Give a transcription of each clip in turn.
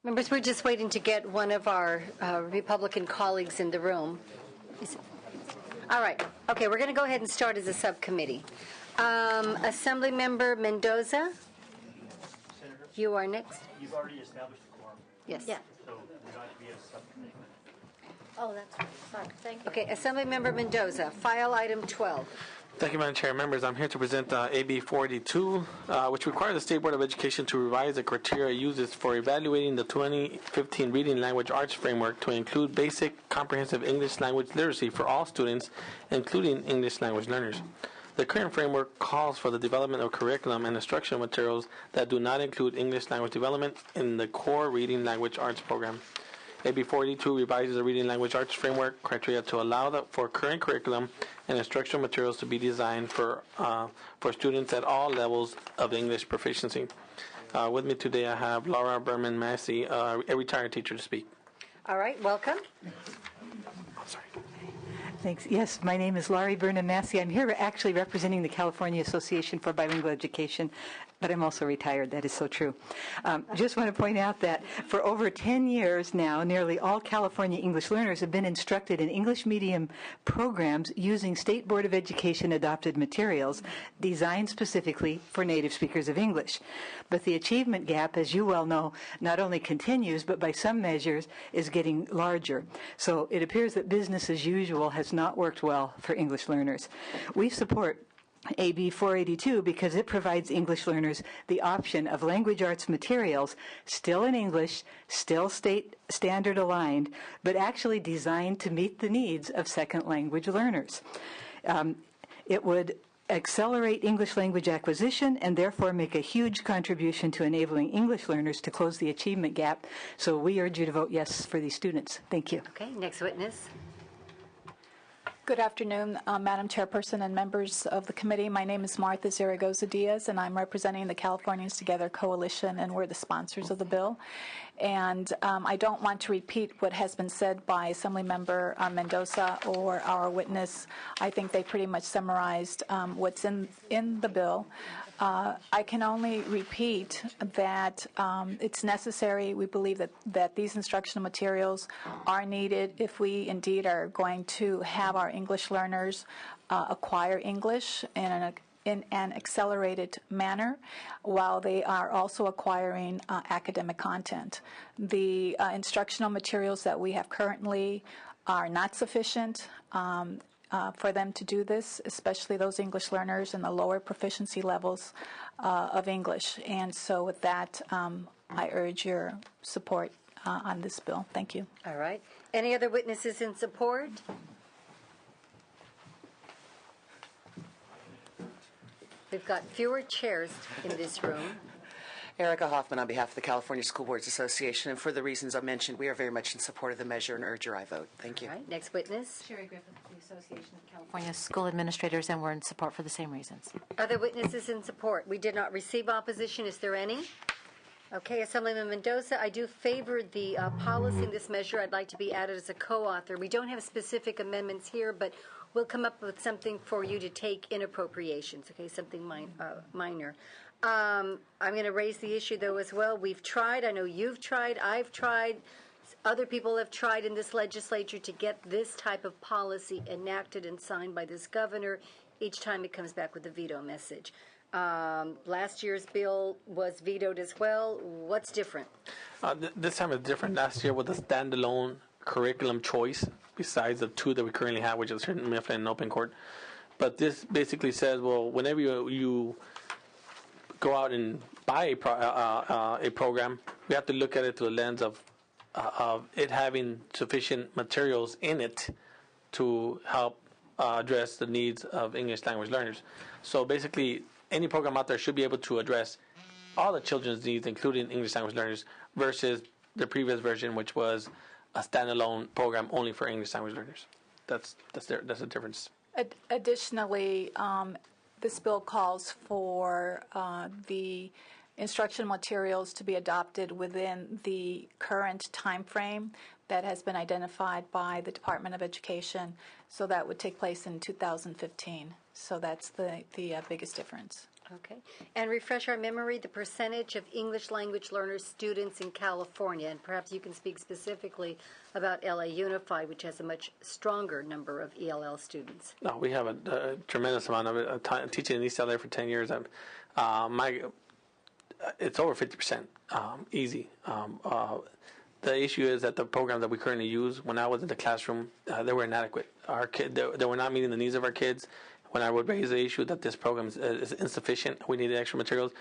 Members, we're just waiting to get one of our Republican colleagues in the room. All right. Okay, we're going to go ahead and start as a subcommittee. Assemblymember Mendoza, Senator, you are next. you've already established a quorum, Yes. Yeah. so you're not to be a subcommittee. Oh, that's right. Sorry. Thank you. Okay, Assemblymember Mendoza, file item 12. Thank you, Madam Chair. Members, I'm here to present AB 482, which requires the State Board of Education to revise the criteria it uses for evaluating the 2015 Reading Language Arts Framework to include basic comprehensive English language literacy for all students, including English language learners. The current framework calls for the development of curriculum and instructional materials that do not include English language development in the core Reading Language Arts program. AB 482 revises the Reading Language Arts Framework criteria to allow for current curriculum and instructional materials to be designed for students at all levels of English proficiency. With me today I have Laura Berman Massey, a retired teacher, to speak. All right, welcome. Oh, sorry. Thanks. Yes, my name is Laurie Vernon Massey. I'm here actually representing the California Association for Bilingual Education, but I'm also retired. That is so true. Just want to point out that for over 10 years now, nearly all California English learners have been instructed in English medium programs using State Board of Education adopted materials designed specifically for native speakers of English. But the achievement gap, as you well know, not only continues, but by some measures is getting larger. So it appears that business as usual has not worked well for English learners. We support AB 482 because it provides English learners the option of language arts materials still in English, still state standard aligned, but actually designed to meet the needs of second language learners. It would accelerate English language acquisition and therefore make a huge contribution to enabling English learners to close the achievement gap. So we urge you to vote yes for these students. Thank you. Okay, next witness. Good afternoon, Madam Chairperson and members of the committee. My name is Martha Zaragoza Diaz, and I'm representing the Californians Together Coalition, and we're the sponsors of the bill. And I don't want to repeat what has been said by Assemblymember Mendoza or our witness. I think they pretty much summarized what's in the bill. I can only repeat that it's necessary. We believe that these instructional materials are needed if we indeed are going to have our English learners acquire English in an accelerated manner, while they are also acquiring academic content. The instructional materials that we have currently are not sufficient for them to do this, especially those English learners in the lower proficiency levels of English. And so with that, I urge your support on this bill. Thank you. All right. Any other witnesses in support? We've got fewer chairs in this room. Erica Hoffman on behalf of the California School Boards Association, and for the reasons I mentioned, we are very much in support of the measure and urge your aye vote. Thank you. All right, next witness. Sherry Griffith, the Association of California School Administrators, and we're in support for the same reasons. Other witnesses in support? We did not receive opposition. Is there any? Okay, Assemblyman Mendoza, I do favor the policy in this measure. I'd like to be added as a co-author. We don't have specific amendments here, but we'll come up with something for you to take in appropriations, okay, something minor. I'm going to raise the issue, though, as well. We've tried. I know you've tried. I've tried. Other people have tried in this legislature to get this type of policy enacted and signed by this governor. Each time it comes back with a veto message. Last year's bill was vetoed as well. What's different? This time it's different. Last year was a standalone curriculum choice besides the two that we currently have, which is Mifflin and Open Court. But this basically says, well, whenever you go out and buy a program, we have to look at it through the lens of it having sufficient materials in it to help address the needs of English language learners. So basically, any program out there should be able to address all the children's needs, including English language learners, versus the previous version, which was a standalone program only for English language learners. That's the difference. Additionally, this bill calls for the instructional materials to be adopted within the current time frame that has been identified by the Department of Education. So that would take place in 2015. So that's the biggest difference. Okay. And refresh our memory, the percentage of English language learners students in California, and perhaps you can speak specifically about LA Unified, which has a much stronger number of ELL students. No, we have a tremendous amount of it. Teaching in East LA for 10 years, it's over 50%, easy. The issue is that the programs that we currently use, when I was in the classroom, they were inadequate. They were not meeting the needs of our kids. When I would raise the issue that this program is insufficient, we needed extra materials,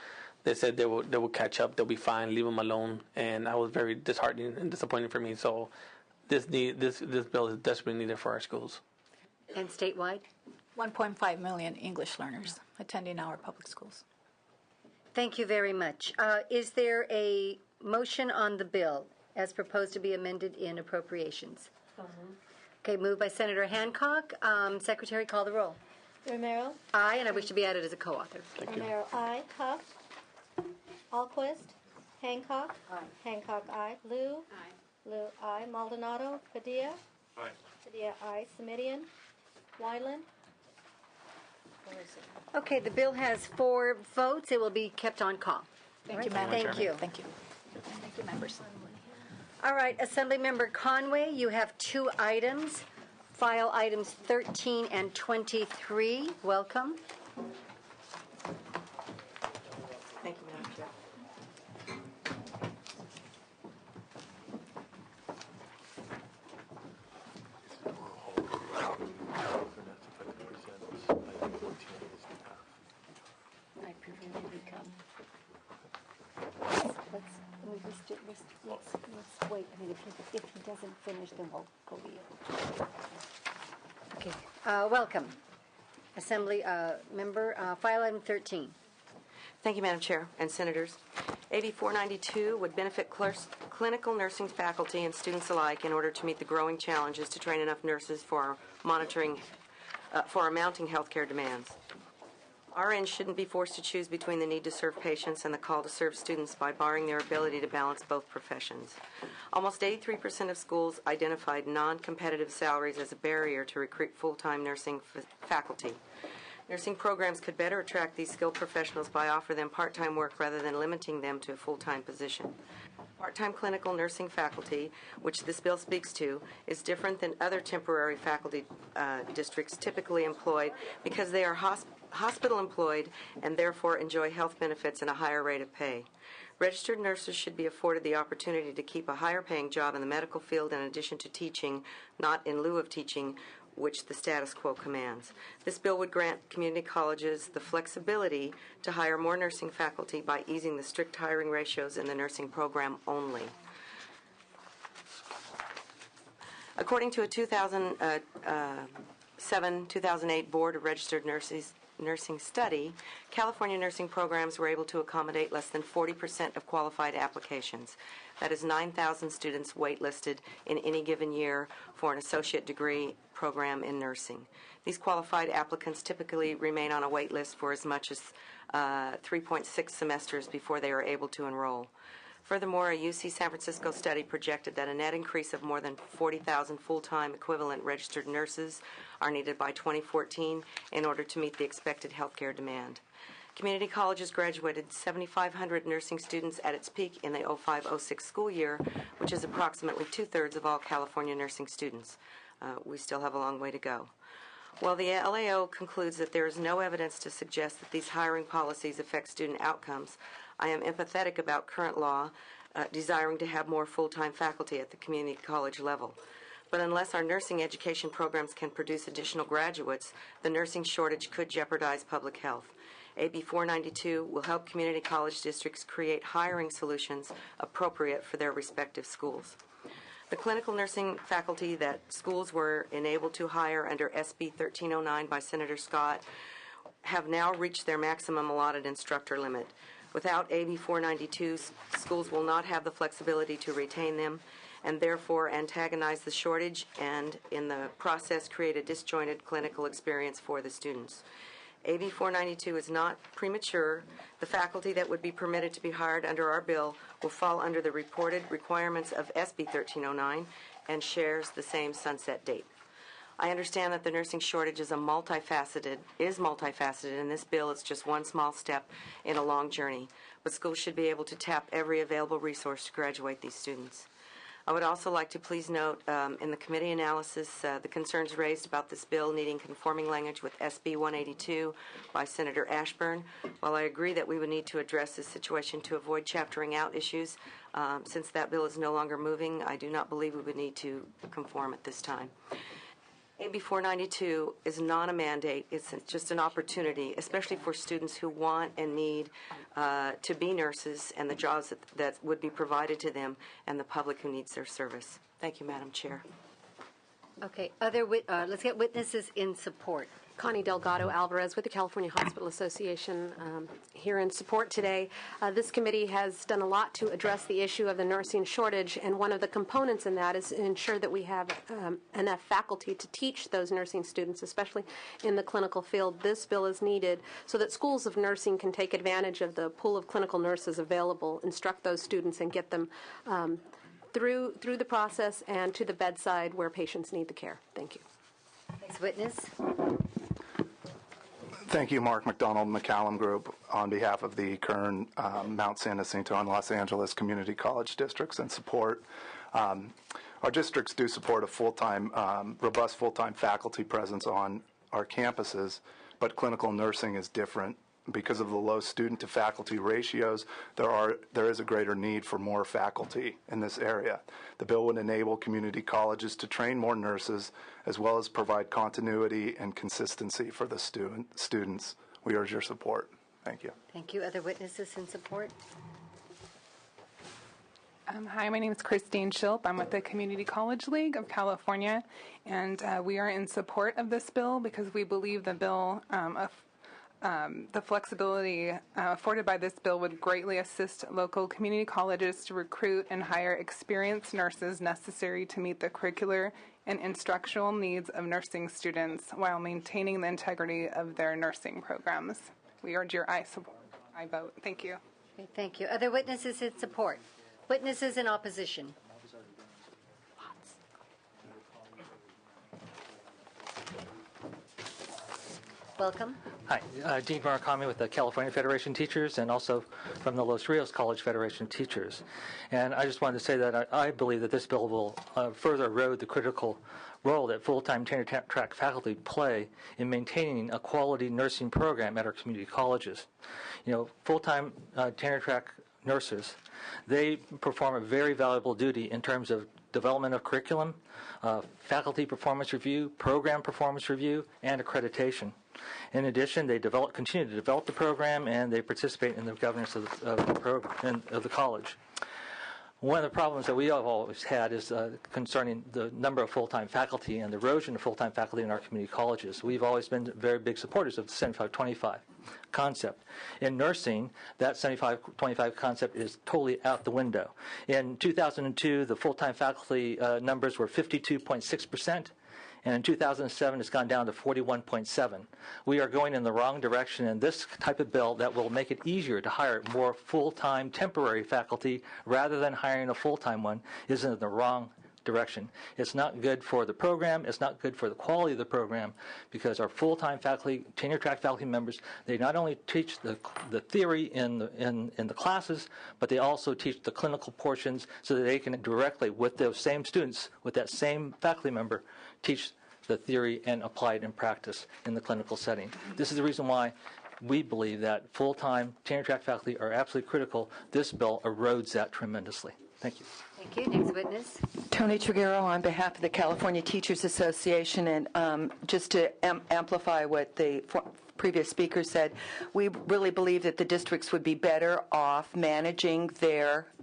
they said they will catch up, they'll be fine, leave them alone, and that was very disheartening and disappointing for me. So this bill is desperately needed for our schools. And statewide? 1.5 million English learners attending our public schools. Thank you very much. Is there a motion on the bill as proposed to be amended in appropriations? Okay, moved by Senator Hancock. Secretary, call the roll. Romero? Aye, and I wish to be added as a co-author. Romero, aye. Huff? Alquist? Hancock? Aye. Hancock, aye. Lou? Aye. Lou, aye. Maldonado? Padilla? Aye. Padilla, aye. Semidion? Wyland? Okay, the bill has 4 votes. It will be kept on call. Thank you, Madam Thank Chairman. you. Thank you. Thank you, members. All right, Assemblymember Conway, you have 2 items. File items 13 and 23. Welcome. Thank you, Madam Chair. I prefer to become. Let's wait. I mean, if he doesn't finish, then we'll go to you. Okay. Welcome, Assembly member. File item 13. Thank you, Madam Chair and Senators. AB 492 would benefit clinical nursing faculty and students alike in order to meet the growing challenges to train enough nurses for our mounting healthcare demands. RNs shouldn't be forced to choose between the need to serve patients and the call to serve students by barring their ability to balance both professions. Almost 83% of schools identified non-competitive salaries as a barrier to recruit full-time nursing faculty. Nursing programs could better attract these skilled professionals by offering them part-time work rather than limiting them to a full-time position. Part-time clinical nursing faculty, which this bill speaks to, is different than other temporary faculty districts typically employed because they are hospital employed and therefore enjoy health benefits and a higher rate of pay. Registered nurses should be afforded the opportunity to keep a higher paying job in the medical field in addition to teaching, not in lieu of teaching, which the status quo commands. This bill would grant community colleges the flexibility to hire more nursing faculty by easing the strict hiring ratios in the nursing program only. According to a 2007-2008 Board of Registered Nursing study, California nursing programs were able to accommodate less than 40% of qualified applications. That is 9,000 students waitlisted in any given year for an associate degree program in nursing. These qualified applicants typically remain on a wait list for as much as 3.6 semesters before they are able to enroll. Furthermore, a UC San Francisco study projected that a net increase of more than 40,000 full-time equivalent registered nurses are needed by 2014 in order to meet the expected healthcare demand. Community colleges graduated 7,500 nursing students at its peak in the 05-06 school year, which is approximately 2/3 of all California nursing students. We still have a long way to go. While the LAO concludes that there is no evidence to suggest that these hiring policies affect student outcomes, I am empathetic about current law, desiring to have more full-time faculty at the community college level. But unless our nursing education programs can produce additional graduates, the nursing shortage could jeopardize public health. AB 492 will help community college districts create hiring solutions appropriate for their respective schools. The clinical nursing faculty that schools were enabled to hire under SB 1309 by Senator Scott have now reached their maximum allotted instructor limit. Without AB 492, schools will not have the flexibility to retain them and therefore antagonize the shortage and, in the process, create a disjointed clinical experience for the students. AB 492 is not premature. The faculty that would be permitted to be hired under our bill will fall under the reported requirements of SB 1309 and shares the same sunset date. I understand that the nursing shortage is multifaceted, and this bill is just one small step in a long journey. But schools should be able to tap every available resource to graduate these students. I would also like to please note in the committee analysis the concerns raised about this bill needing conforming language with SB 182 by Senator Ashburn. While I agree that we would need to address this situation to avoid chaptering out issues, since that bill is no longer moving, I do not believe we would need to conform at this time. AB 492 is not a mandate. It's just an opportunity, especially for students who want and need to be nurses and the jobs that would be provided to them and the public who needs their service. Thank you, Madam Chair. Okay, let's get witnesses in support. Connie Delgado Alvarez with the California Hospital Association here in support today. This committee has done a lot to address the issue of the nursing shortage, and one of the components in that is to ensure that we have enough faculty to teach those nursing students, especially in the clinical field. This bill is needed so that schools of nursing can take advantage of the pool of clinical nurses available, instruct those students, and get them through the process and to the bedside where patients need the care. Thank you. Next witness. Thank you, Mark McDonald, McCallum Group, on behalf of the Kern, Mount San Jacinto, and Los Angeles Community College districts in support. Our districts do support a robust full-time faculty presence on our campuses, but clinical nursing is different. Because of the low student-to-faculty ratios, there is a greater need for more faculty in this area. The bill would enable community colleges to train more nurses, as well as provide continuity and consistency for the students. We urge your support. Thank you. Thank you. Other witnesses in support? Hi, my name is Christine Schilp. I'm with the Community College League of California, and we are in support of this bill because we believe the bill the flexibility afforded by this bill would greatly assist local community colleges to recruit and hire experienced nurses necessary to meet the curricular and instructional needs of nursing students while maintaining the integrity of their nursing programs. We urge your I vote. Thank you. Okay, thank you. Other witnesses in support? Witnesses in opposition? Welcome. Hi, Dean Murakami with the California Federation of Teachers and also from the Los Rios College Federation of Teachers. And I just wanted to say that I believe that this bill will further erode the critical role that full-time tenure-track faculty play in maintaining a quality nursing program at our community colleges. You know, full-time tenure-track nurses, they perform a very valuable duty in terms of development of curriculum, faculty performance review, program performance review, and accreditation. In addition, they continue to develop the program, and they participate in the governance of the program of the college. One of the problems that we have always had is concerning the number of full-time faculty and the erosion of full-time faculty in our community colleges. We've always been very big supporters of the 75-25 concept. In nursing, that 75-25 concept is totally out the window. In 2002, the full-time faculty numbers were 52.6%. And in 2007, it's gone down to 41.7. We are going in the wrong direction, and this type of bill that will make it easier to hire more full-time temporary faculty rather than hiring a full-time one is in the wrong direction. It's not good for the program. It's not good for the quality of the program because our full-time faculty, tenure-track faculty members, they not only teach the theory in the classes, but they also teach the clinical portions so that they can directly, with those same students, with that same faculty member, teach the theory and apply it in practice in the clinical setting. This is the reason why we believe that full-time tenure-track faculty are absolutely critical. This bill erodes that tremendously. Thank you. Thank you. Next witness. Tony Triguero on behalf of the California Teachers Association, and just to amplify what the previous speaker said, we really believe that the districts would be better off managing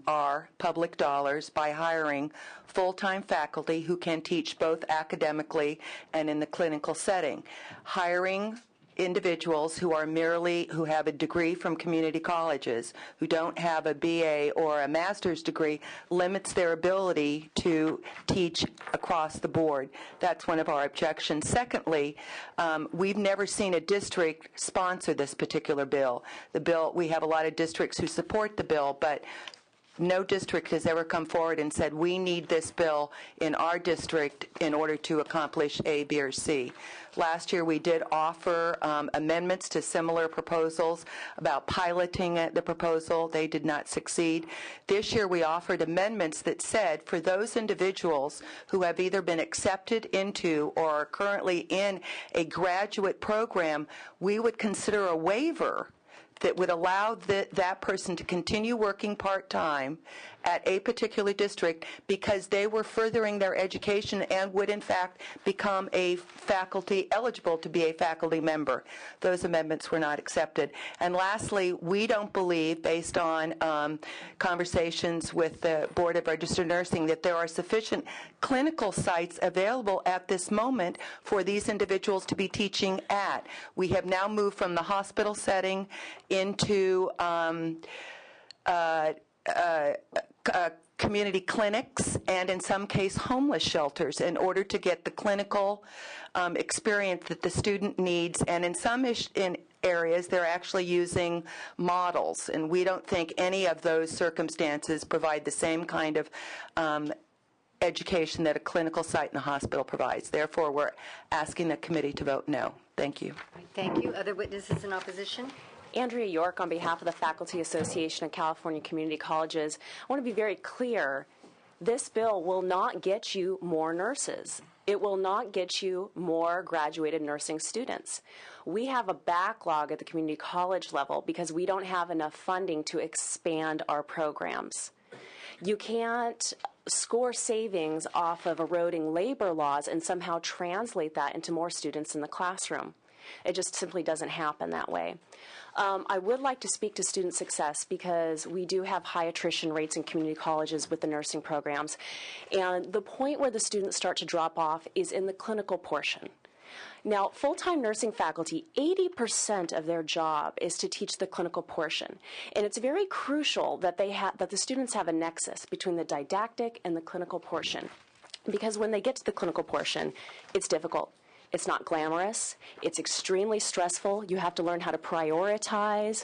our public dollars by hiring full-time faculty who can teach both academically and in the clinical setting. Hiring individuals who have a degree from community colleges, who don't have a BA or a master's degree, limits their ability to teach across the board. That's one of our objections. Secondly, we've never seen a district sponsor this particular bill. We have a lot of districts who support the bill, but no district has ever come forward and said, we need this bill in our district in order to accomplish A, B, or C. Last year, we did offer amendments to similar proposals about piloting the proposal. They did not succeed. This year, we offered amendments that said for those individuals who have either been accepted into or are currently in a graduate program, we would consider a waiver that would allow that person to continue working part-time at a particular district because they were furthering their education and would, in fact, become eligible to be a faculty member. Those amendments were not accepted. And lastly, we don't believe, based on conversations with the Board of Registered Nursing, that there are sufficient clinical sites available at this moment for these individuals to be teaching at. We have now moved from the hospital setting into community clinics and, in some case, homeless shelters in order to get the clinical experience that the student needs. And in some areas, they're actually using models, and we don't think any of those circumstances provide the same kind of education that a clinical site in a hospital provides. Therefore, we're asking the committee to vote no. Thank you. Thank you. Other witnesses in opposition? Andrea York on behalf of the Faculty Association of California Community Colleges. I want to be very clear. This bill will not get you more nurses. It will not get you more graduated nursing students. We have a backlog at the community college level because we don't have enough funding to expand our programs. You can't score savings off of eroding labor laws and somehow translate that into more students in the classroom. It just simply doesn't happen that way. I would like to speak to student success because we do have high attrition rates in community colleges with the nursing programs. And the point where the students start to drop off is in the clinical portion. Now, full-time nursing faculty, 80% of their job is to teach the clinical portion. And it's very crucial that the students have a nexus between the didactic and the clinical portion. Because when they get to the clinical portion, it's difficult. It's not glamorous. It's extremely stressful. You have to learn how to prioritize.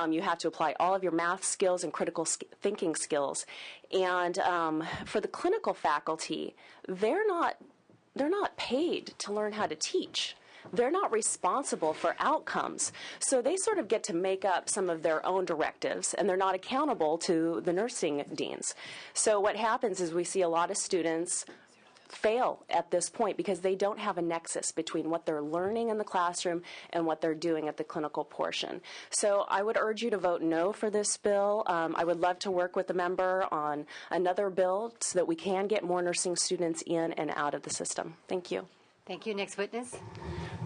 You have to apply all of your math skills and critical thinking skills. And for the clinical faculty, they're not paid to learn how to teach. They're not responsible for outcomes. So they sort of get to make up some of their own directives, and they're not accountable to the nursing deans. So what happens is we see a lot of students fail at this point because they don't have a nexus between what they're learning in the classroom and what they're doing at the clinical portion. So I would urge you to vote no for this bill. I would love to work with the member on another bill so that we can get more nursing students in and out of the system. Thank you. Thank you. Next witness.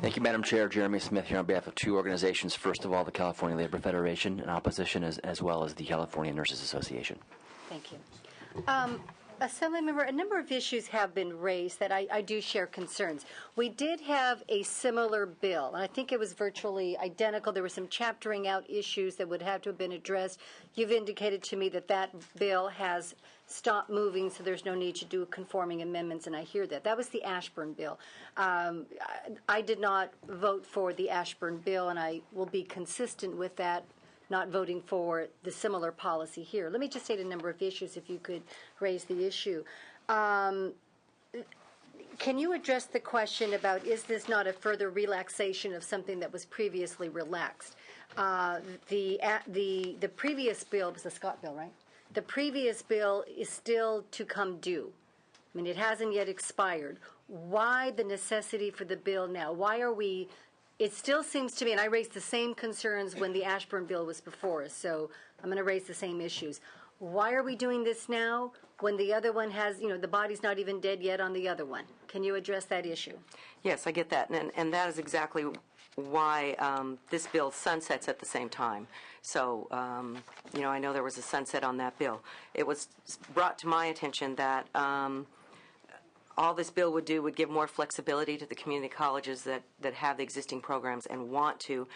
Thank you, Madam Chair. Jeremy Smith here on behalf of two organizations. First of all, the California Labor Federation in opposition, as well as the California Nurses Association. Thank you. Assemblymember, a number of issues have been raised that I do share concerns. We did have a similar bill, and I think it was virtually identical. There were some chaptering out issues that would have to have been addressed. You've indicated to me that that bill has stopped moving, so there's no need to do conforming amendments, and I hear that. That was the Ashburn bill. I did not vote for the Ashburn bill, and I will be consistent with that, not voting for the similar policy here. Let me just state a number of issues if you could raise the issue. Can you address the question about, is this not a further relaxation of something that was previously relaxed? The previous bill was the Scott bill, right? The previous bill is still to come due. I mean, it hasn't yet expired. Why the necessity for the bill now? Why are we... It still seems to me, and I raised the same concerns when the Ashburn bill was before us, so I'm going to raise the same issues. Why are we doing this now when the other one has, the body's not even dead yet on the other one? Can you address that issue? Yes, I get that, and that is exactly why this bill sunsets at the same time. So, I know there was a sunset on that bill. It was brought to my attention that all this bill would do would give more flexibility to the community colleges that have the existing programs and want to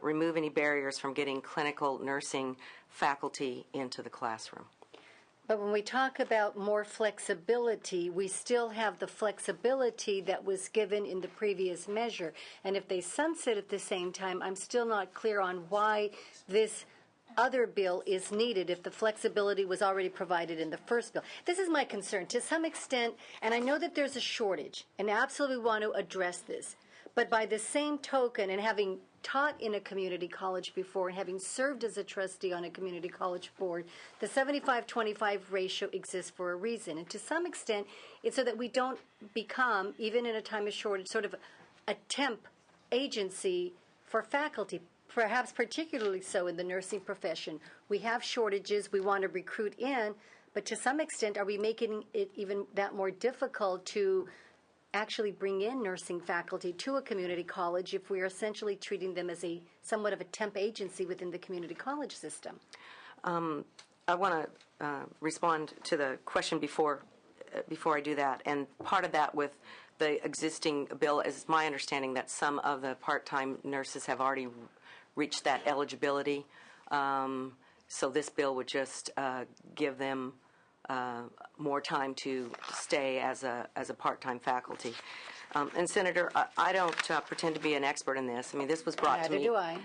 remove any barriers from getting clinical nursing faculty into the classroom. But when we talk about more flexibility, we still have the flexibility that was given in the previous measure. And if they sunset at the same time, I'm still not clear on why this other bill is needed if the flexibility was already provided in the first bill. This is my concern. To some extent, and I know that there's a shortage, and I absolutely want to address this, but by the same token, and having taught in a community college before and having served as a trustee on a community college board, the 75-25 ratio exists for a reason. And to some extent, it's so that we don't become, even in a time of shortage, sort of a temp agency for faculty, perhaps particularly so in the nursing profession. We have shortages, we want to recruit in, but to some extent, are we making it even that more difficult to actually bring in nursing faculty to a community college if we are essentially treating them as a somewhat of a temp agency within the community college system? I want to respond to the question before I do that, and part of that with the existing bill is my understanding that some of the part-time nurses have already reached that eligibility, so this bill would just give them more time to stay as a part-time faculty. And Senator, I don't pretend to be an expert in this. I mean, this was brought to me. Neither do I.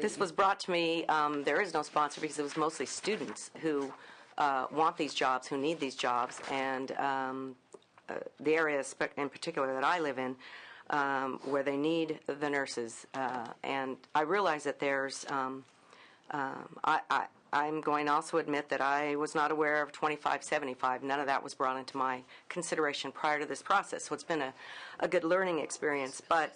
This was brought to me. There is no sponsor because it was mostly students who want these jobs, who need these jobs, and the area in particular that I live in, where they need the nurses. And I realize that there's. I'm going to also admit that I was not aware of 2575. None of that was brought into my consideration prior to this process. So it's been a good learning experience. But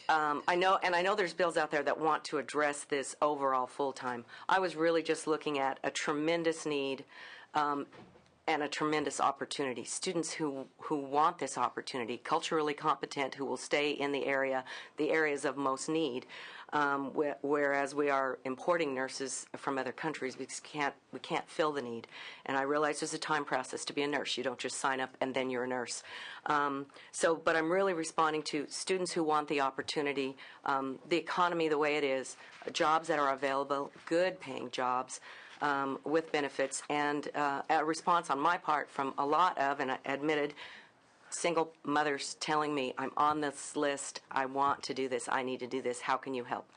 I know there's bills out there that want to address this overall full-time. I was really just looking at a tremendous need and a tremendous opportunity. Students who want this opportunity, culturally competent, who will stay in the areas of most need. Whereas we are importing nurses from other countries, we can't fill the need. And I realize there's a time process to be a nurse. You don't just sign up and then you're a nurse. But I'm really responding to students who want the opportunity, the economy the way it is, jobs that are available, good paying jobs with benefits, and a response on my part from a lot of, and I admitted, single mothers telling me, I'm on this list, I want to do this, I need to do this, how can you help?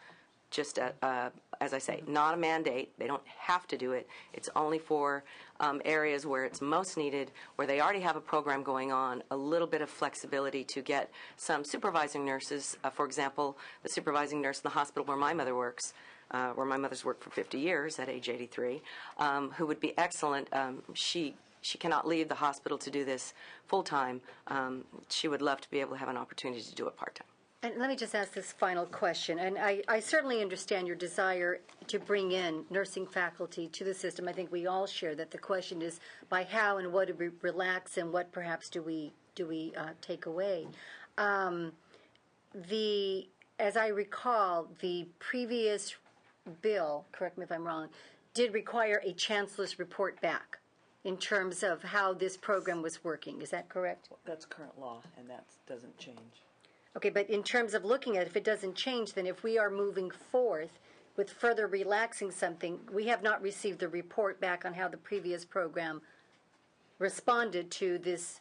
Just, as I say, not a mandate. They don't have to do it. It's only for areas where it's most needed, where they already have a program going on, a little bit of flexibility to get some supervising nurses. For example, the supervising nurse in the hospital where my mother works, where my mother's worked for 50 years at age 83, who would be excellent. She cannot leave the hospital to do this full-time. She would love to be able to have an opportunity to do it part-time. And let me just ask this final question. And I certainly understand your desire to bring in nursing faculty to the system. I think we all share that. The question is by how and what do we relax and what perhaps do we take away. As I recall, the previous bill, correct me if I'm wrong, did require a chancellor's report back in terms of how this program was working. Is that correct? That's current law, and that doesn't change. Okay, but in terms of looking at it, if it doesn't change, then if we are moving forth with further relaxing something, we have not received the report back on how the previous program responded to this,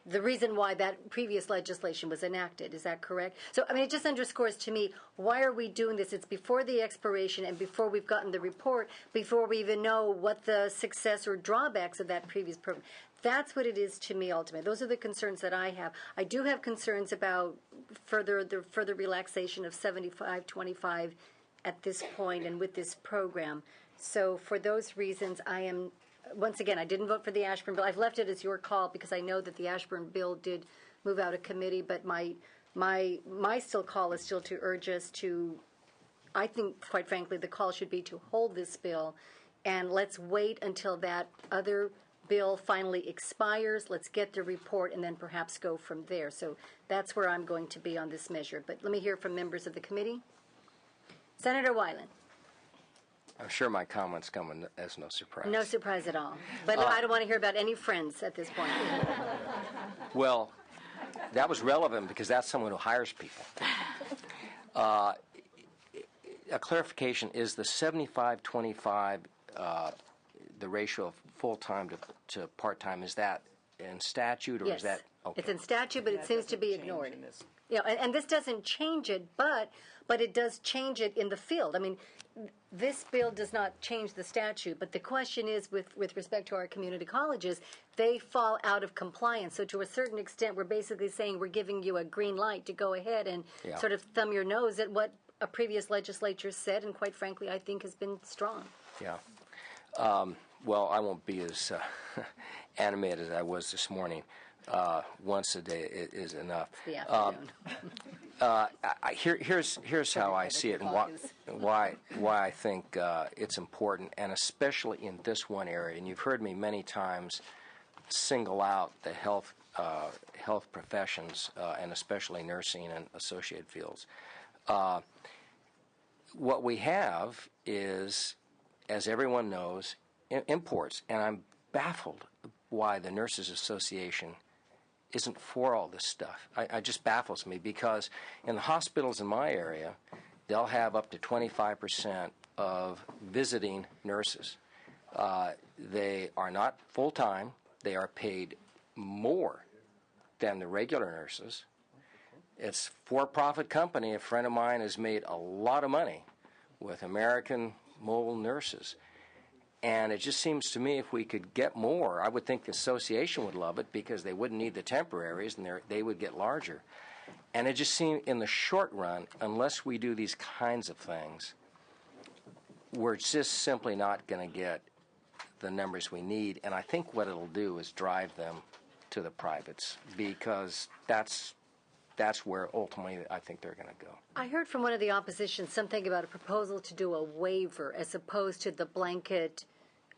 the reason why that previous legislation was enacted. Is that correct? So, I mean, it just underscores to me, why are we doing this? It's before the expiration and before we've gotten the report, before we even know what the success or drawbacks of that previous program. That's what it is to me, ultimately. Those are the concerns that I have. I do have concerns about the further relaxation of 75-25 at this point and with this program. So for those reasons, I am, once again, I didn't vote for the Ashburn bill. I've left it as your call because I know that the Ashburn bill did move out of committee, but my still call is still to urge us to, I think, quite frankly, the call should be to hold this bill, and let's wait until that other bill finally expires. Let's get the report and then perhaps go from there. So that's where I'm going to be on this measure. But let me hear from members of the committee. Senator Wyland. I'm sure my comments come as no surprise. No surprise at all. But I don't want to hear about any friends at this point. Well, that was relevant because that's someone who hires people. A clarification, is the 75-25 the ratio of full-time to part-time, is that in statute or Yes. is that Okay. It's in statute, but it seems to be ignored. And this doesn't change it, but it does change it in the field. I mean, this bill does not change the statute, but the question is, with respect to our community colleges, they fall out of compliance. So to a certain extent, we're basically saying we're giving you a green light to go ahead and sort of thumb your nose at what a previous legislature said, and quite frankly, I think has been strong. Yeah. Well, I won't be as animated as I was this morning. Once a day is enough. Here's how I see it, and why I think it's important, and especially in this one area. And you've heard me many times single out the health professions, and especially nursing and associated fields. What we have is, as everyone knows, imports, and I'm baffled why the Nurses Association isn't for all this stuff. It just baffles me, because in the hospitals in my area, they'll have up to 25% of visiting nurses. They are not full-time. They are paid more than the regular nurses. It's a for-profit company. A friend of mine has made a lot of money with American Mobile Nurses. And it just seems to me if we could get more, I would think the association would love it, because they wouldn't need the temporaries and they would get larger. And it just seems in the short run, unless we do these kinds of things, we're just simply not going to get the numbers we need. And I think what it'll do is drive them to the privates, because that's where ultimately I think they're going to go. I heard from one of the opposition something about a proposal to do a waiver as opposed to the blanket,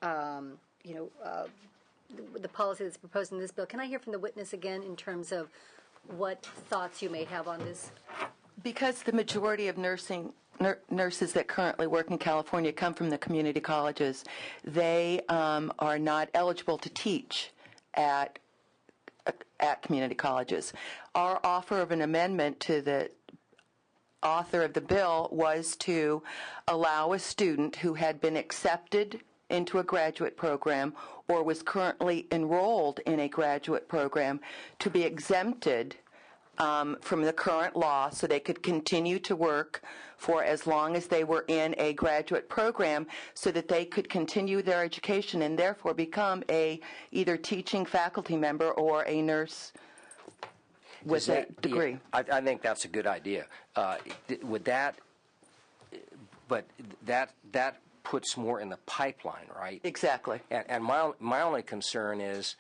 the policy that's proposed in this bill. Can I hear from the witness again in terms of what thoughts you may have on this? Because the majority of nurses that currently work in California come from the community colleges, they are not eligible to teach at community colleges. Our offer of an amendment to the author of the bill was to allow a student who had been accepted into a graduate program or was currently enrolled in a graduate program to be exempted from the current law, so they could continue to work for as long as they were in a graduate program, so that they could continue their education and therefore become a either teaching faculty member or a nurse with a degree. Yeah, I think that's a good idea. Would that, but that puts more in the pipeline, right? Exactly. And my only concern is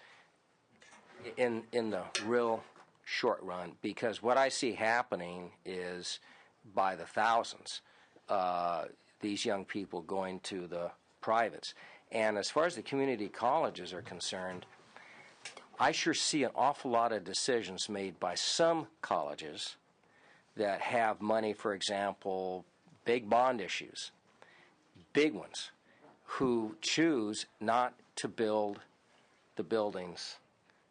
in the real short run, because what I see happening is by the thousands, these young people going to the privates. And as far as the community colleges are concerned, I sure see an awful lot of decisions made by some colleges that have money, for example, big bond issues, big ones, who choose not to build the buildings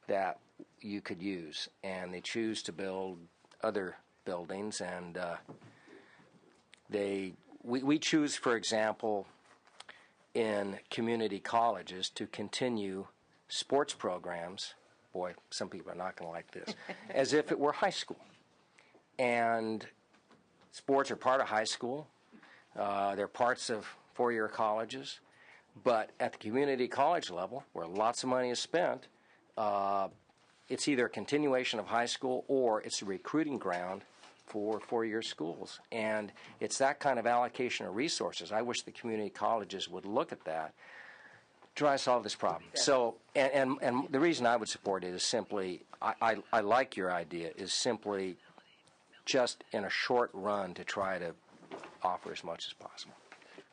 that you could use, and they choose to build other buildings, and we choose, for example, in community colleges to continue sports programs. Boy, some people are not going to like this. As if it were high school. And sports are part of high school. They're parts of four-year colleges. But at the community college level, where lots of money is spent, it's either a continuation of high school or it's a recruiting ground for four-year schools. And it's that kind of allocation of resources. I wish the community colleges would look at that, try to solve this problem. So, and the reason I would support it is simply, I like your idea, is simply just in a short run to try to offer as much as possible.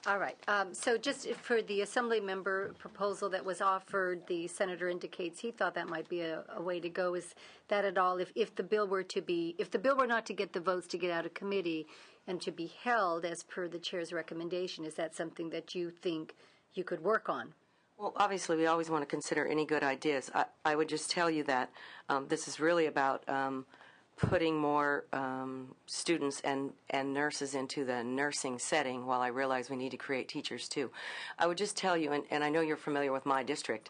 All right. So just for the Assembly member proposal that was offered, the senator indicates he thought that might be a way to go. Is that at all, if the bill were not to get the votes to get out of committee and to be held as per the chair's recommendation, is that something that you think you could work on? Well, obviously, we always want to consider any good ideas. I would just tell you that this is really about putting more students and nurses into the nursing setting, while I realize we need to create teachers too. I would just tell you, and I know you're familiar with my district,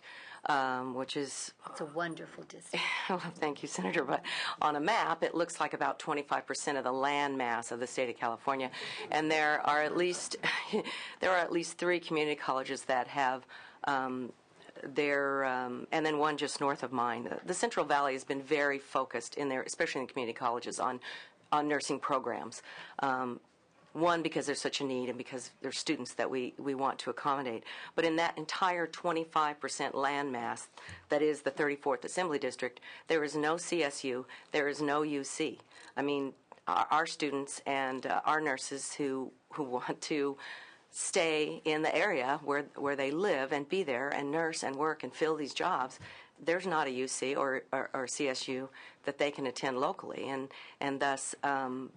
which is... It's a wonderful district. Well, thank you, Senator. But on a map, it looks like about 25% of the land mass of the state of California, and there are at least 3 community colleges that have and then one just north of mine. The Central Valley has been very focused in there, especially in the community colleges, on nursing programs. One, because there's such a need and because there's students that we want to accommodate. But in that entire 25% land mass that is the 34th Assembly District, there is no CSU, there is no UC. I mean, our students and our nurses who want to stay in the area where they live and be there and nurse and work and fill these jobs, there's not a UC or CSU that they can attend locally. And thus, the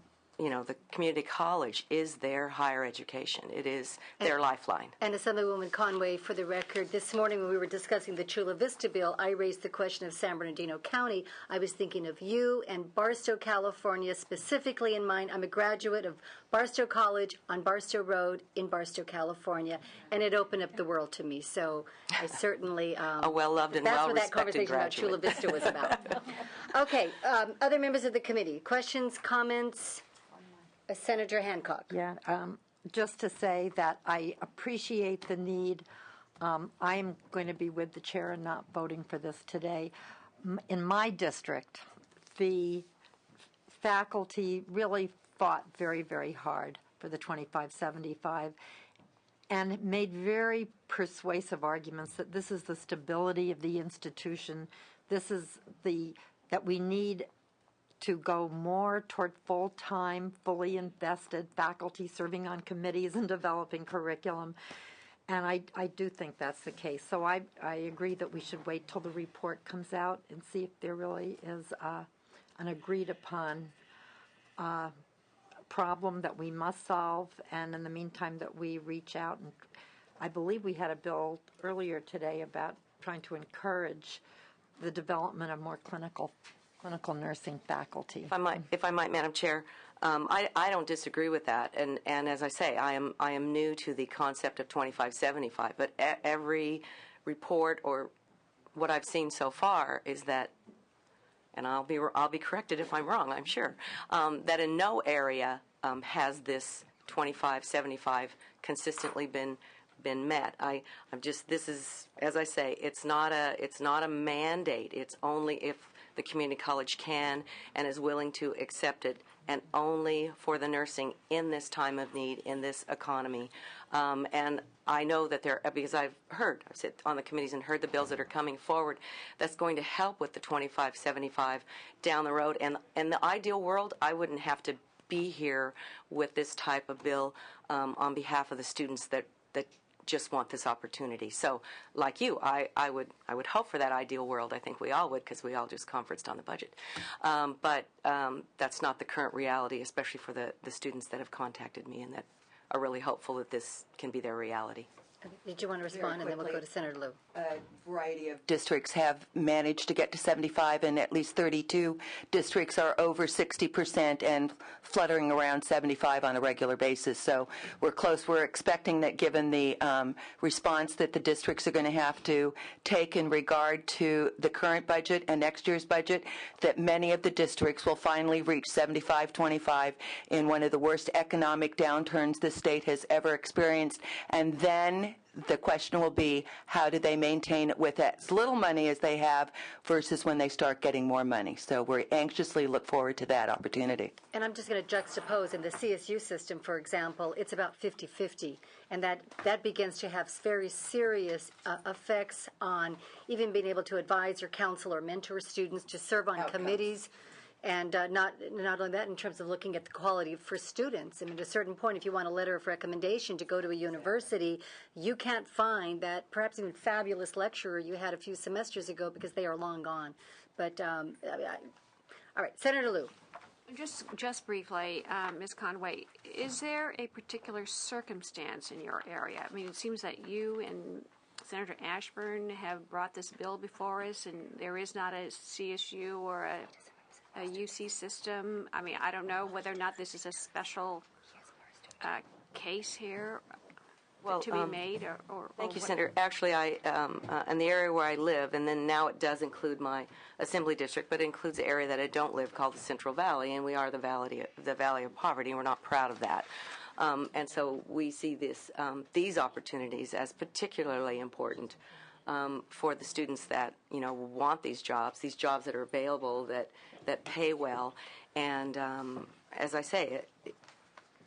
community college is their higher education. It is their lifeline. And Assemblywoman Conway, for the record, this morning when we were discussing the Chula Vista bill, I raised the question of San Bernardino County. I was thinking of you and Barstow, California, specifically in mind. I'm a graduate of Barstow College on Barstow Road in Barstow, California, and it opened up the world to me. So I certainly... a well-loved and well-respected well-respected conversation about Chula Vista was about. Okay, other members of the committee, questions, comments? Senator Hancock. Yeah, just to say that I appreciate the need. I'm going to be with the chair and not voting for this today. In my district, the faculty really fought very, very hard for the 2575 and made very persuasive arguments that this is the stability of the institution. This is that we need to go more toward full-time, fully invested faculty serving on committees and developing curriculum. And I do think that's the case. So I agree that we should wait till the report comes out and see if there really is an agreed-upon problem that we must solve, and in the meantime that we reach out. And I believe we had a bill earlier today about trying to encourage the development of more clinical nursing faculty. If I might, Madam Chair, I don't disagree with that. And as I say, I am new to the concept of 2575. But every report or what I've seen so far is that, and I'll be corrected if I'm wrong, I'm sure, that in no area has this 2575 consistently been met. This is, as I say, it's not a mandate. It's only if the community college can and is willing to accept it, and only for the nursing in this time of need, in this economy. And I know that because I've sit on the committees and heard the bills that are coming forward, that's going to help with the 2575 down the road. And in the ideal world, I wouldn't have to be here with this type of bill on behalf of the students that just want this opportunity. So, like you, I would hope for that ideal world. I think we all would, because we all just conferenced on the budget. But that's not the current reality, especially for the students that have contacted me and that are really hopeful that this can be their reality. Did you want to respond, and then we'll go to Senator Liu? A variety of districts have managed to get to 75, and at least 32 districts are over 60% and fluttering around 75 on a regular basis. So we're close. We're expecting that, given the response that the districts are going to have to take in regard to the current budget and next year's budget, that many of the districts will finally reach 75-25 in one of the worst economic downturns the state has ever experienced. And then the question will be, how do they maintain it with as little money as they have versus when they start getting more money? So we anxiously look forward to that opportunity. And I'm just going to juxtapose, in the CSU system, for example, it's about 50-50, and that begins to have very serious effects on even being able to advise or counsel or mentor students, to serve on committees. And not only that, in terms of looking at the quality for students. I mean, at a certain point, if you want a letter of recommendation to go to a university, you can't find that perhaps even fabulous lecturer you had a few semesters ago, because they are long gone. But, all right, Senator Liu. Just briefly, Ms. Conway, is there a particular circumstance in your area? I mean, it seems that you and Senator Ashburn have brought this bill before us, and there is not a CSU or a UC system. I mean, I don't know whether or not this is a special case here. to be made? Or Thank you, what? Senator. Actually, I in the area where I live, and then now it does include my assembly district, but it includes the area that I don't live called the Central Valley, and we are the Valley of Poverty, and we're not proud of that. And so we see these opportunities as particularly important for the students that want these jobs that are available, that pay well, and as I say,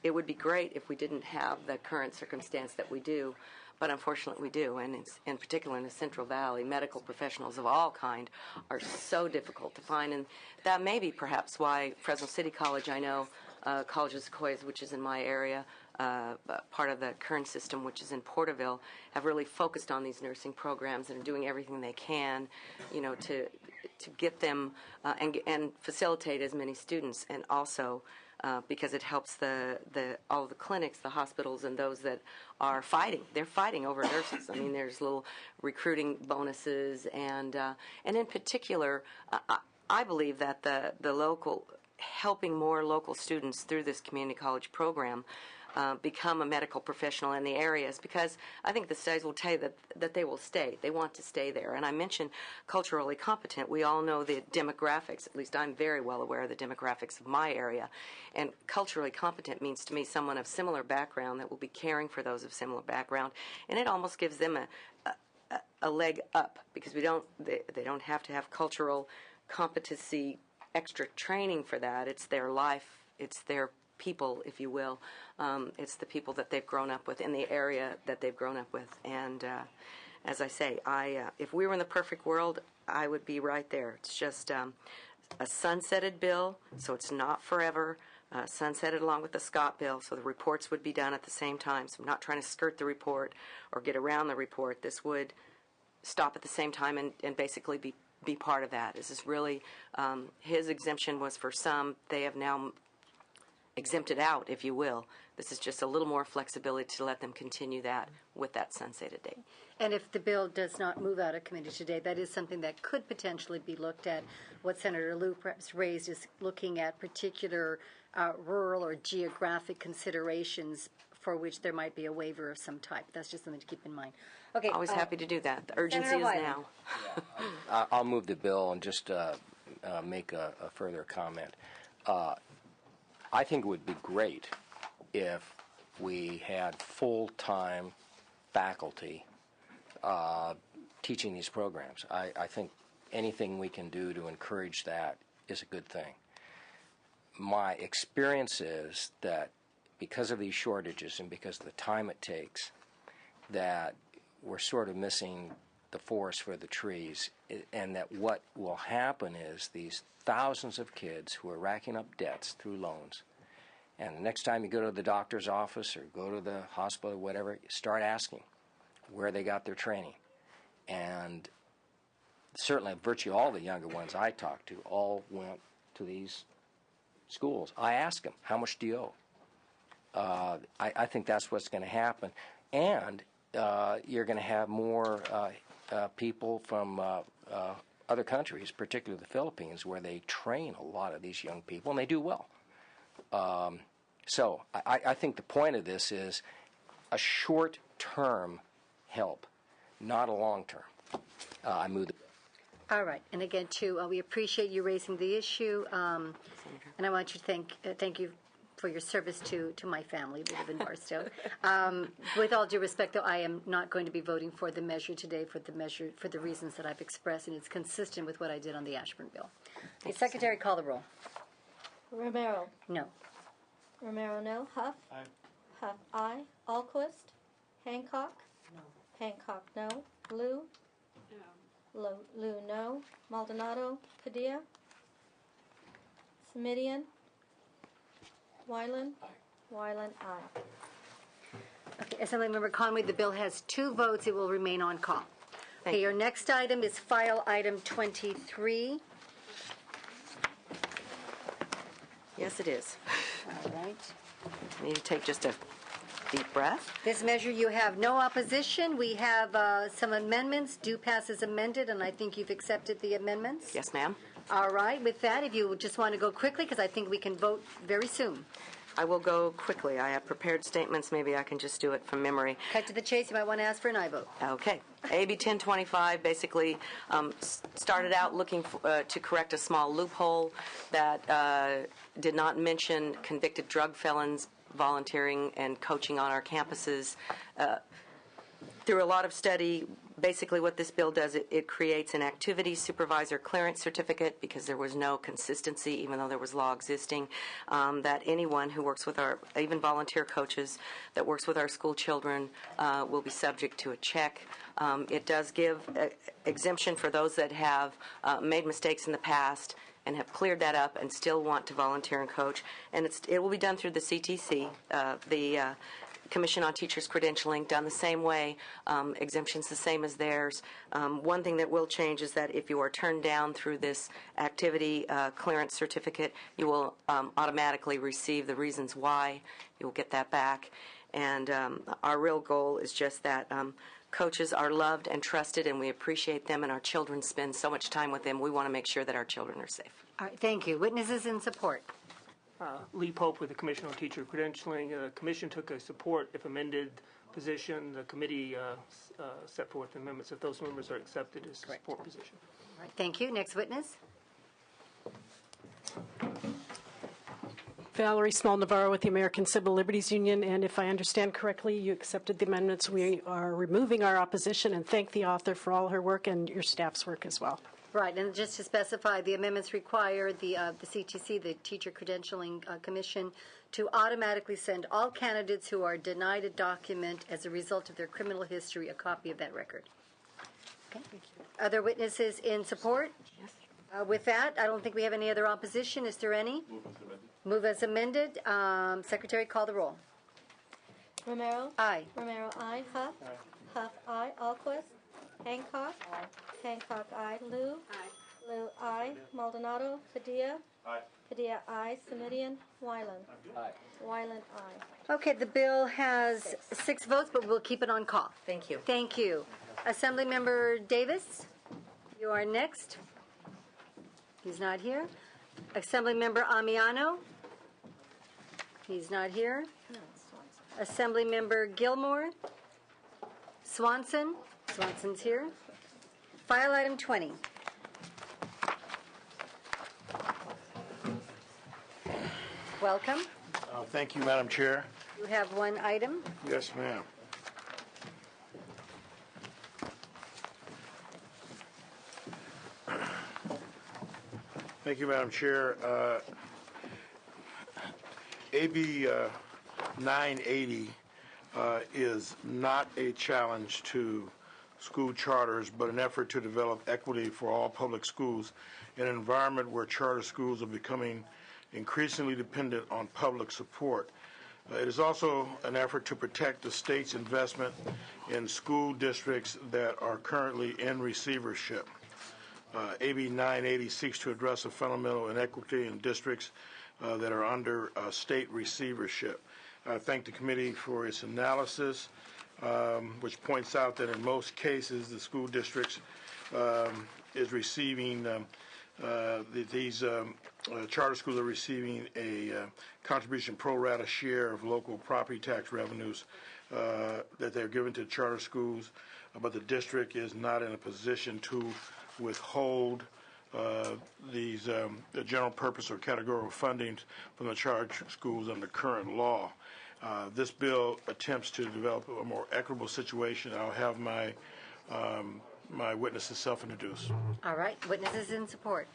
it would be great if we didn't have the current circumstance that we do, but unfortunately we do, and it's, in particular in the Central Valley, medical professionals of all kind are so difficult to find, and that may be perhaps why Fresno City College, I know, College of Sequoias, which is in my area, part of the Kern system, which is in Porterville, have really focused on these nursing programs and are doing everything they can, to get them and facilitate as many students, and also because it helps all the clinics, the hospitals, and those that are fighting. They're fighting over nurses. I mean, there's little recruiting bonuses, and in particular, I believe that the local, helping more local students through this community college program become a medical professional in the areas, because I think the studies will tell you that they will stay. They want to stay there. And I mentioned culturally competent. We all know the demographics. At least I'm very well aware of the demographics of my area. And culturally competent means to me someone of similar background that will be caring for those of similar background. And it almost gives them a leg up, because they don't have to have cultural competency extra training for that. It's their life. It's their people, if you will. It's the people that they've grown up with in the area that they've grown up with. And as I say, if we were in the perfect world, I would be right there. It's just a sunsetted bill, so it's not forever. Sunsetted along with the Scott bill, so the reports would be done at the same time. So I'm not trying to skirt the report or get around the report. This would stop at the same time and basically be part of that. This is really, his exemption was for some. They have now exempted out, if you will. This is just a little more flexibility to let them continue that with that sunsetted date. And if the bill does not move out of committee today, that is something that could potentially be looked at. What Senator Liu perhaps raised is looking at particular rural or geographic considerations for which there might be a waiver of some type. That's just something to keep in mind. Okay. Always happy to do that. The urgency Senator is Wyden. now. I'll move the bill and just make a further comment. I think it would be great if we had full-time faculty teaching these programs. I think anything we can do to encourage that is a good thing. My experience is that because of these shortages and because of the time it takes, that we're sort of missing the forest for the trees, and that what will happen is these thousands of kids who are racking up debts through loans, and the next time you go to the doctor's office or go to the hospital or whatever, you start asking where they got their training. And certainly virtually all the younger ones I talked to all went to these schools. I asked them, how much do you owe? I think that's what's going to happen. And you're going to have more people from other countries, particularly the Philippines, where they train a lot of these young people, and they do well. So I think the point of this is a short-term help, not a long-term. I move the All right. And again, too, we appreciate you raising the issue, and I want you to thank you for your service to my family. We live in Barstow. With all due respect, though, I am not going to be voting for the measure today for the reasons that I've expressed, and it's consistent with what I did on the Ashburn bill. The Secretary, call the roll. Romero. No. Romero, no. Huff. Aye. Huff, aye. Alquist. Hancock. No. Hancock, no. Lou. No. Lou, no. Maldonado. Padilla. Semidion. Wyland. Wyland, aye. Okay, Assemblymember Conway, the bill has 2 votes. It will remain on call. Okay, your next item is file item 23. Yes, it is. All right. Need to take just a deep breath. This measure, you have no opposition. We have some amendments. Do pass as amended, and I think you've accepted the amendments. Yes, ma'am. All right. With that, if you just want to go quickly, because I think we can vote very soon. I will go quickly. I have prepared statements. Maybe I can just do it from memory. Cut to the chase. You might want to ask for an aye vote. Okay. AB 1025 basically started out looking to correct a small loophole that did not mention convicted drug felons volunteering and coaching on our campuses. Through a lot of study, basically what this bill does, it creates an activity supervisor clearance certificate because there was no consistency, even though there was law existing, that anyone who works with our, even volunteer coaches that works with our school children will be subject to a check. It does give exemption for those that have made mistakes in the past and have cleared that up and still want to volunteer and coach. And it will be done through the CTC, the Commission on Teachers Credentialing, done the same way, exemptions the same as theirs. One thing that will change is that if you are turned down through this activity clearance certificate, you will automatically receive the reasons why. You will get that back. And our real goal is just that coaches are loved and trusted, and we appreciate them, and our children spend so much time with them. We want to make sure that our children are safe. All right, thank you. Witnesses in support. Lee Pope with the Commission on Teacher Credentialing. The Commission took a support, if amended, position. The committee set forth amendments. If those members are accepted, as a support position. All right, thank you. Next witness. Valerie Small-Navarro with the American Civil Liberties Union, and if I understand correctly, you accepted the amendments. We are removing our opposition and thank the author for all her work and your staff's work as well. Right, and just to specify, the amendments require the CTC, the Teacher Credentialing Commission, to automatically send all candidates who are denied a document as a result of their criminal history a copy of that record. Okay. Other witnesses in support? Yes. With that, I don't think we have any other opposition. Is there any? Move as amended. Secretary, call the roll. Romero? Aye. Romero, aye. Huff? Aye. Huff, aye. Alquist? Hancock? Aye. Hancock, aye. Lou? Aye. Lou, aye. Maldonado? Padilla? Aye. Padilla, aye. Semidian? Wyland? Aye. Wyland, aye. Okay, the bill has 6 votes, but we'll keep it on call. Thank you. Thank you. Assemblymember Davis, you are next. He's not here. Assemblymember Amiano, he's not here. Assemblymember Gilmore, Swanson, Swanson's here. File item 20. Welcome. Thank you, Madam Chair. You have one item. Yes, ma'am. Thank you, Madam Chair. AB 980 is not a challenge to school charters, but an effort to develop equity for all public schools in an environment where charter schools are becoming increasingly dependent on public support. It is also an effort to protect the state's investment in school districts that are currently in receivership. AB 980 seeks to address a fundamental inequity in districts that are under state receivership. I thank the committee for its analysis, which points out that in most cases the school districts is receiving, these charter schools are receiving a contribution pro rata share of local property tax revenues that they're given to charter schools, but the district is not in a position to withhold these the general purpose or categorical funding from the charter schools under current law. This bill attempts to develop a more equitable situation. I'll have my my witnesses self-introduce. All right, witnesses in support.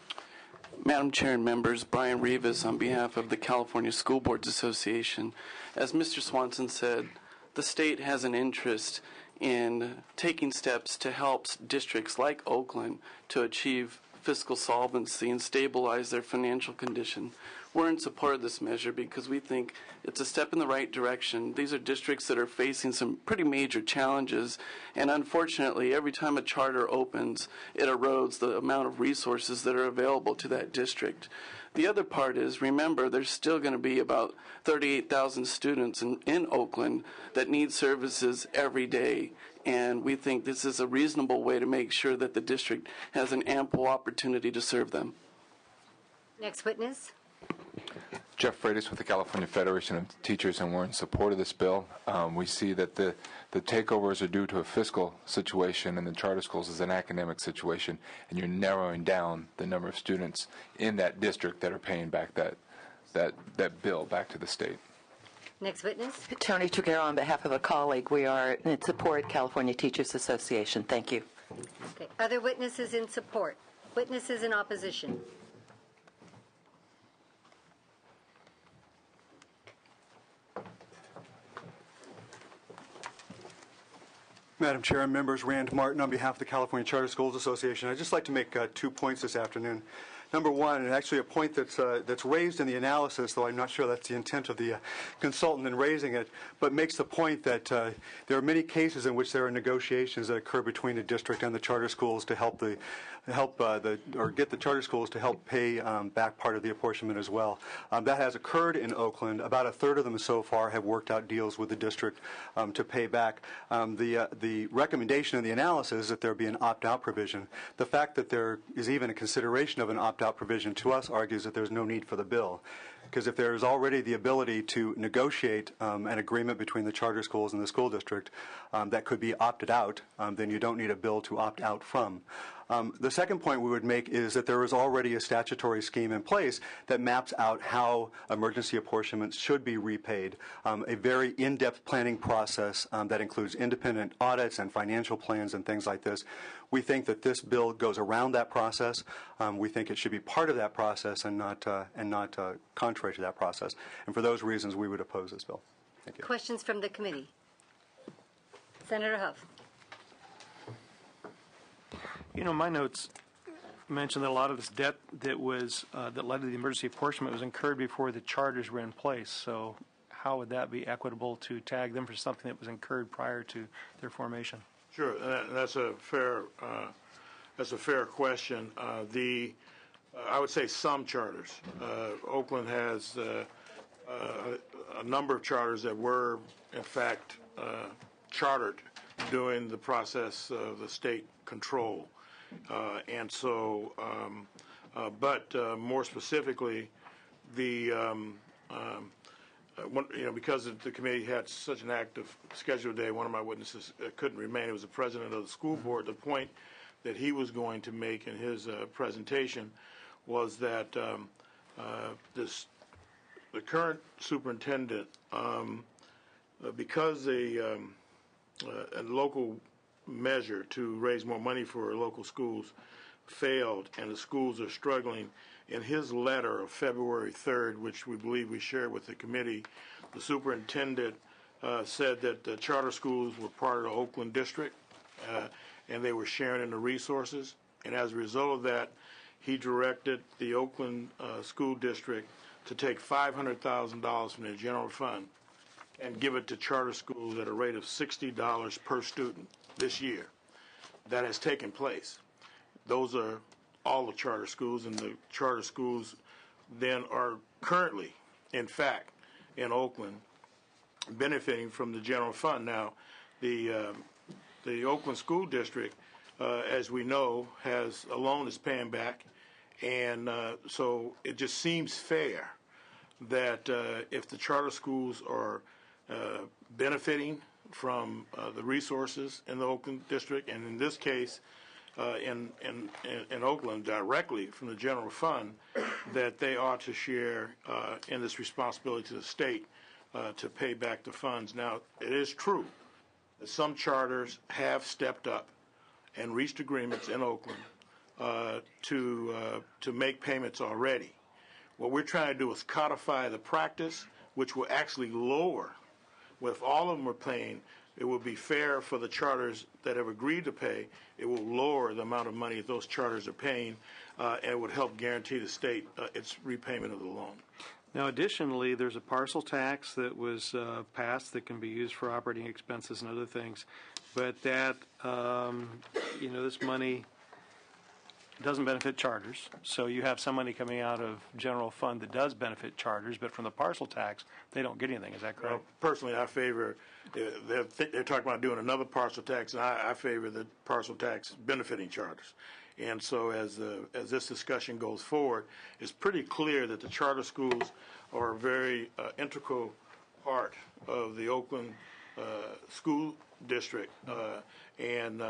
Madam Chair and members, Brian Rivas on behalf of the California School Boards Association. As Mr. Swanson said, the state has an interest in taking steps to help districts like Oakland to achieve fiscal solvency and stabilize their financial condition. We're in support of this measure because we think it's a step in the right direction. These are districts that are facing some pretty major challenges, and unfortunately, every time a charter opens, it erodes the amount of resources that are available to that district. The other part is, remember, there's still going to be about 38,000 students in Oakland that need services every day, and we think this is a reasonable way to make sure that the district has an ample opportunity to serve them. Next witness. Jeff Freitas with the California Federation of Teachers, and we're in support of this bill. We see that the takeovers are due to a fiscal situation, and the charter schools is an academic situation, and you're narrowing down the number of students in that district that are paying back that bill back to the state. Next witness. Tony Triguero on behalf of a colleague. We are in support California Teachers Association. Thank you. Okay. Other witnesses in support? Witnesses in opposition? Madam Chair and members, Rand Martin on behalf of the California Charter Schools Association. I'd just like to make 2 points this afternoon. Number one, and actually a point that's raised in the analysis, though I'm not sure that's the intent of the consultant in raising it, but makes the point that there are many cases in which there are negotiations that occur between the district and the charter schools to get the charter schools to help pay back part of the apportionment as well. That has occurred in Oakland. About a third of them so far have worked out deals with the district to pay back. The recommendation in the analysis is that there be an opt-out provision. The fact that there is even a consideration of an opt-out provision to us argues that there's no need for the bill. Because if there is already the ability to negotiate an agreement between the charter schools and the school district that could be opted out, then you don't need a bill to opt out from. The second point we would make is that there is already a statutory scheme in place that maps out how emergency apportionments should be repaid, a very in-depth planning process that includes independent audits and financial plans and things like this. We think that this bill goes around that process. We think it should be part of that process and not contrary to that process. And for those reasons, we would oppose this bill. Thank you. Questions from the committee? Senator Huff. You know, my notes mention that a lot of this debt that was that led to the emergency apportionment was incurred before the charters were in place. So how would that be equitable to tag them for something that was incurred prior to their formation? Sure, that's a fair question. I would say some charters. Oakland has a number of charters that were, in fact, chartered during the process of the state control. And so, but more specifically, because the committee had such an active schedule today, one of my witnesses couldn't remain. It was the president of the school board. The point that he was going to make in his presentation was that the current superintendent, because a local measure to raise more money for local schools failed and the schools are struggling, in his letter of February 3rd, which we believe we shared with the committee, the superintendent said that the charter schools were part of the Oakland district and they were sharing in the resources. And as a result of that, he directed the Oakland school district to take $500,000 from their general fund and give it to charter schools at a rate of $60 per student this year. That has taken place. Those are all the charter schools, and the charter schools then are currently, in fact, in Oakland, benefiting from the general fund. Now, the Oakland School District, as we know, has a loan that's paying back, and so it just seems fair that if the charter schools are benefiting from the resources in the Oakland District, and in this case, in Oakland directly from the general fund, that they ought to share in this responsibility to the state to pay back the funds. Now, it is true that some charters have stepped up and reached agreements in Oakland to make payments already. What we're trying to do is codify the practice, which will actually lower. If all of them are paying, it will be fair for the charters that have agreed to pay. It will lower the amount of money that those charters are paying, and it would help guarantee the state its repayment of the loan. Now, additionally, there's a parcel tax that was passed that can be used for operating expenses and other things, but that, this money doesn't benefit charters. So you have some money coming out of general fund that does benefit charters, but from the parcel tax, they don't get anything. Is that correct? Well, personally, I favor, they're talking about doing another parcel tax, and I favor the parcel tax benefiting charters. And so as this discussion goes forward, it's pretty clear that the charter schools are a very integral part of the Oakland school district, and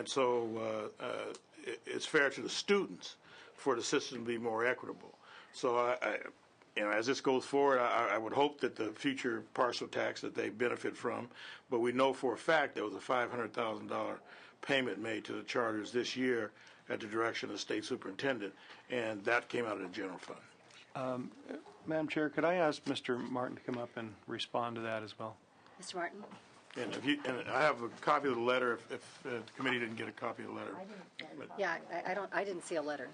so it's fair to the students for the system to be more equitable. So as this goes forward, I would hope that the future parcel tax that they benefit from, but we know for a fact there was a $500,000 payment made to the charters this year at the direction of the state superintendent, and that came out of the general fund. Madam Chair, could I ask Mr. Martin to come up and respond to that as well? Mr. Martin? And I have a copy of the letter if the committee didn't get a copy of the letter. Yeah, I didn't see a letter.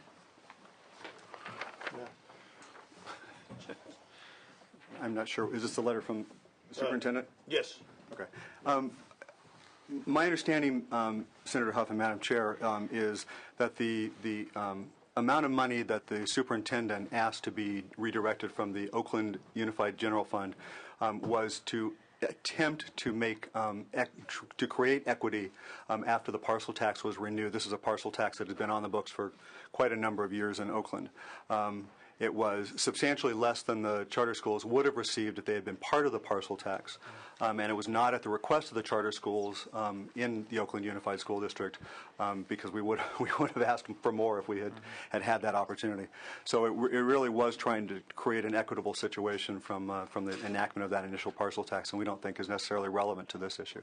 I'm not sure. Is this the letter from the superintendent? Yes. Okay. My understanding, Senator Huff and Madam Chair, is that the amount of money that the superintendent asked to be redirected from the Oakland Unified General Fund was to attempt to make to create equity after the parcel tax was renewed. This is a parcel tax that has been on the books for quite a number of years in Oakland. It was substantially less than the charter schools would have received if they had been part of the parcel tax, and it was not at the request of the charter schools in the Oakland Unified School District, because we would have asked for more if we had that opportunity. So it really was trying to create an equitable situation from the enactment of that initial parcel tax, and we don't think is necessarily relevant to this issue.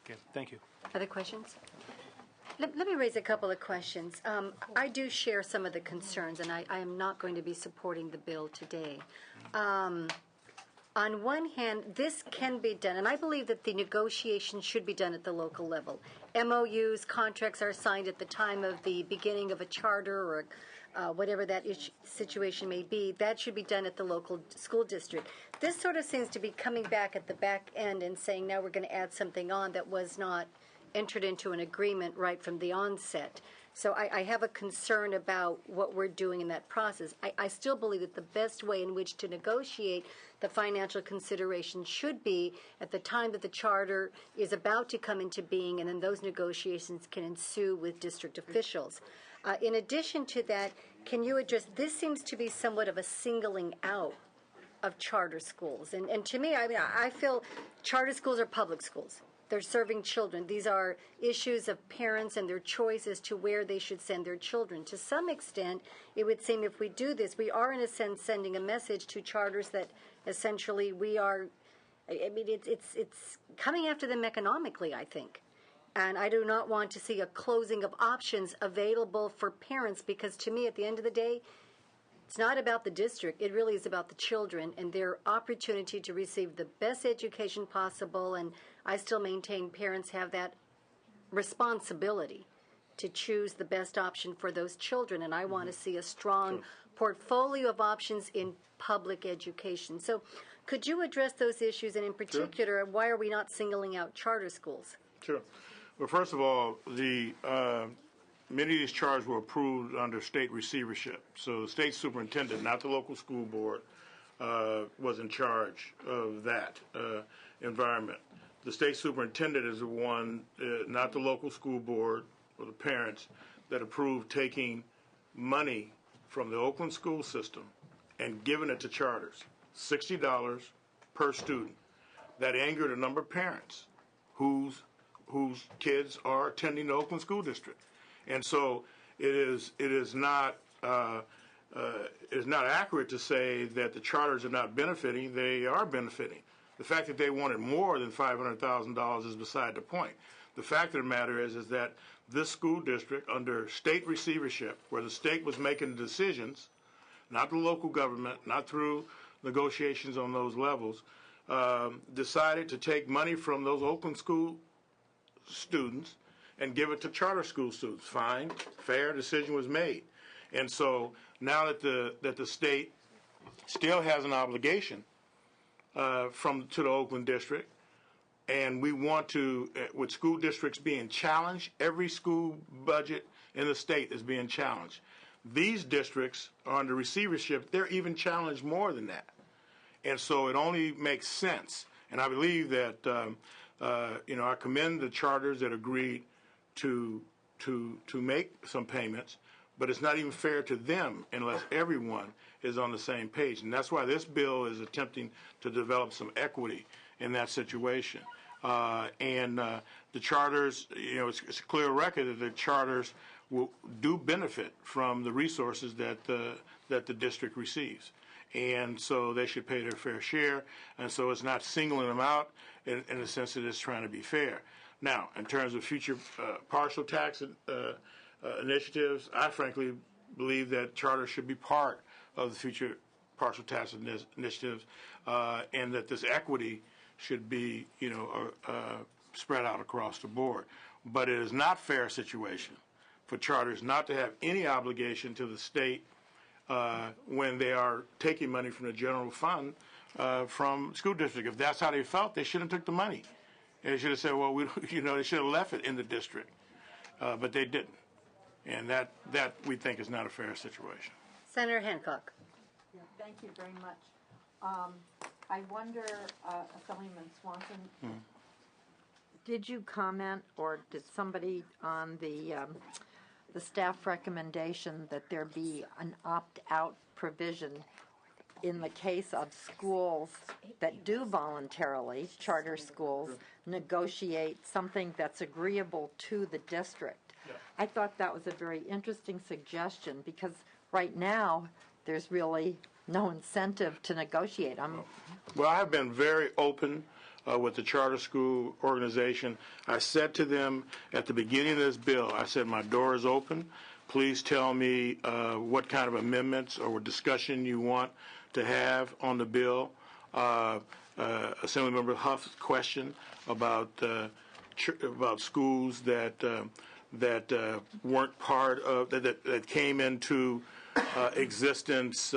Okay, thank you. Other questions? Let me raise a couple of questions. I do share some of the concerns, and I am not going to be supporting the bill today. On one hand, this can be done, and I believe that the negotiation should be done at the local level. MOUs, contracts are signed at the time of the beginning of a charter or whatever that situation may be. That should be done at the local school district. This sort of seems to be coming back at the back end and saying, now we're going to add something on that was not entered into an agreement right from the onset. So I have a concern about what we're doing in that process. I still believe that the best way in which to negotiate the financial consideration should be at the time that the charter is about to come into being, and then those negotiations can ensue with district officials. In addition to that, can you address, this seems to be somewhat of a singling out of charter schools. And to me, I feel charter schools are public schools. They're serving children. These are issues of parents and their choice as to where they should send their children. To some extent, it would seem if we do this, we are in a sense sending a message to charters that essentially we are, it's coming after them economically, I think. And I do not want to see a closing of options available for parents, because to me, at the end of the day, it's not about the district. It really is about the children and their opportunity to receive the best education possible. And I still maintain parents have that responsibility to choose the best option for those children. And I want to see a strong portfolio of options in public education. So could you address those issues, and in particular, why are we not singling out charter schools? Sure. Well, first of all, many of these charters were approved under state receivership. So the state superintendent, not the local school board, was in charge of that environment. The state superintendent is the one, not the local school board or the parents, that approved taking money from the Oakland school system and giving it to charters, $60 per student. That angered a number of parents whose kids are attending the Oakland School District. And so it is not accurate to say that the charters are not benefiting. They are benefiting. The fact that they wanted more than $500,000 is beside the point. The fact of the matter is that this school district, under state receivership, where the state was making the decisions, not the local government, not through negotiations on those levels, decided to take money from those Oakland school students and give it to charter school students. Fine, fair decision was made. And so now that the state still has an obligation to the Oakland district, and we want to, with school districts being challenged, every school budget in the state is being challenged. These districts are under receivership. They're even challenged more than that. And so it only makes sense. And I believe that, I commend the charters that agreed to make some payments, but it's not even fair to them unless everyone is on the same page. And that's why this bill is attempting to develop some equity in that situation. The charters, it's a clear record that the charters do benefit from the resources that the district receives. And so they should pay their fair share. And so it's not singling them out in the sense that it's trying to be fair. Now, in terms of future partial tax initiatives, I frankly believe that charters should be part of the future partial tax initiatives, and that this equity should be, spread out across the board. But it is not fair situation for charters not to have any obligation to the state when they are taking money from the general fund from school district. If that's how they felt, they shouldn't have took the money. They should have said, well, they should have left it in the district, but they didn't. And that we think is not a fair situation. Senator Hancock. Yeah, thank you very much. I wonder, Assemblyman Swanson, did you comment, or did somebody on the staff recommendation that there be an opt-out provision in the case of schools that do voluntarily, charter schools, negotiate something that's agreeable to the district? Yeah. I thought that was a very interesting suggestion, because right now there's really no incentive to negotiate. Well, I have been very open with the charter school organization. I said to them at the beginning of this bill, I said, my door is open. Please tell me what kind of amendments or discussion you want to have on the bill. Assemblymember Huff's question about schools that weren't part of, that came into existence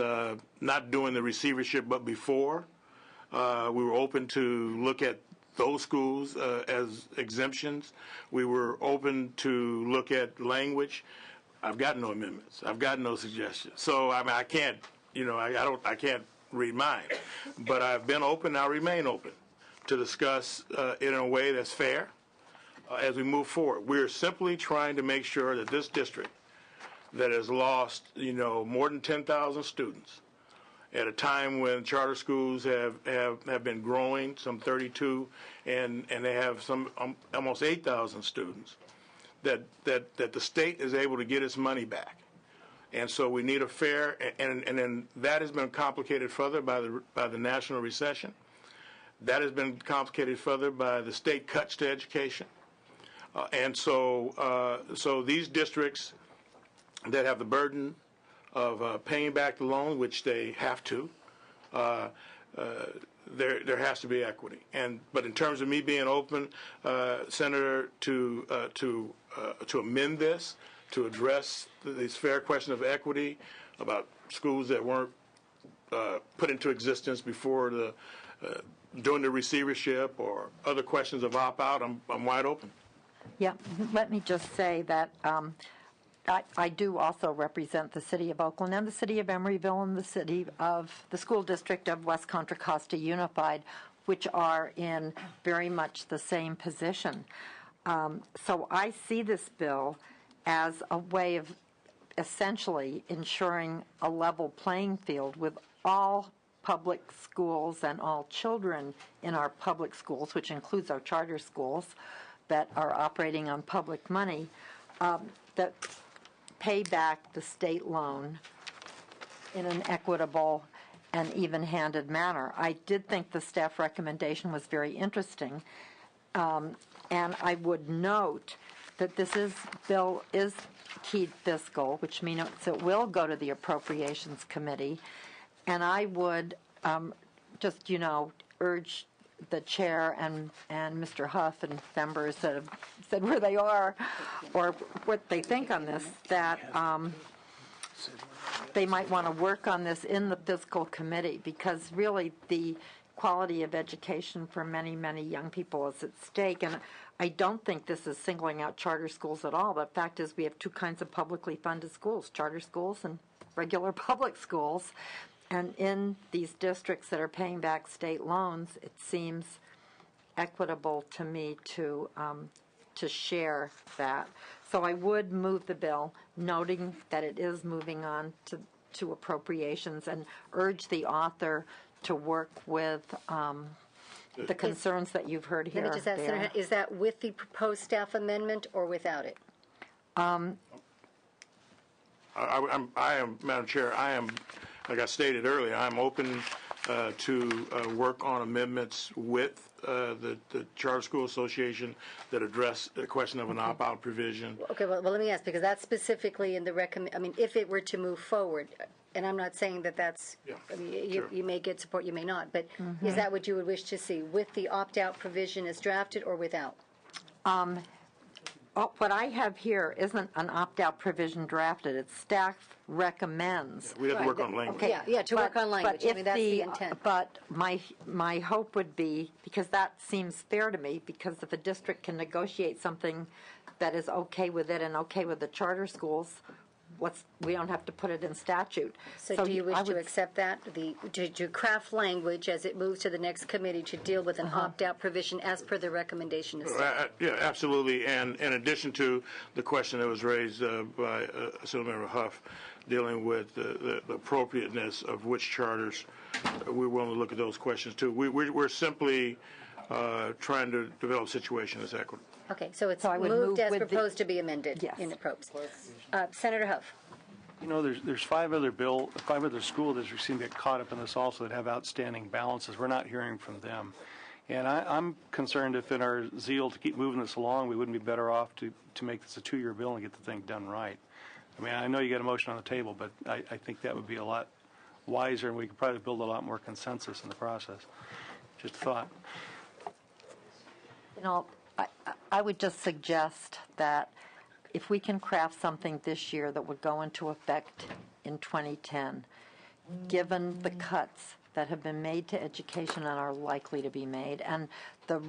not doing the receivership but before. We were open to look at those schools as exemptions. We were open to look at language. I've got no amendments. I've got no suggestions. So I can't, I can't read mine. But I've been open. I'll remain open to discuss it in a way that's fair as we move forward. We're simply trying to make sure that this district that has lost, more than 10,000 students at a time when charter schools have been growing, some 32, and they have some almost 8,000 students, that the state is able to get its money back. And so we need a fair, and then that has been complicated further by the national recession. That has been complicated further by the state cuts to education. So these districts that have the burden of paying back the loan, which they have to, there has to be equity. But in terms of me being open, Senator, to amend this, to address this fair question of equity about schools that weren't put into existence before during the receivership, or other questions of opt-out, I'm wide open. Yeah, let me just say that I do also represent the City of Oakland and the City of Emeryville and the School District of West Contra Costa Unified, which are in very much the same position. So I see this bill as a way of essentially ensuring a level playing field with all public schools and all children in our public schools, which includes our charter schools that are operating on public money, that pay back the state loan in an equitable and even-handed manner. I did think the staff recommendation was very interesting, and I would note that this bill is keyed fiscal, which means it will go to the Appropriations Committee, and I would just, urge the chair and Mr. Huff and members that have said where they are or what they think on this, that they might want to work on this in the fiscal committee, because really the quality of education for many, many young people is at stake. And I don't think this is singling out charter schools at all. The fact is we have two kinds of publicly funded schools, charter schools and regular public schools. And in these districts that are paying back state loans, it seems equitable to me to to share that. So I would move the bill, noting that it is moving on to appropriations, and urge the author to work with the concerns that you've heard here. Let me just ask, Senator, is that with the proposed staff amendment or without it? I am, Madam Chair, I am, like I stated earlier, I'm open to work on amendments with the Charter School Association that address the question of an opt-out provision. Okay, well, let me ask, because that's specifically in the I mean, if it were to move forward, and I'm not saying that that's, I mean, you may get support, you may not, but is that what you would wish to see, with the opt-out provision as drafted or without? What I have here isn't an opt-out provision drafted. It's staff recommends. We have to work on language. Okay. Yeah, to work on language. I mean, that's the intent. But my hope would be, because that seems fair to me, because if a district can negotiate something that is okay with it and okay with the charter schools, we don't have to put it in statute. So do you wish to accept that, to craft language as it moves to the next committee to deal with an opt-out provision as per the recommendation of staff? Yeah, absolutely. And in addition to the question that was raised by Assemblymember Huff, dealing with the appropriateness of which charters, we're willing to look at those questions too. We're simply trying to develop a situation that's equitable. Okay, so it's moved as proposed to be amended in the probes. Senator Huff. You know, there's five other school districts seem to get caught up in this also that have outstanding balances. We're not hearing from them. And I'm concerned if in our zeal to keep moving this along, we wouldn't be better off to make this a 2-year bill and get the thing done right. I mean, I know you got a motion on the table, but I think that would be a lot wiser, and we could probably build a lot more consensus in the process. Just a thought. You know, I would just suggest that if we can craft something this year that would go into effect in 2010, given the cuts that have been made to education and are likely to be made, and the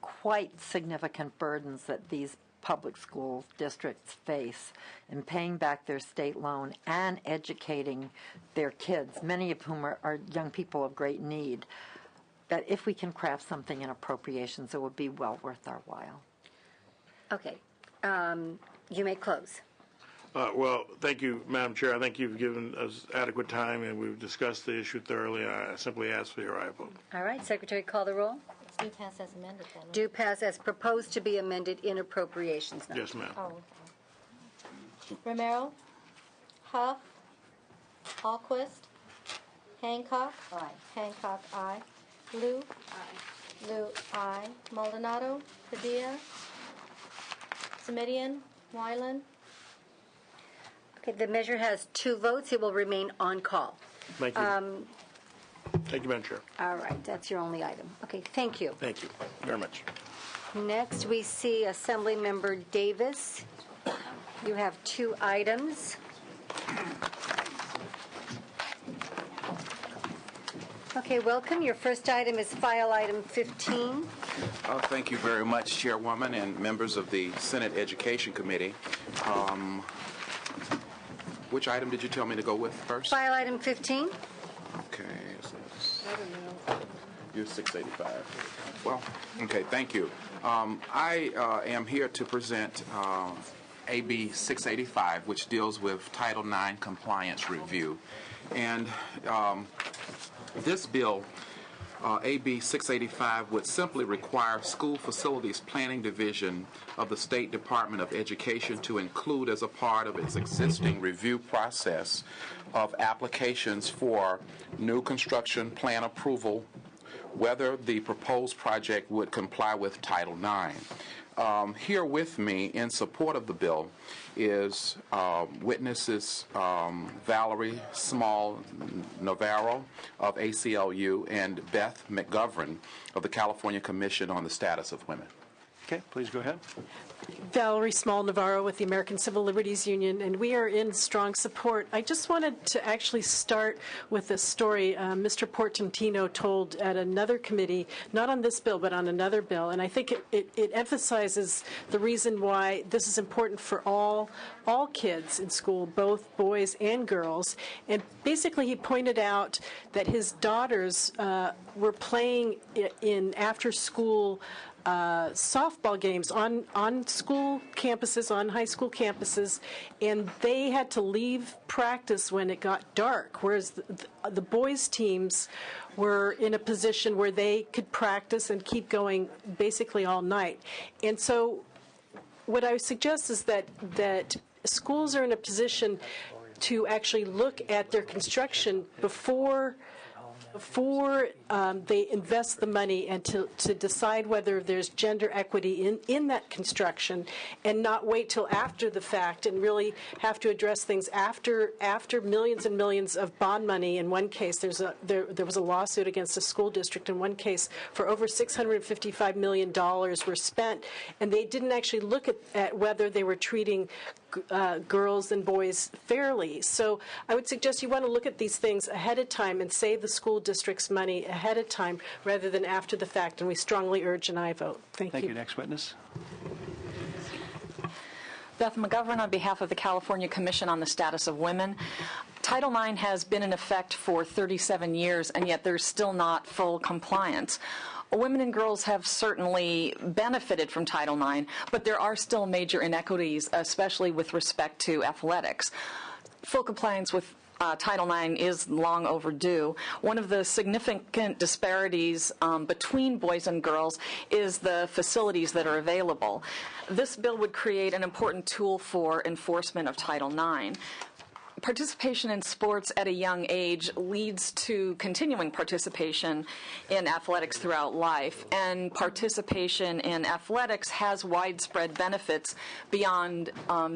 quite significant burdens that these public school districts face in paying back their state loan and educating their kids, many of whom are young people of great need, that if we can craft something in appropriations, it would be well worth our while. Okay. You may close. Well, thank you, Madam Chair. I think you've given us adequate time, and we've discussed the issue thoroughly. I simply ask for your aye vote. All right. Secretary, call the roll. It's do pass as amended, then. Do pass as proposed to be amended in appropriations. Now. Yes, ma'am. Oh, okay. Romero, Huff, Alquist, Hancock. Aye. Hancock, aye. Lou. Aye. Lou, aye. Maldonado, Padilla, Semidian, Wyland. Okay, the measure has 2 votes. It will remain on call. Thank you. Thank you, Madam Chair. All right, that's your only item. Okay, thank you. Thank you very much. Next, we see Assemblymember Davis. You have 2 items. Okay, welcome. Your first item is file item 15. Thank you very much, Chairwoman and members of the Senate Education Committee. Which item did you tell me to go with first? File item 15. Okay. I don't know. You're 685. Well, okay, thank you. I am here to present AB 685, which deals with Title IX compliance review. And this bill, AB 685, would simply require School Facilities Planning Division of the State Department of Education to include as a part of its existing review process of applications for new construction plan approval, whether the proposed project would comply with Title IX. Here with me in support of the bill is witnesses Valerie Small Navarro of ACLU and Beth McGovern of the California Commission on the Status of Women. Okay, please go ahead. Valerie Small Navarro with the American Civil Liberties Union, and we are in strong support. I just wanted to actually start with a story Mr. Portantino told at another committee, not on this bill, but on another bill, and I think it emphasizes the reason why this is important for all kids in school, both boys and girls. And basically he pointed out that his daughters were playing in after-school softball games on school campuses, on high school campuses, and they had to leave practice when it got dark, whereas the boys' teams were in a position where they could practice and keep going basically all night. And so what I would suggest is that schools are in a position to actually look at their construction before they invest the money, and to decide whether there's gender equity in that construction, and not wait till after the fact and really have to address things after millions and millions of bond money. In one case, there was a lawsuit against a school district in one case for over $655 million were spent, and they didn't actually look at whether they were treating girls and boys fairly. So I would suggest you want to look at these things ahead of time and save the school district's money ahead of time rather than after the fact, and we strongly urge an aye vote. Thank you. Next witness. Beth McGovern on behalf of the California Commission on the Status of Women. Title IX has been in effect for 37 years, and yet there's still not full compliance. Women and girls have certainly benefited from Title IX, but there are still major inequities, especially with respect to athletics. Full compliance with Title IX is long overdue. One of the significant disparities between boys and girls is the facilities that are available. This bill would create an important tool for enforcement of Title IX. Participation in sports at a young age leads to continuing participation in athletics throughout life, and participation in athletics has widespread benefits beyond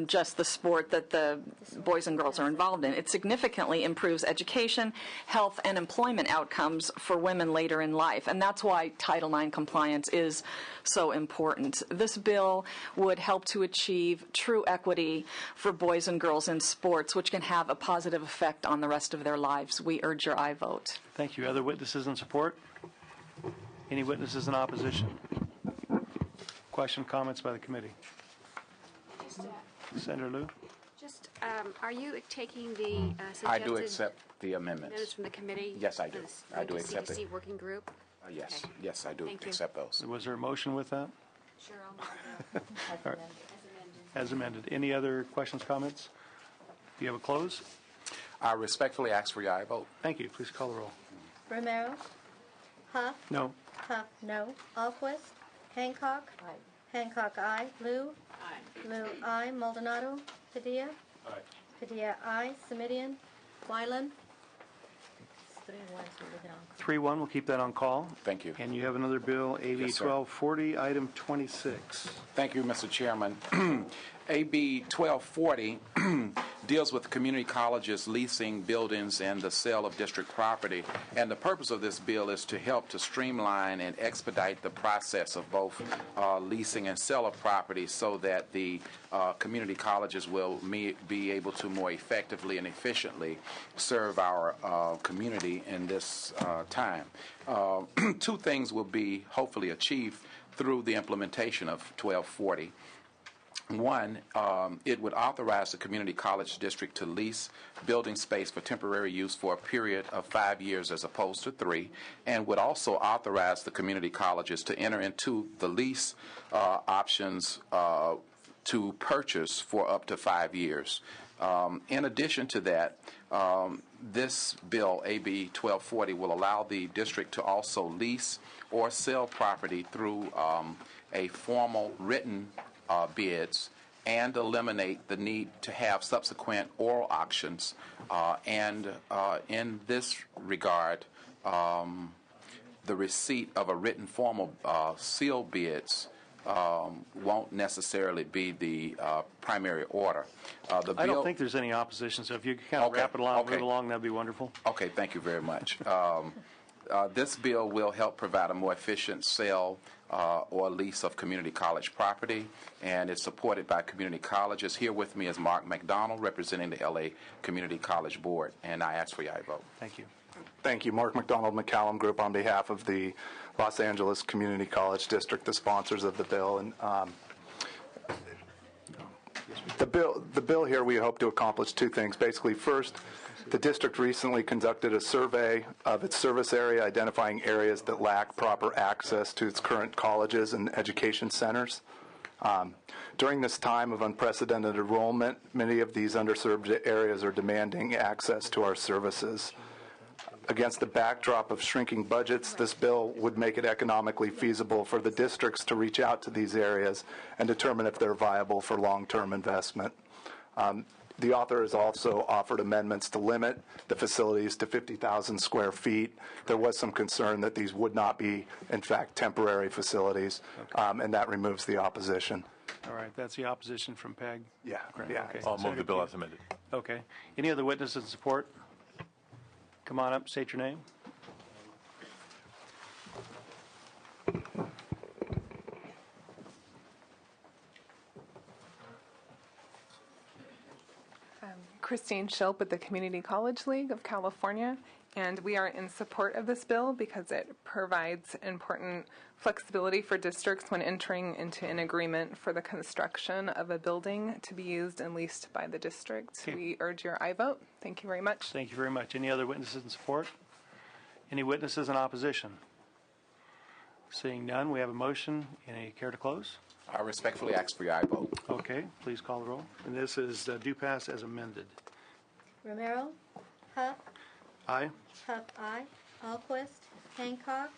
just the sport that the boys and girls are involved in. It significantly improves education, health, and employment outcomes for women later in life, and that's why Title IX compliance is so important. This bill would help to achieve true equity for boys and girls in sports, which can have a positive effect on the rest of their lives. We urge your aye vote. Thank you. Other witnesses in support? Any witnesses in opposition? Question, comments by the committee? Senator Liu? Just, are you taking the suggested I do accept the amendments. minutes from the committee? Yes, I do. I do accept CDC it. working group? Yes, Okay. yes, I do Thank you. accept those. Was there a motion with that? Sure, I'll All right. As amended. Any other questions, comments? Do you have a close? I respectfully ask for your aye vote. Thank you. Please call the roll. Romero? Huff? No. Huff, no. Alquist? Hancock? Aye. Hancock, aye. Lou? Aye. Lou, aye. Maldonado? Padilla? Aye. Padilla, aye. Semidian? Wyland? 3-1, we'll keep that on call. Thank you. And you have another bill, AB Yes, sir. 1240, item 26. Thank you, Mr. Chairman. AB 1240 deals with community colleges leasing buildings and the sale of district property. And the purpose of this bill is to help to streamline and expedite the process of both leasing and sale of property so that the community colleges will be able to more effectively and efficiently serve our community in this time. Two things will be hopefully achieved through the implementation of 1240. One, it would authorize the community college district to lease building space for temporary use for a period of 5 years as opposed to 3, and would also authorize the community colleges to enter into the lease options to purchase for up to 5 years. In addition to that, this bill, AB 1240, will allow the district to also lease or sell property through a formal written bids and eliminate the need to have subsequent oral auctions. And in this regard, the receipt of a written formal sealed bids won't necessarily be the primary order. I don't think there's any opposition, so if you could kind of wrap it along, move along, that'd be wonderful. Okay, thank you very much. This bill will help provide a more efficient sale or lease of community college property, and it's supported by community colleges. Here with me is Mark McDonald, representing the LA Community College Board, and I ask for your aye vote. Thank you. Thank you. Mark McDonald, McCallum Group, on behalf of the Los Angeles Community College District, the sponsors of the bill. And The bill here, we hope to accomplish two things. Basically, first, the district recently conducted a survey of its service area, identifying areas that lack proper access to its current colleges and education centers. During this time of unprecedented enrollment, many of these underserved areas are demanding access to our services. Against the backdrop of shrinking budgets, this bill would make it economically feasible for the districts to reach out to these areas and determine if they're viable for long-term investment. The author has also offered amendments to limit the facilities to 50,000 square feet. There was some concern that these would not be, in fact, temporary facilities, and that removes the opposition. All right, that's the opposition from PEG? Yeah. Okay. I'll move the bill as amended. Okay. Any other witnesses in support? Come on up, state your name. Christine Schilp with the Community College League of California, and we are in support of this bill because it provides important flexibility for districts when entering into an agreement for the construction of a building to be used and leased by the district. Okay. We urge your aye vote. Thank you very much. Thank you very much. Any other witnesses in support? Any witnesses in opposition? Seeing none, we have a motion. Any care to close? I respectfully ask for your aye vote. Okay, please call the roll. And this is due pass as amended. Romero, Huff, Aye. Huff, aye. Alquist, Hancock.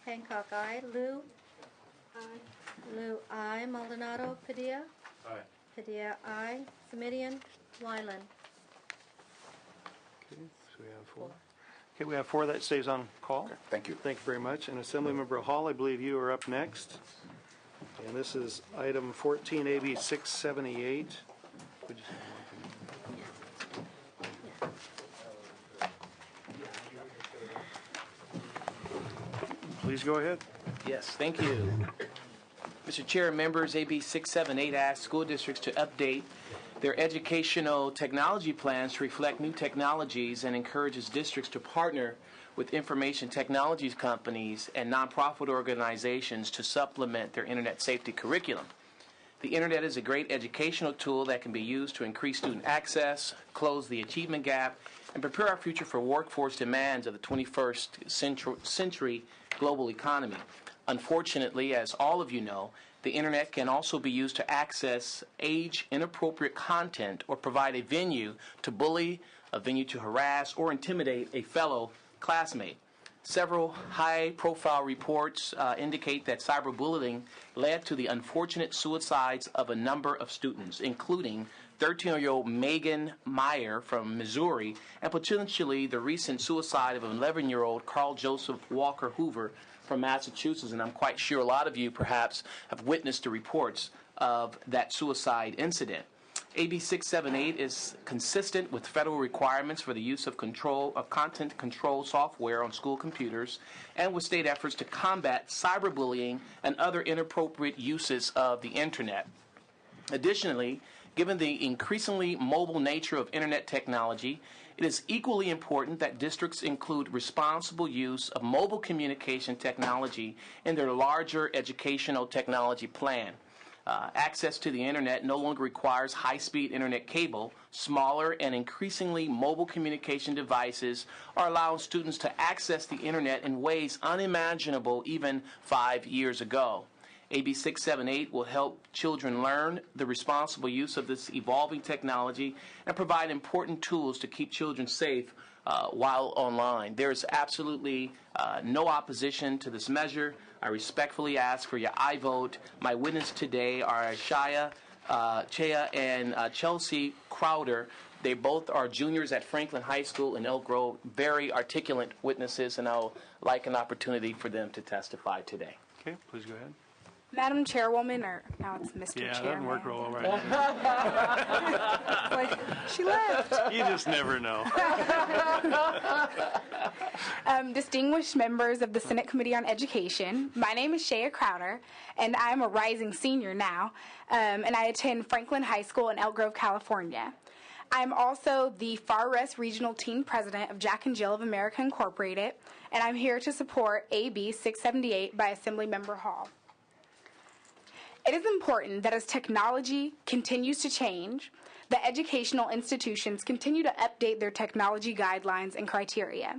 Hancock, aye. Lou. Lou, aye. Maldonado, Padilla. Padilla, aye. Semidion, Wyland. Okay, so we have four. Okay, we have four. That stays on call. Okay, thank you. Thank you very much. And Assemblymember Hall, I believe you are up next. And this is item 14, AB 678. Would you- Please go ahead. Yes, thank you. Mr. Chair and members, AB 678 asks school districts to update their educational technology plans to reflect new technologies and encourages districts to partner with information technologies companies and nonprofit organizations to supplement their internet safety curriculum. The internet is a great educational tool that can be used to increase student access, close the achievement gap, and prepare our future for workforce demands of the 21st century global economy. Unfortunately, as all of you know, the internet can also be used to access age-inappropriate content or provide a venue to bully, a venue to harass, or intimidate a fellow classmate. Several high-profile reports indicate that cyberbullying led to the unfortunate suicides of a number of students, including 13-year-old Megan Meyer from Missouri, and potentially the recent suicide of an 11-year-old Carl Joseph Walker Hoover from Massachusetts. And I'm quite sure a lot of you perhaps have witnessed the reports of that suicide incident. AB 678 is consistent with federal requirements for the use of content control software on school computers and with state efforts to combat cyberbullying and other inappropriate uses of the internet. Additionally, given the increasingly mobile nature of internet technology, it is equally important that districts include responsible use of mobile communication technology in their larger educational technology plan. Access to the internet no longer requires high-speed internet cable. Smaller and increasingly mobile communication devices are allowing students to access the internet in ways unimaginable even 5 years ago. AB 678 will help children learn the responsible use of this evolving technology and provide important tools to keep children safe while online. There is absolutely no opposition to this measure. I respectfully ask for your aye vote. My witnesses today are Chea and Chelsea Crowder. They both are juniors at Franklin High School in Elk Grove, very articulate witnesses, and I'll like an opportunity for them to testify today. Okay, please go ahead. Madam Chairwoman, or now it's Mr. Yeah, Chairman. that doesn't work real well right now. Like, she left. You just never know. Distinguished members of the Senate Committee on Education, my name is Chea Crowder, and I'm a rising senior now, and I attend Franklin High School in Elk Grove, California. I'm also the Far West Regional Team President of Jack and Jill of America Incorporated, and I'm here to support AB 678 by Assemblymember Hall. It is important that as technology continues to change, the educational institutions continue to update their technology guidelines and criteria.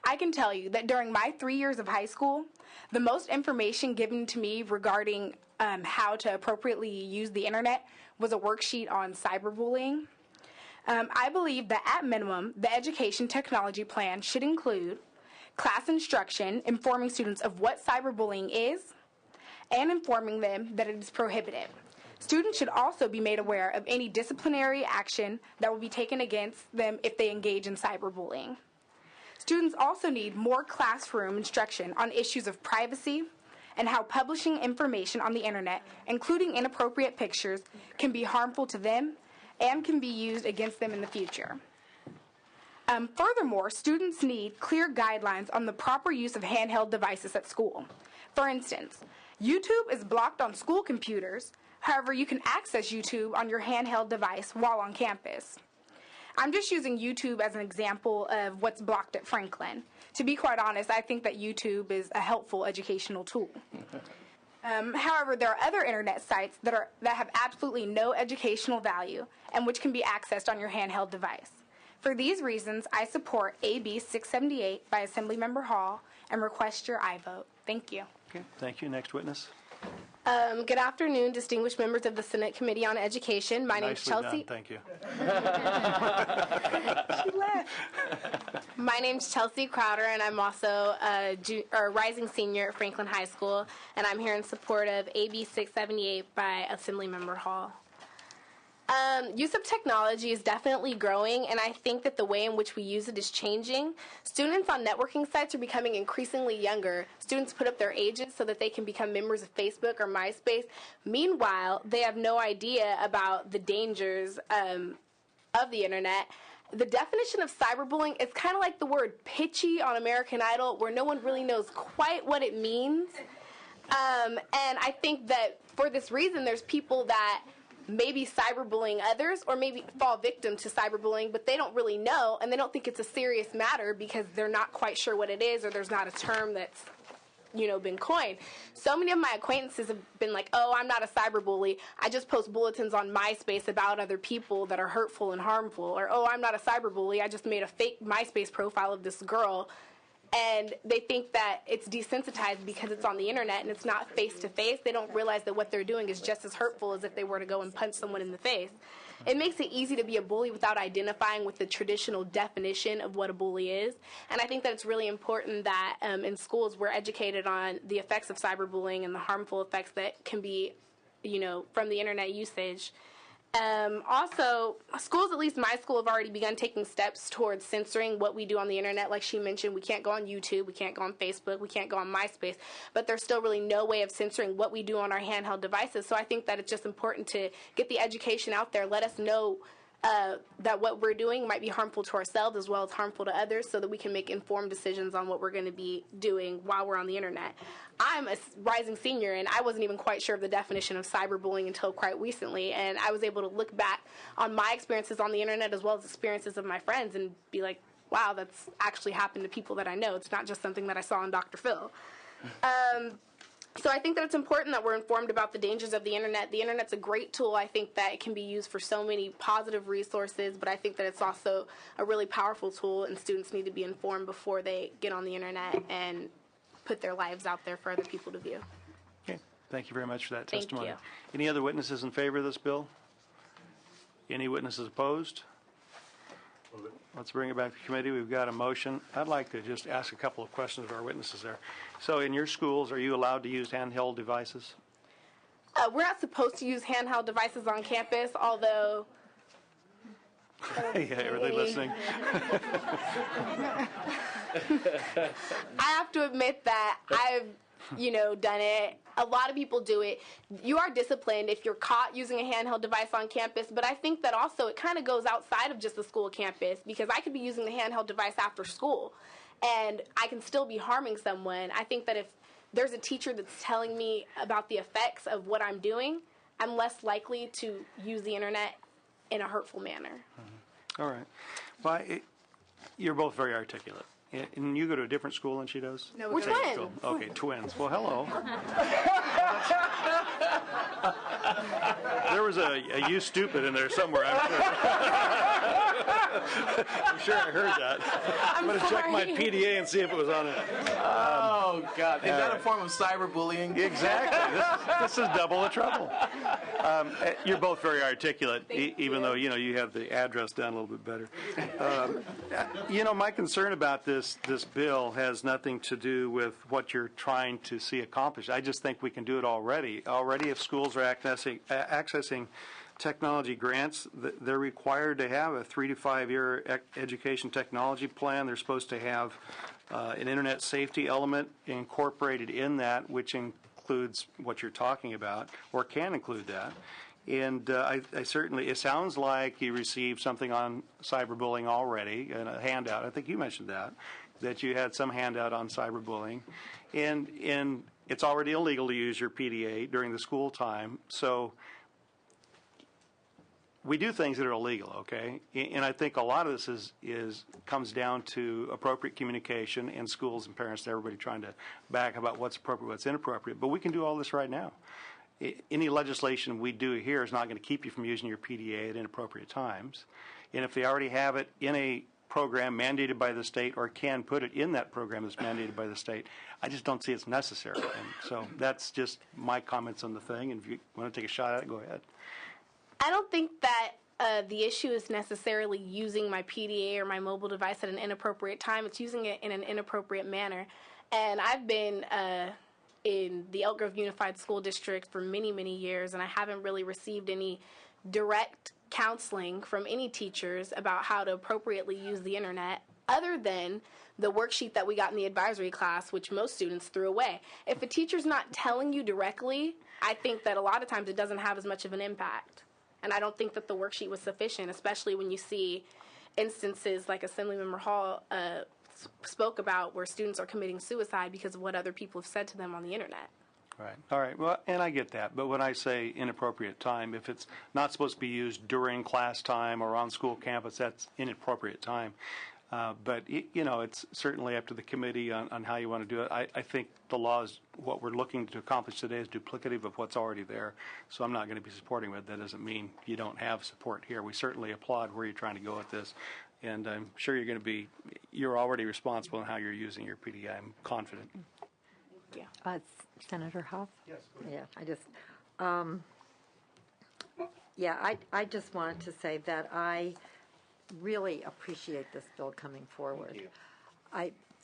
I can tell you that during my 3 years of high school, the most information given to me regarding how to appropriately use the internet was a worksheet on cyberbullying. I believe that at minimum, the education technology plan should include class instruction informing students of what cyberbullying is and informing them that it is prohibited. Students should also be made aware of any disciplinary action that will be taken against them if they engage in cyberbullying. Students also need more classroom instruction on issues of privacy and how publishing information on the internet, including inappropriate pictures, can be harmful to them and can be used against them in the future. Furthermore, students need clear guidelines on the proper use of handheld devices at school. For instance, YouTube is blocked on school computers. However, you can access YouTube on your handheld device while on campus. I'm just using YouTube as an example of what's blocked at Franklin. To be quite honest, I think that YouTube is a helpful educational tool. However, there are other internet sites that have absolutely no educational value and which can be accessed on your handheld device. For these reasons, I support AB 678 by Assemblymember Hall and request your aye vote. Thank you. Okay, thank you. Next witness. Good afternoon, distinguished members of the Senate Committee on Education. My name is Chelsea. Done. Thank you. She left. My name's Chelsea Crowder, and I'm also a rising senior at Franklin High School, and I'm here in support of AB 678 by Assemblymember Hall. Use of technology is definitely growing, and I think that the way in which we use it is changing. Students on networking sites are becoming increasingly younger. Students put up their ages so that they can become members of Facebook or MySpace. Meanwhile, they have no idea about the dangers of the internet. The definition of cyberbullying is kind of like the word pitchy on American Idol, where no one really knows quite what it means. And I think that for this reason, there's people that maybe cyberbullying others or maybe fall victim to cyberbullying, but they don't really know, and they don't think it's a serious matter because they're not quite sure what it is, or there's not a term that's been coined. So many of my acquaintances have been like, oh, I'm not a cyberbully. I just post bulletins on MySpace about other people that are hurtful and harmful. Or, oh, I'm not a cyberbully. I just made a fake MySpace profile of this girl. And they think that it's desensitized because it's on the internet and it's not face-to-face. They don't realize that what they're doing is just as hurtful as if they were to go and punch someone in the face. It makes it easy to be a bully without identifying with the traditional definition of what a bully is. And I think that it's really important that in schools we're educated on the effects of cyberbullying and the harmful effects that can be, from the internet usage. Also, schools, at least my school, have already begun taking steps towards censoring what we do on the internet. Like she mentioned, we can't go on YouTube, we can't go on Facebook, we can't go on MySpace, but there's still really no way of censoring what we do on our handheld devices. So I think that it's just important to get the education out there, let us know that what we're doing might be harmful to ourselves as well as harmful to others, so that we can make informed decisions on what we're going to be doing while we're on the internet. I'm a rising senior, and I wasn't even quite sure of the definition of cyberbullying until quite recently, and I was able to look back on my experiences on the internet as well as experiences of my friends and be like, wow, that's actually happened to people that I know. It's not just something that I saw on Dr. Phil. So I think that it's important that we're informed about the dangers of the internet. The internet's a great tool. I think that it can be used for so many positive resources, but I think that it's also a really powerful tool, and students need to be informed before they get on the internet and put their lives out there for other people to view. Okay, thank you very much for that Thank testimony. you. Any other witnesses in favor of this bill? Any witnesses opposed? Let's bring it back to committee. We've got a motion. I'd like to just ask a couple of questions of our witnesses there. So in your schools, are you allowed to use handheld devices? We're not supposed to use handheld devices on campus, although... Yeah, are they listening? I have to admit that I've done it. A lot of people do it. You are disciplined if you're caught using a handheld device on campus, but I think that also it kind of goes outside of just the school campus, because I could be using the handheld device after school and I can still be harming someone. I think that if there's a teacher that's telling me about the effects of what I'm doing, I'm less likely to use the internet in a hurtful manner. All right. Well, you're both very articulate. And you go to a different school than she does? No, we're Same twins. school. Okay, twins. Well, hello. There was a you stupid in there somewhere, I'm sure. I'm sure I heard that. I'm going to check my PDA and see if it was on it. Oh, God. Is that a form of cyberbullying? Exactly. This is double the trouble. You're both very articulate, even though, you have the address down a little bit better. My concern about this bill has nothing to do with what you're trying to see accomplished. I just think we can do it already. Already, if schools are accessing technology grants, they're required to have a 3 to 5 year education technology plan. They're supposed to have an internet safety element incorporated in that, which includes what you're talking about, or can include that. And I certainly, it sounds like you received something on cyberbullying already, and a handout. I think you mentioned that you had some handout on cyberbullying. And it's already illegal to use your PDA during the school time. So we do things that are illegal, okay? And I think a lot of this comes down to appropriate communication in schools and parents and everybody trying to back about what's appropriate, what's inappropriate. But we can do all this right now. Any legislation we do here is not going to keep you from using your PDA at inappropriate times. And if they already have it in a program mandated by the state or can put it in that program that's mandated by the state, I just don't see it's necessary. And so that's just my comments on the thing. And if you want to take a shot at it, go ahead. I don't think that the issue is necessarily using my PDA or my mobile device at an inappropriate time. It's using it in an inappropriate manner. And I've been in the Elk Grove Unified School District for many, many years, and I haven't really received any direct counseling from any teachers about how to appropriately use the internet, other than the worksheet that we got in the advisory class, which most students threw away. If a teacher's not telling you directly, I think that a lot of times it doesn't have as much of an impact. And I don't think that the worksheet was sufficient, especially when you see instances like Assemblymember Hall spoke about where students are committing suicide because of what other people have said to them on the internet. Right. All right. Well, and I get that. But when I say inappropriate time, if it's not supposed to be used during class time or on school campus, that's inappropriate time. But, it's certainly up to the committee on how you want to do it. I think the law is, what we're looking to accomplish today is duplicative of what's already there. So I'm not going to be supporting it. That doesn't mean you don't have support here. We certainly applaud where you're trying to go with this. And I'm sure you're already responsible in how you're using your PDI. I'm confident. Yeah. Senator Huff? Yes. Yeah, I just wanted to say that I really appreciate this bill coming forward.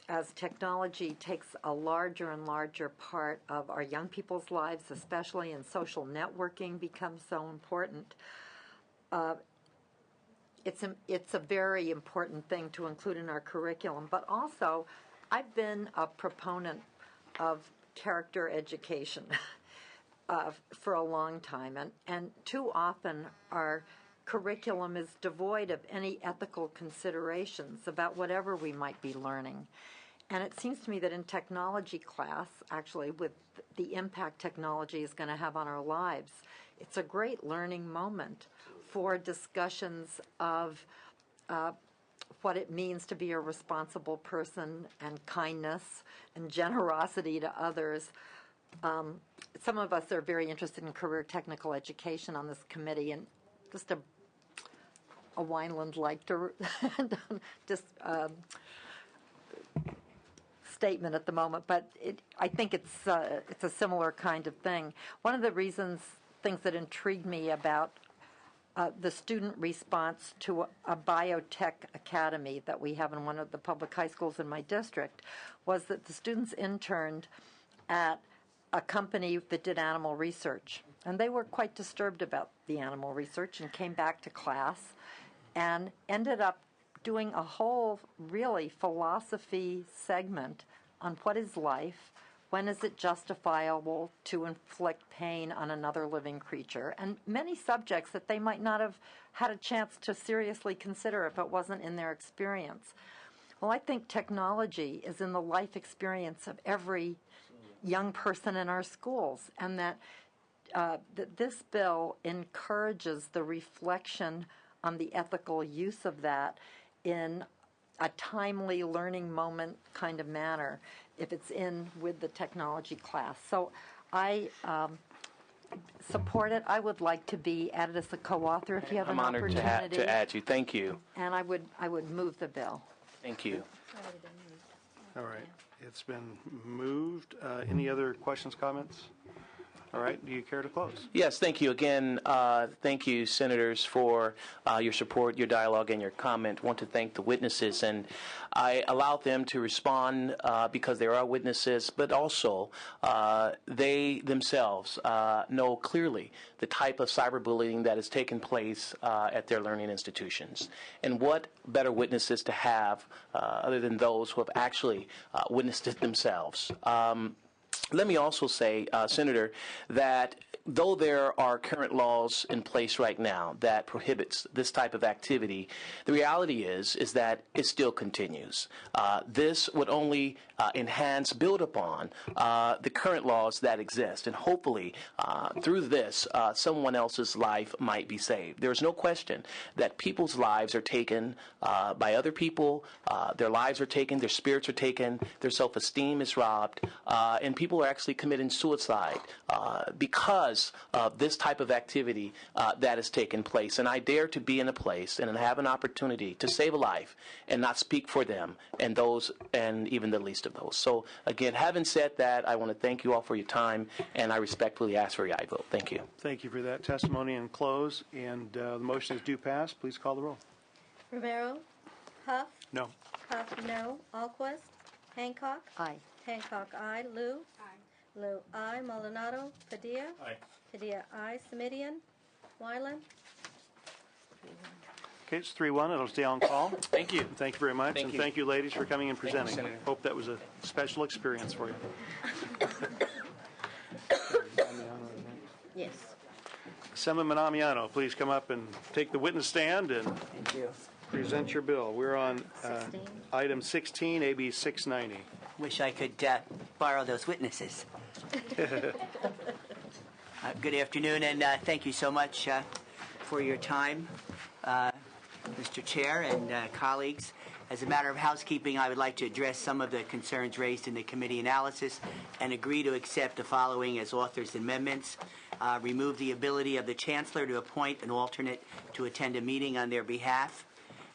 As technology takes a larger and larger part of our young people's lives, especially in social networking, becomes so important. It's a very important thing to include in our curriculum, but also I've been a proponent of character education for a long time, and too often our curriculum is devoid of any ethical considerations about whatever we might be learning. And it seems to me that in technology class, actually, with the impact technology is going to have on our lives, it's a great learning moment for discussions of what it means to be a responsible person, and kindness and generosity to others. Some of us are very interested in career technical education on this committee, and just a Wineland-like statement at the moment, but I think it's a similar kind of thing. One of the things that intrigued me about the student response to a biotech academy that we have in one of the public high schools in my district was that the students interned at a company that did animal research. And they were quite disturbed about the animal research and came back to class and ended up doing a whole, really, philosophy segment on what is life, when is it justifiable to inflict pain on another living creature, and many subjects that they might not have had a chance to seriously consider if it wasn't in their experience. Well, I think technology is in the life experience of every young person in our schools, and that this bill encourages the reflection on the ethical use of that in a timely learning moment kind of manner if it's in with the technology class. So I support it. I would like to be added as a co-author if you have I'm an honored opportunity. to add you. Thank you. And I would move the bill. Thank you. All right, it's been moved. Any other questions, comments? All right, do you care to close? Yes, thank you again. Thank you, senators, for your support, your dialogue, and your comment. I want to thank the witnesses, and I allowed them to respond because there are witnesses, but also they themselves know clearly the type of cyberbullying that has taken place at their learning institutions. And what better witnesses to have other than those who have actually witnessed it themselves. Let me also say, Senator, that though there are current laws in place right now that prohibits this type of activity, the reality is that it still continues. This would only enhance, build upon the current laws that exist, and hopefully through this, someone else's life might be saved. There's no question that people's lives are taken by other people. Their lives are taken, their spirits are taken, their self-esteem is robbed, and people are actually committing suicide because of this type of activity that has taken place. And I dare to be in a place and have an opportunity to save a life and not speak for them and those, and even the least of those. So again, having said that, I want to thank you all for your time, and I respectfully ask for your aye vote. Thank you. Thank you for that testimony and close. And the motion is due pass. Please call the roll. Romero, Huff, No. Huff, no. Alquist, Hancock, Aye. Hancock, aye. Lou, Lou, aye. Maldonado, Padilla, Aye. Padilla, aye. Semidion, Wyland. Okay, it's 3-1. It'll stay on call. Thank you. Thank you very much. Thank and you. thank you, ladies, for coming and Thank you, presenting. Senator. Hope that was a special experience for you. Yes. Assemblyman Amiano, please come up and take the witness stand and present your bill. We're on item 16, AB 690. Wish I could borrow those witnesses. Good afternoon, and thank you so much for your time, Mr. Chair and colleagues. As a matter of housekeeping, I would like to address some of the concerns raised in the committee analysis and agree to accept the following as authors' amendments. Remove the ability of the Chancellor to appoint an alternate to attend a meeting on their behalf.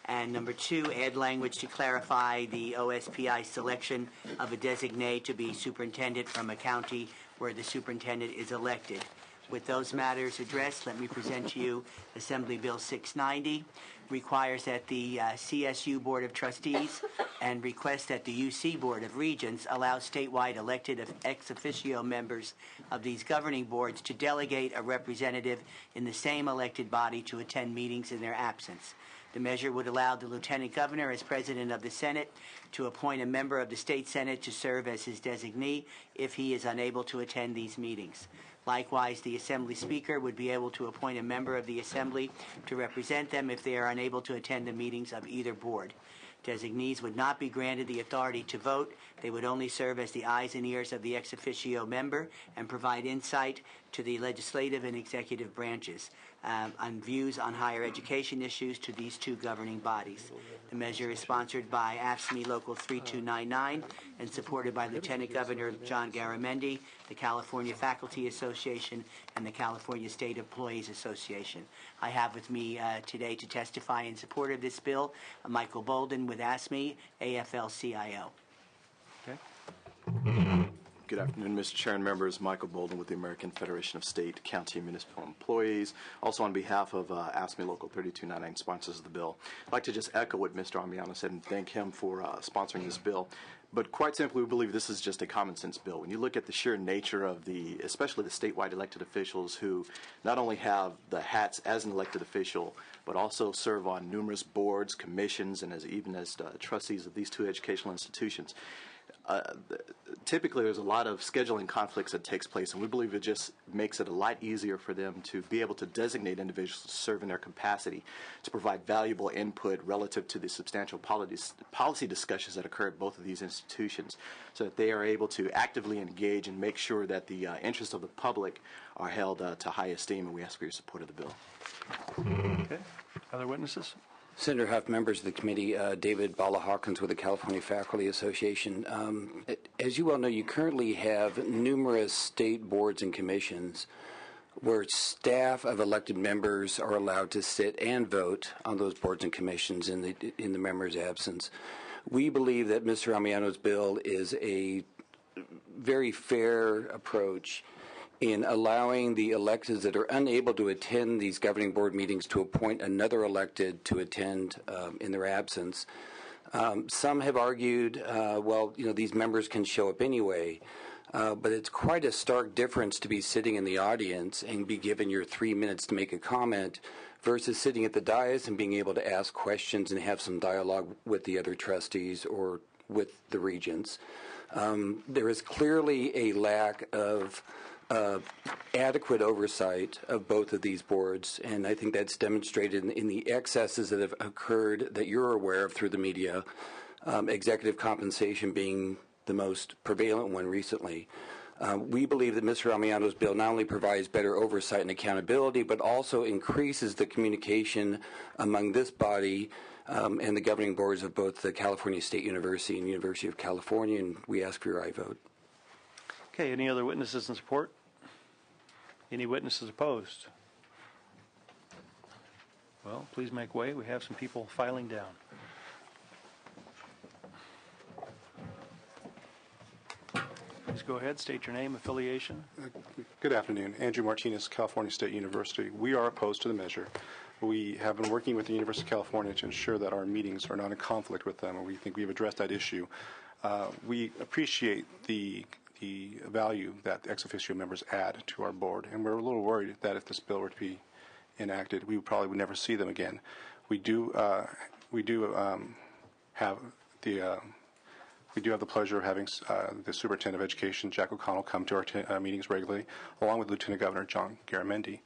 And number 2, add language to clarify the OSPI selection of a designee to be superintendent from a county where the superintendent is elected. With those matters addressed, let me present to you Assembly Bill 690. Requires that the CSU Board of Trustees and requests that the UC Board of Regents allow statewide elected ex officio members of these governing boards to delegate a representative in the same elected body to attend meetings in their absence. The measure would allow the Lieutenant Governor, as President of the Senate, to appoint a member of the State Senate to serve as his designee if he is unable to attend these meetings. Likewise, the Assembly Speaker would be able to appoint a member of the Assembly to represent them if they are unable to attend the meetings of either board. Designees would not be granted the authority to vote. They would only serve as the eyes and ears of the ex officio member and provide insight to the legislative and executive branches on views on higher education issues to these two governing bodies. The measure is sponsored by AFSCME Local 3299 and supported by Lieutenant Governor John Garamendi, the California Faculty Association, and the California State Employees Association. I have with me today to testify in support of this bill Michael Bolden with AFSCME, AFL-CIO. Good afternoon, Mr. Chair and members. Michael Bolden with the American Federation of State, County, and Municipal Employees. Also on behalf of AFSCME Local 3299, sponsors of the bill. I'd like to just echo what Mr. Amiano said and thank him for sponsoring this bill. But quite simply, we believe this is just a common sense bill. When you look at the sheer nature of especially the statewide elected officials who not only have the hats as an elected official, but also serve on numerous boards, commissions, and even as trustees of these two educational institutions. Typically, there's a lot of scheduling conflicts that takes place, and we believe it just makes it a lot easier for them to be able to designate individuals to serve in their capacity, to provide valuable input relative to the substantial policy discussions that occur at both of these institutions, so that they are able to actively engage and make sure that the interests of the public are held to high esteem, and we ask for your support of the bill. Okay. Other witnesses? Senator Huff, members of the committee, David Bala Hawkins with the California Faculty Association. As you well know, you currently have numerous state boards and commissions where staff of elected members are allowed to sit and vote on those boards and commissions in the member's absence. We believe that Mr. Amiano's bill is a very fair approach in allowing the electeds that are unable to attend these governing board meetings to appoint another elected to attend in their absence. Some have argued, these members can show up anyway, but it's quite a stark difference to be sitting in the audience and be given your 3 minutes to make a comment versus sitting at the dais and being able to ask questions and have some dialogue with the other trustees or with the regents. There is clearly a lack of adequate oversight of both of these boards, and I think that's demonstrated in the excesses that have occurred that you're aware of through the media, executive compensation being the most prevalent one recently. We believe that Mr. Amiano's bill not only provides better oversight and accountability, but also increases the communication among this body and the governing boards of both the California State University and University of California, and we ask for your aye vote. Okay, any other witnesses in support? Any witnesses opposed? Well, please make way. We have some people filing down. Please go ahead, state your name, affiliation. Good afternoon. Andrew Martinez, California State University. We are opposed to the measure. We have been working with the University of California to ensure that our meetings are not in conflict with them, and we think we have addressed that issue. We appreciate the value that ex officio members add to our board, and we're a little worried that if this bill were to be enacted, we probably would never see them again. We do have the pleasure of having the Superintendent of Education, Jack O'Connell, come to our meetings regularly, along with Lieutenant Governor John Garamendi.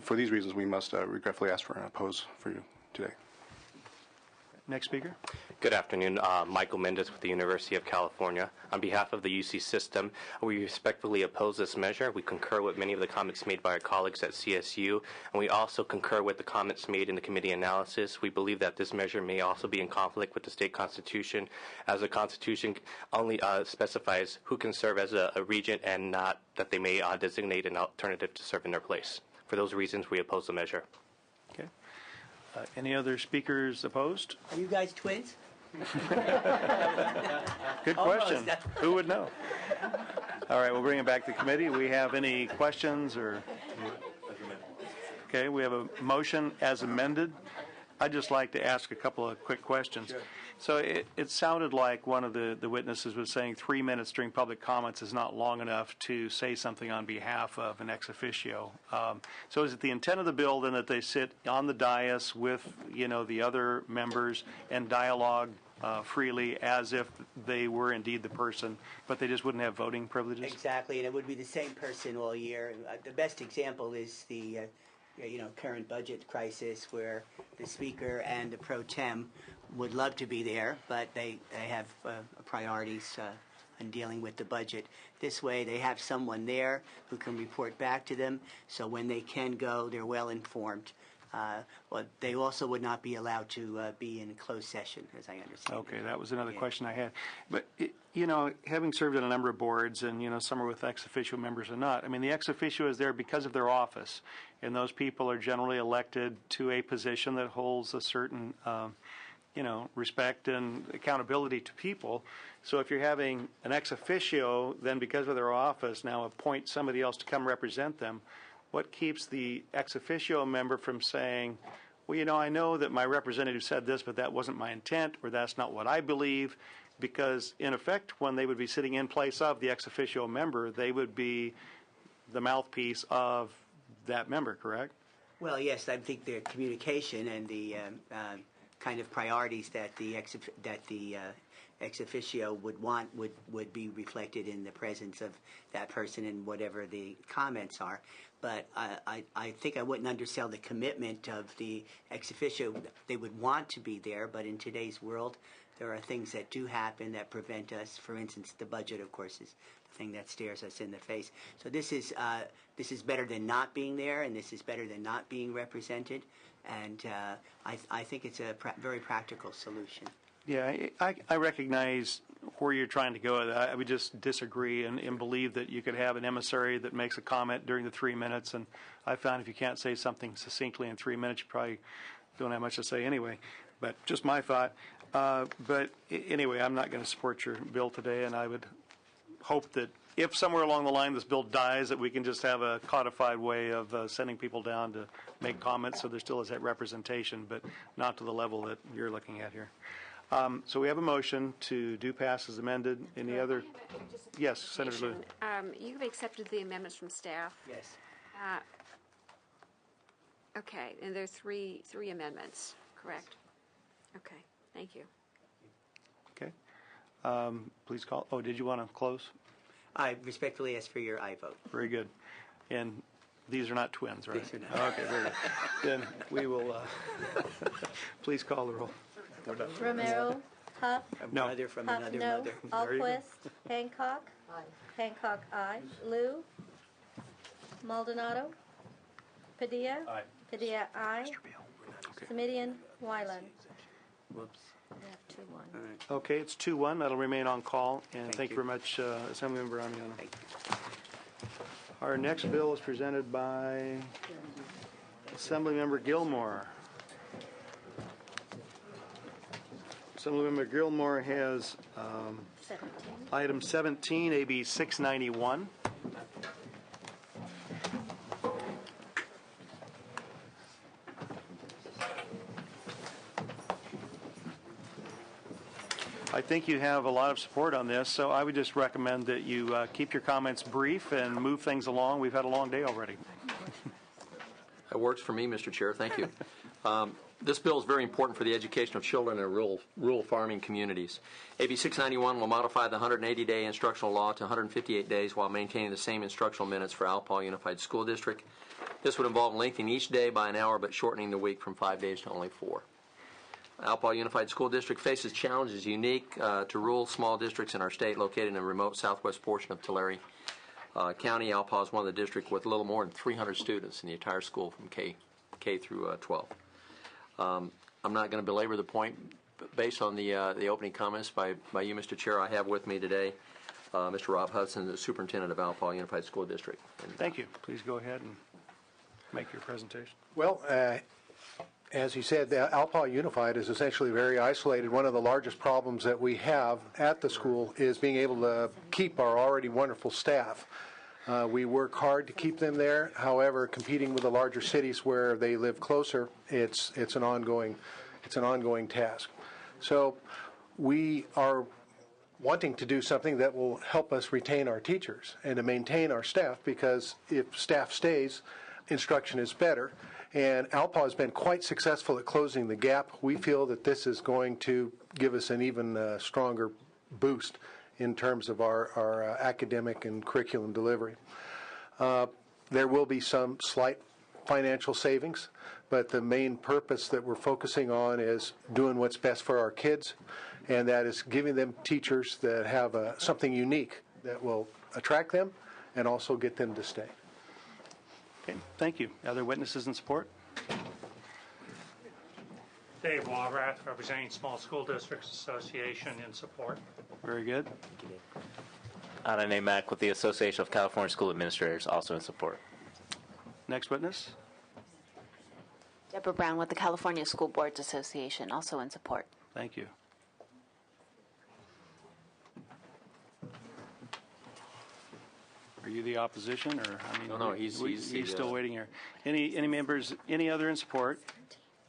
For these reasons, we must regretfully ask for an oppose for you today. Next speaker. Good afternoon. Michael Mendez with the University of California. On behalf of the UC system, we respectfully oppose this measure. We concur with many of the comments made by our colleagues at CSU, and we also concur with the comments made in the committee analysis. We believe that this measure may also be in conflict with the state constitution, as the constitution only specifies who can serve as a regent and not that they may designate an alternative to serve in their place. For those reasons, we oppose the measure. Okay. Any other speakers opposed? Are you guys twins? Good question. Who would know? All right, we'll bring it back to committee. We have any questions or? Okay, we have a motion as amended. I'd just like to ask a couple of quick questions. Sure. So it sounded like one of the witnesses was saying 3 minutes during public comments is not long enough to say something on behalf of an ex officio. So is it the intent of the bill then that they sit on the dais with, the other members and dialogue freely as if they were indeed the person, but they just wouldn't have voting privileges? Exactly, and it would be the same person all year. The best example is the current budget crisis where the speaker and the pro tem would love to be there, but they have priorities in dealing with the budget. This way they have someone there who can report back to them, so when they can go, they're well informed. Well, they also would not be allowed to be in closed session, as I understand. Okay, that was another question I had. But, having served on a number of boards, and, some are with ex officio members or not, the ex officio is there because of their office, and those people are generally elected to a position that holds a certain, respect and accountability to people. So if you're having an ex officio, then because of their office, now appoint somebody else to come represent them, what keeps the ex officio member from saying, well, I know that my representative said this, but that wasn't my intent, or that's not what I believe, because in effect, when they would be sitting in place of the ex officio member, they would be the mouthpiece of that member, correct? Well, yes, I think the communication and the kind of priorities that the ex officio would want would be reflected in the presence of that person and whatever the comments are. But I think I wouldn't undersell the commitment of the ex officio. They would want to be there, but in today's world, There are things that do happen that prevent us. For instance, the budget, of course, is the thing that stares us in the face. So this is better than not being there, and this is better than not being represented. And I think it's a very practical solution. Yeah, I recognize where you're trying to go. I would just disagree and believe that you could have an emissary that makes a comment during the 3 minutes. And I found if you can't say something succinctly in 3 minutes, you probably don't have much to say anyway. But just my thought. But anyway, I'm not going to support your bill today, and I would hope that if somewhere along the line this bill dies, that we can just have a codified way of sending people down to make comments so there still is that representation, but not to the level that you're looking at here. So we have a motion to do pass as amended. Any other? Yes, Senator Lou. You've accepted the amendments from staff. Yes. Okay, and there are three amendments, correct? Okay, thank you. Okay. Please call. Oh, did you want to close? I respectfully ask for your aye vote. Very good. And these are not twins, right? These are not. Okay, very good. Then we will, please call the roll. Romero, Huff. No. Mother from Huff, another no. mother. Alquist, Hancock. Hancock, aye. Lou. Maldonado. Padilla. Aye. Padilla, aye. Semidion, Wyland. Whoops. We have 2-1. All right. Okay, it's 2-1. That'll remain on call. And thank you very much, Assemblymember Amiano. Our next bill is presented by Assemblymember Gilmore. Assemblymember Gilmore has item 17, AB 691. I think you have a lot of support on this, so I would just recommend that you keep your comments brief and move things along. We've had a long day already. That works for me, Mr. Chair. Thank you. This bill is very important for the education of children in rural farming communities. AB 691 will modify the 180-day instructional law to 158 days while maintaining the same instructional minutes for Alpal Unified School District. This would involve lengthening each day by an hour but shortening the week from 5 days to only 4. Alpal Unified School District faces challenges unique to rural small districts in our state located in a remote southwest portion of Tulare County. Alpal is one of the districts with a little more than 300 students in the entire school from K through 12. I'm not going to belabor the point. Based on the opening comments by you, Mr. Chair, I have with me today Mr. Rob Hudson, the Superintendent of Alpal Unified School District. Thank you. Please go ahead and make your presentation. Well, as he said, Alpal Unified is essentially very isolated. One of the largest problems that we have at the school is being able to keep our already wonderful staff. We work hard to keep them there. However, competing with the larger cities where they live closer, it's an ongoing task. So we are wanting to do something that will help us retain our teachers and to maintain our staff, because if staff stays, instruction is better. And Alpal has been quite successful at closing the gap. We feel that this is going to give us an even stronger boost in terms of our academic and curriculum delivery. There will be some slight financial savings, but the main purpose that we're focusing on is doing what's best for our kids, and that is giving them teachers that have something unique that will attract them and also get them to stay. Okay, thank you. Other witnesses in support? Dave Walrath, representing Small School Districts Association, in support. Very good. Anna Namack with the Association of California School Administrators, also in support. Next witness. Deborah Brown with the California School Boards Association, also in support. Thank you. Are you the opposition, or No, he's still waiting here. Any members? Any other in support?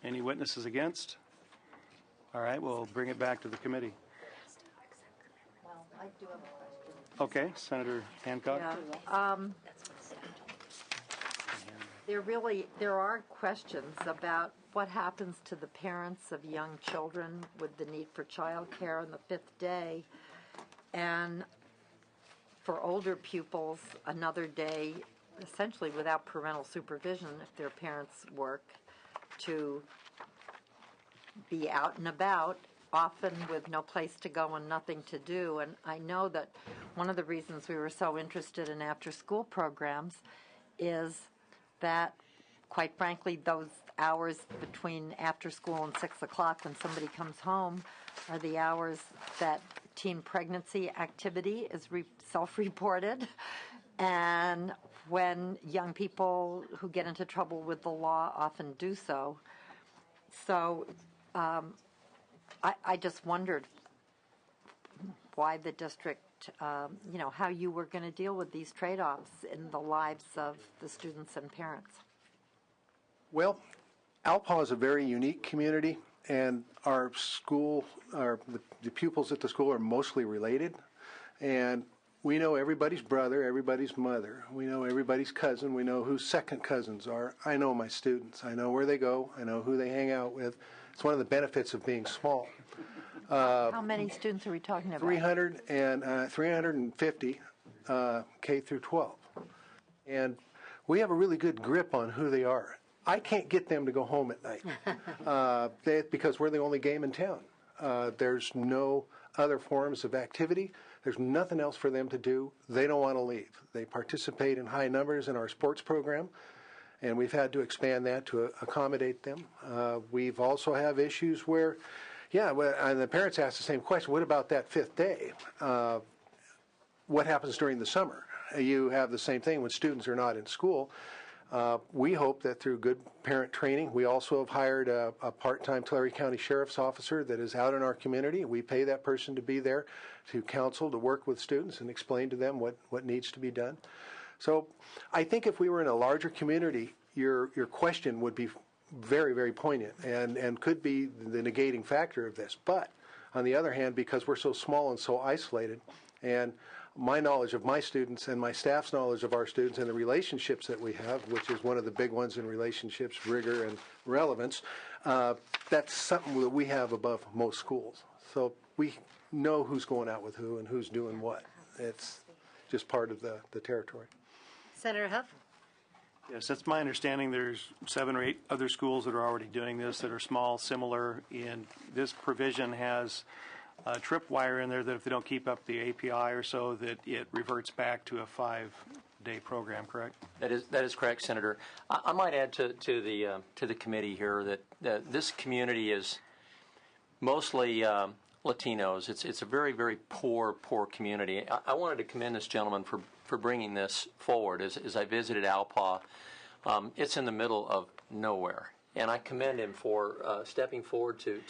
Any witnesses against? All right, we'll bring it back to the committee. Well, I do have a question. Okay, Senator Hancock. Yeah. There are questions about what happens to the parents of young children with the need for child care on the 5th day, and for older pupils, another day, essentially without parental supervision if their parents work, to be out and about often with no place to go and nothing to do. And I know that one of the reasons we were so interested in after-school programs is that, quite frankly, those hours between after school and 6 o'clock when somebody comes home are the hours that teen pregnancy activity is self-reported, and when young people who get into trouble with the law often do so. So I just wondered why the district, how you were going to deal with these trade-offs in the lives of the students and parents. Well, Alpaugh is a very unique community, and our school, the pupils at the school are mostly related, and we know everybody's brother, everybody's mother. We know everybody's cousin. We know who second cousins are. I know my students. I know where they go. I know who they hang out with. It's one of the benefits of being small. How many students are we talking about? 350 K through 12. And we have a really good grip on who they are. I can't get them to go home at night because we're the only game in town. There's no other forms of activity. There's nothing else for them to do. They don't want to leave. They participate in high numbers in our sports program, and we've had to expand that to accommodate them. We've also have issues where, and the parents ask the same question, what about that fifth day? What happens during the summer? You have the same thing when students are not in school. We hope that through good parent training, we also have hired a part-time Tulare County Sheriff's Officer that is out in our community. We pay that person to be there to counsel, to work with students and explain to them what needs to be done. So I think if we were in a larger community, your question would be very, very poignant and could be the negating factor of this. But on the other hand, because we're so small and so isolated, and my knowledge of my students and my staff's knowledge of our students and the relationships that we have, which is one of the big ones in relationships, rigor and relevance, that's something that we have above most schools. So we know who's going out with who and who's doing what. It's just part of the territory. Senator Huff? Yes, that's my understanding. There's 7 or 8 other schools that are already doing this that are small, similar, and this provision has a tripwire in there that if they don't keep up the API or so, that it reverts back to a 5-day program, correct? That is correct, Senator. I might add to the committee here that this community is mostly Latinos. It's a very, very poor community. I wanted to commend this gentleman for bringing this forward. As I visited Alpaugh, it's in the middle of nowhere, and I commend him for stepping forward to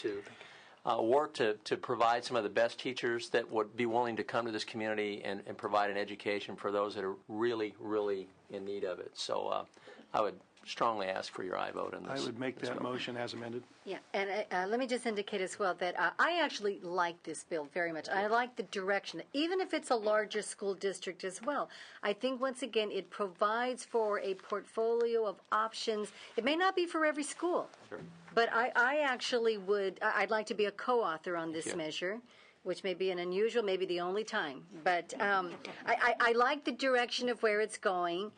work to provide some of the best teachers that would be willing to come to this community and provide an education for those that are really, really in need of it. So I would strongly ask for your aye vote on this. I would make that motion as amended. Yeah, and let me just indicate as well that I actually like this bill very much. I like the direction, even if it's a larger school district as well. I think, once again, it provides for a portfolio of options. It may not be for every school, Sure. but I actually I'd like to be a co-author on this measure, which may be an unusual, maybe the only time. But I like the direction of where it's going.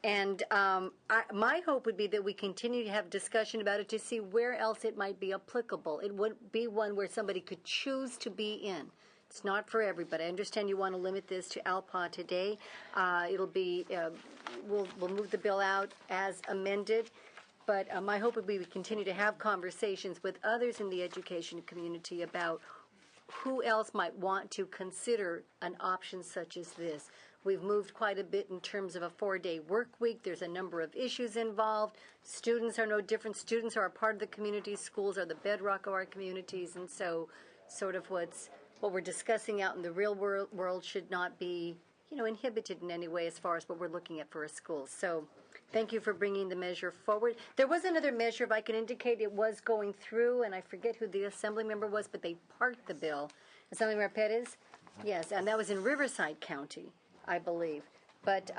And my hope would be that we continue to have discussion about it to see where else it might be applicable. It would be one where somebody could choose to be in. It's not for everybody. I understand you want to limit this to Alpaugh today. It'll be we'll move the bill out as amended. But my hope would be we continue to have conversations with others in the education community about who else might want to consider an option such as this. We've moved quite a bit in terms of a 4-day work week. There's a number of issues involved. Students are no different. Students are a part of the community. Schools are the bedrock of our communities. And so sort of what we're discussing out in the real world should not be, inhibited in any way as far as what we're looking at for a school. So thank you for bringing the measure forward. There was another measure, if I can indicate, it was going through, and I forget who the assembly member was, but they parked the bill. Assemblymember Perez? Yes, and that was in Riverside County, I believe. But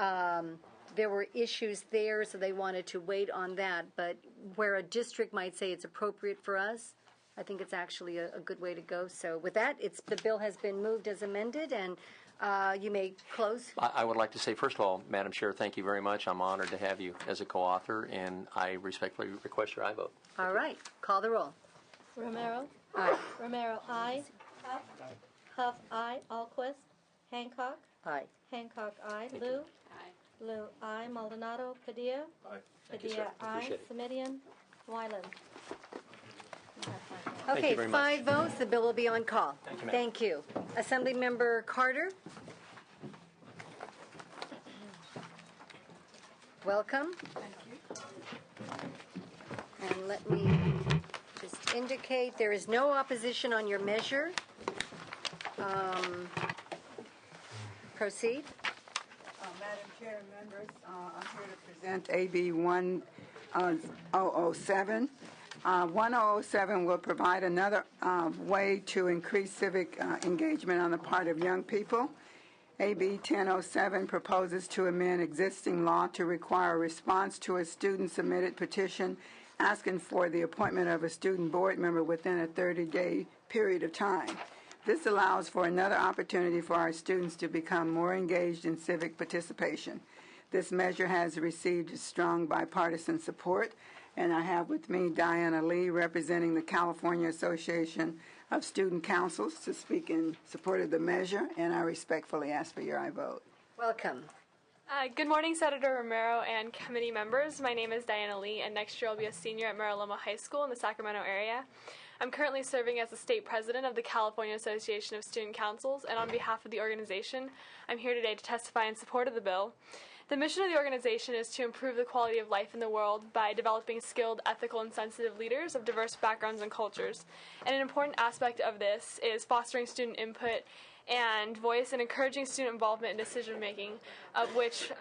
there were issues there, so they wanted to wait on that. But where a district might say it's appropriate for us, I think it's actually a good way to go. So with that, the bill has been moved as amended, and you may close. I would like to say, first of all, Madam Chair, thank you very much. I'm honored to have you as a co-author, and I respectfully request your aye vote. All right. Call the roll. Romero, Aye. Romero, aye. Huff. Huff, aye. Alquist. Hancock. Aye. Hancock, aye. Lou. Aye. Lou, aye. Maldonado. Padilla. Aye. Thank you, sir. Padilla, aye. Appreciate it. Semidion. Wyland. Okay, very much. 5 votes, the bill will be on call. Thank you, ma'am. Thank you. Assemblymember Carter. Welcome. And let me just indicate there is no opposition on your measure. Proceed. Madam Chair, members, I'm here to present AB 1007. 1007 will provide another way to increase civic engagement on the part of young people. AB 1007 proposes to amend existing law to require a response to a student-submitted petition asking for the appointment of a student board member within a 30-day period of time. This allows for another opportunity for our students to become more engaged in civic participation. This measure has received strong bipartisan support, and I have with me Diana Lee, representing the California Association of Student Councils, to speak in support of the measure, and I respectfully ask for your aye vote. Welcome. Good morning, Senator Romero and committee members. My name is Diana Lee, and next year I'll be a senior at Mara Loma High School in the Sacramento area. I'm currently serving as the state president of the California Association of Student Councils, and on behalf of the organization, I'm here today to testify in support of the bill. The mission of the organization is to improve the quality of life in the world by developing skilled, ethical, and sensitive leaders of diverse backgrounds and cultures. And an important aspect of this is fostering student input and voice and encouraging student involvement in decision-making, of which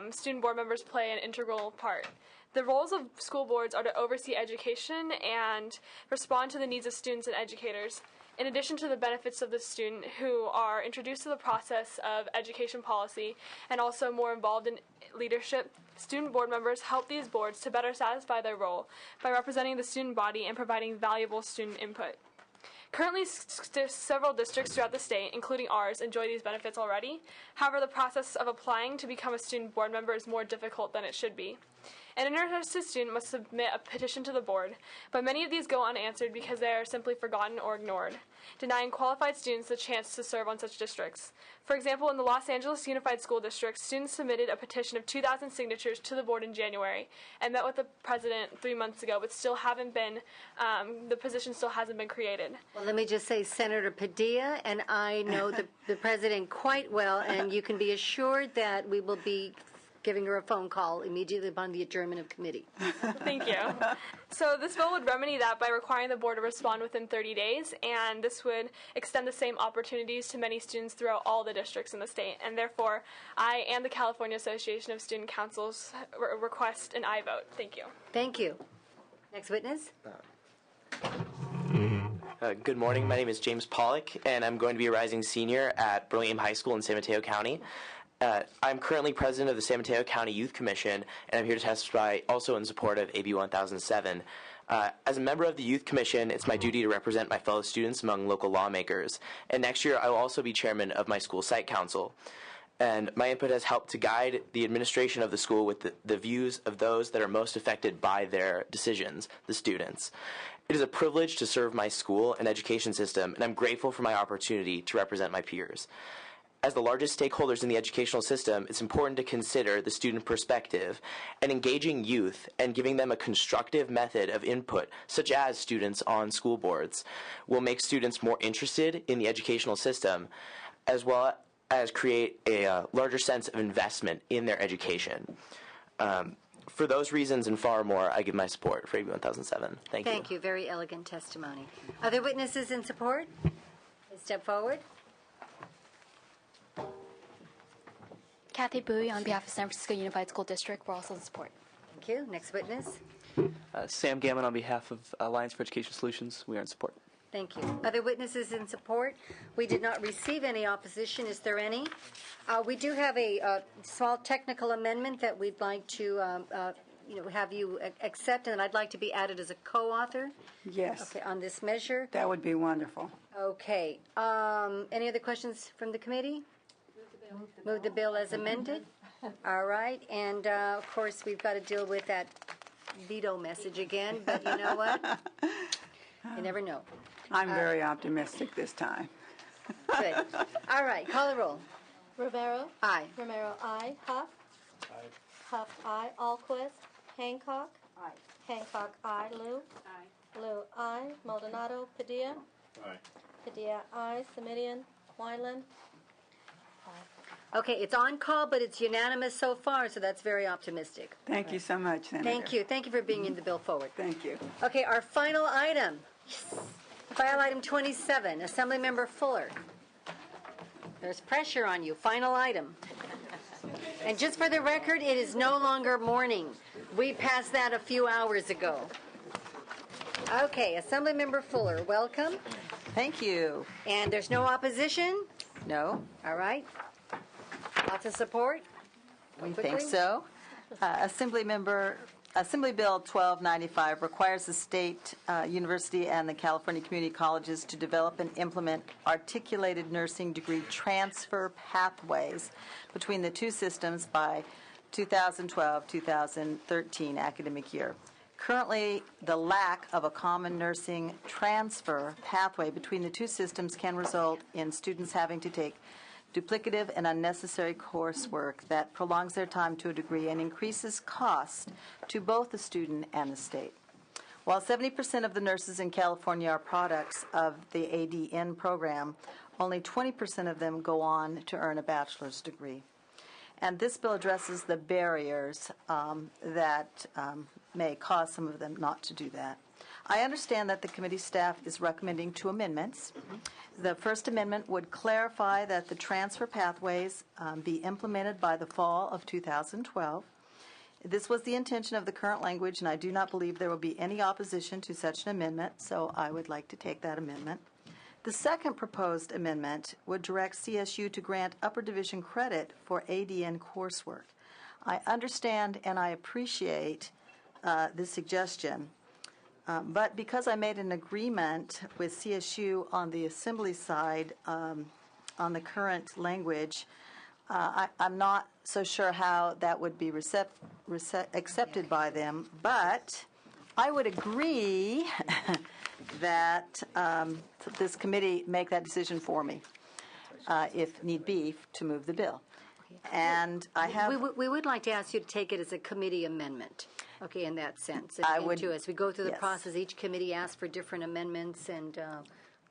student board members play an integral part. The roles of school boards are to oversee education and respond to the needs of students and educators. In addition to the benefits of the student who are introduced to the process of education policy and also more involved in leadership, student board members help these boards to better satisfy their role by representing the student body and providing valuable student input. Currently, several districts throughout the state, including ours, enjoy these benefits already. However, the process of applying to become a student board member is more difficult than it should be. An interested student must submit a petition to the board, but many of these go unanswered because they are simply forgotten or ignored, denying qualified students the chance to serve on such districts. For example, in the Los Angeles Unified School District, students submitted a petition of 2,000 signatures to the board in January and met with the president 3 months ago, but still haven't been, the position still hasn't been created. Well, let me just say, Senator Padilla and I know the president quite well, and you can be assured that we will be giving her a phone call immediately upon the adjournment of committee. Thank you. So this bill would remedy that by requiring the board to respond within 30 days, and this would extend the same opportunities to many students throughout all the districts in the state. And therefore, I and the California Association of Student Councils request an aye vote. Thank you. Thank you. Next witness. Good morning. My name is James Pollock, and I'm going to be a rising senior at Burlingame High School in San Mateo County. I'm currently president of the San Mateo County Youth Commission, and I'm here to testify also in support of AB 1007. As a member of the Youth Commission, it's my duty to represent my fellow students among local lawmakers. And next year, I will also be chairman of my school site council. And my input has helped to guide the administration of the school with the views of those that are most affected by their decisions, the students. It is a privilege to serve my school and education system, and I'm grateful for my opportunity to represent my peers. As the largest stakeholders in the educational system, it's important to consider the student perspective, and engaging youth and giving them a constructive method of input, such as students on school boards, will make students more interested in the educational system, as well as create a larger sense of investment in their education. For those reasons and far more, I give my support for AB 1007. Thank you. Thank you. Very elegant testimony. Other witnesses in support? Please step forward. Kathy Bowie on behalf of San Francisco Unified School District. We're also in support. Thank you. Next witness. Sam Gammon on behalf of Alliance for Education Solutions. We are in support. Thank you. Other witnesses in support? We did not receive any opposition. Is there any? We do have a small technical amendment that we'd like to have you accept, and I'd like to be added as a co-author. Yes. Okay, on this measure. That would be wonderful. Okay. Any other questions from the committee? Move the bill as amended. All right. And, of course, we've got to deal with that veto message again. But you know what? You never know. I'm very optimistic this time. Good. All right, call the roll. Rivera. Aye. Romero, aye. Huff. Aye. Huff, aye. Alquist. Hancock. Aye. Hancock, aye. Lou. Aye. Lou, aye. Maldonado. Padilla. Aye. Padilla, aye. Semidion. Wyland. Okay, it's on call, but it's unanimous so far, so that's very optimistic. Thank you so much, Senator. Thank you. Thank you for bringing the bill forward. Thank you. Okay, our final item. Yes. File item 27, Assemblymember Fuller. There's pressure on you. Final item. And just for the record, it is no longer morning. We passed that a few hours ago. Okay, Assemblymember Fuller, welcome. Thank you. And there's no opposition? No. All right. Lots of support? We Quickly? think so. Assembly Bill 1295 requires the state university and the California community colleges to develop and implement articulated nursing degree transfer pathways between the two systems by 2012-2013 academic year. Currently, the lack of a common nursing transfer pathway between the two systems can result in students having to take duplicative and unnecessary coursework that prolongs their time to a degree and increases cost to both the student and the state. While 70% of the nurses in California are products of the ADN program, only 20% of them go on to earn a bachelor's degree. And this bill addresses the barriers that may cause some of them not to do that. I understand that the committee staff is recommending 2 amendments. The first amendment would clarify that the transfer pathways be implemented by the fall of 2012. This was the intention of the current language, and I do not believe there will be any opposition to such an amendment, so I would like to take that amendment. The second proposed amendment would direct CSU to grant upper division credit for ADN coursework. I understand and I appreciate this suggestion. But because I made an agreement with CSU on the assembly side on the current language, I'm not so sure how that would be accepted by them. But I would agree that this committee make that decision for me, if need be, to move the bill. And I have... We would like to ask you to take it as a committee amendment. Okay, in that sense. And, I would, too, as we go through the yes. process, each committee asks for different amendments, and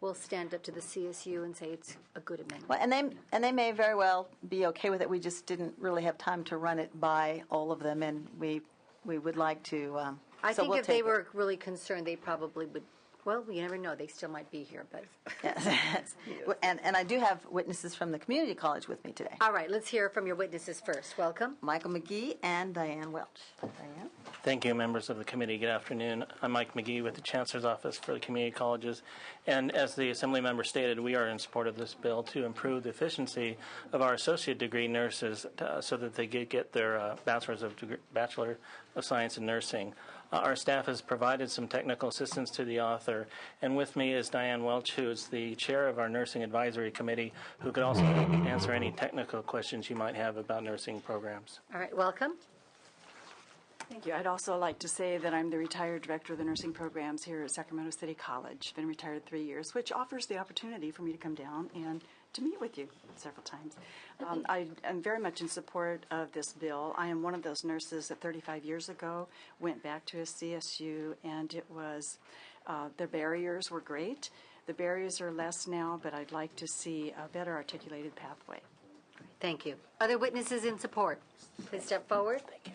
we'll stand up to the CSU and say it's a good amendment. Well, and they may very well be okay with it. We just didn't really have time to run it by all of them, and we would like to. I so think we'll if they take were really concerned, they probably would. Well, you never know. They still might be here, but. Yes. And I do have witnesses from the community college with me today. All right, let's hear from your witnesses first. Welcome. Michael McGee and Diane Welch. Diane? Thank you, members of the committee. Good afternoon. I'm Mike McGee with the Chancellor's Office for the Community Colleges. And as the Assembly member stated, we are in support of this bill to improve the efficiency of our associate degree nurses so that they get their Bachelor of Science in Nursing. Our staff has provided some technical assistance to the author, and with me is Diane Welch, who is the chair of our Nursing Advisory Committee, who could also answer any technical questions you might have about nursing programs. All right, welcome. Thank you. I'd also like to say that I'm the retired director of the nursing programs here at Sacramento City College. Been retired 3 years, which offers the opportunity for me to come down and to meet with you several times. I am very much in support of this bill. I am one of those nurses that 35 years ago went back to a CSU, and it was, the barriers were great. The barriers are less now, but I'd like to see a better articulated pathway. Thank you. Other witnesses in support? Please step forward. Thank you.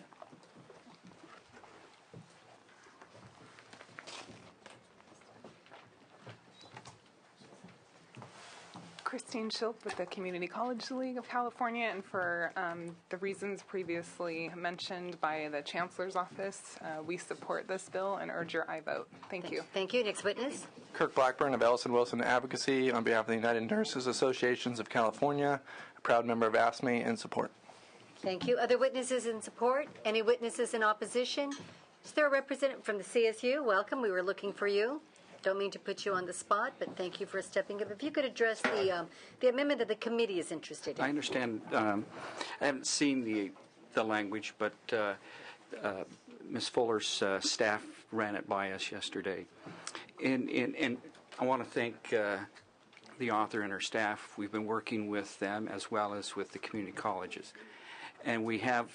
Christine Schilp with the Community College League of California, and for the reasons previously mentioned by the Chancellor's Office, we support this bill and urge your aye vote. Thank you. Thank you. Next witness. Kirk Blackburn of Ellison Wilson Advocacy on behalf of the United Nurses Associations of California, a proud member of ASME, in support. Thank you. Other witnesses in support? Any witnesses in opposition? Is there a representative from the CSU? Welcome. We were looking for you. Don't mean to put you on the spot, but thank you for stepping up. If you could address the amendment that the committee is interested in. I understand. I haven't seen the language, but Ms. Fuller's staff ran it by us yesterday. And I want to thank the author and her staff. We've been working with them as well as with the community colleges. And we have,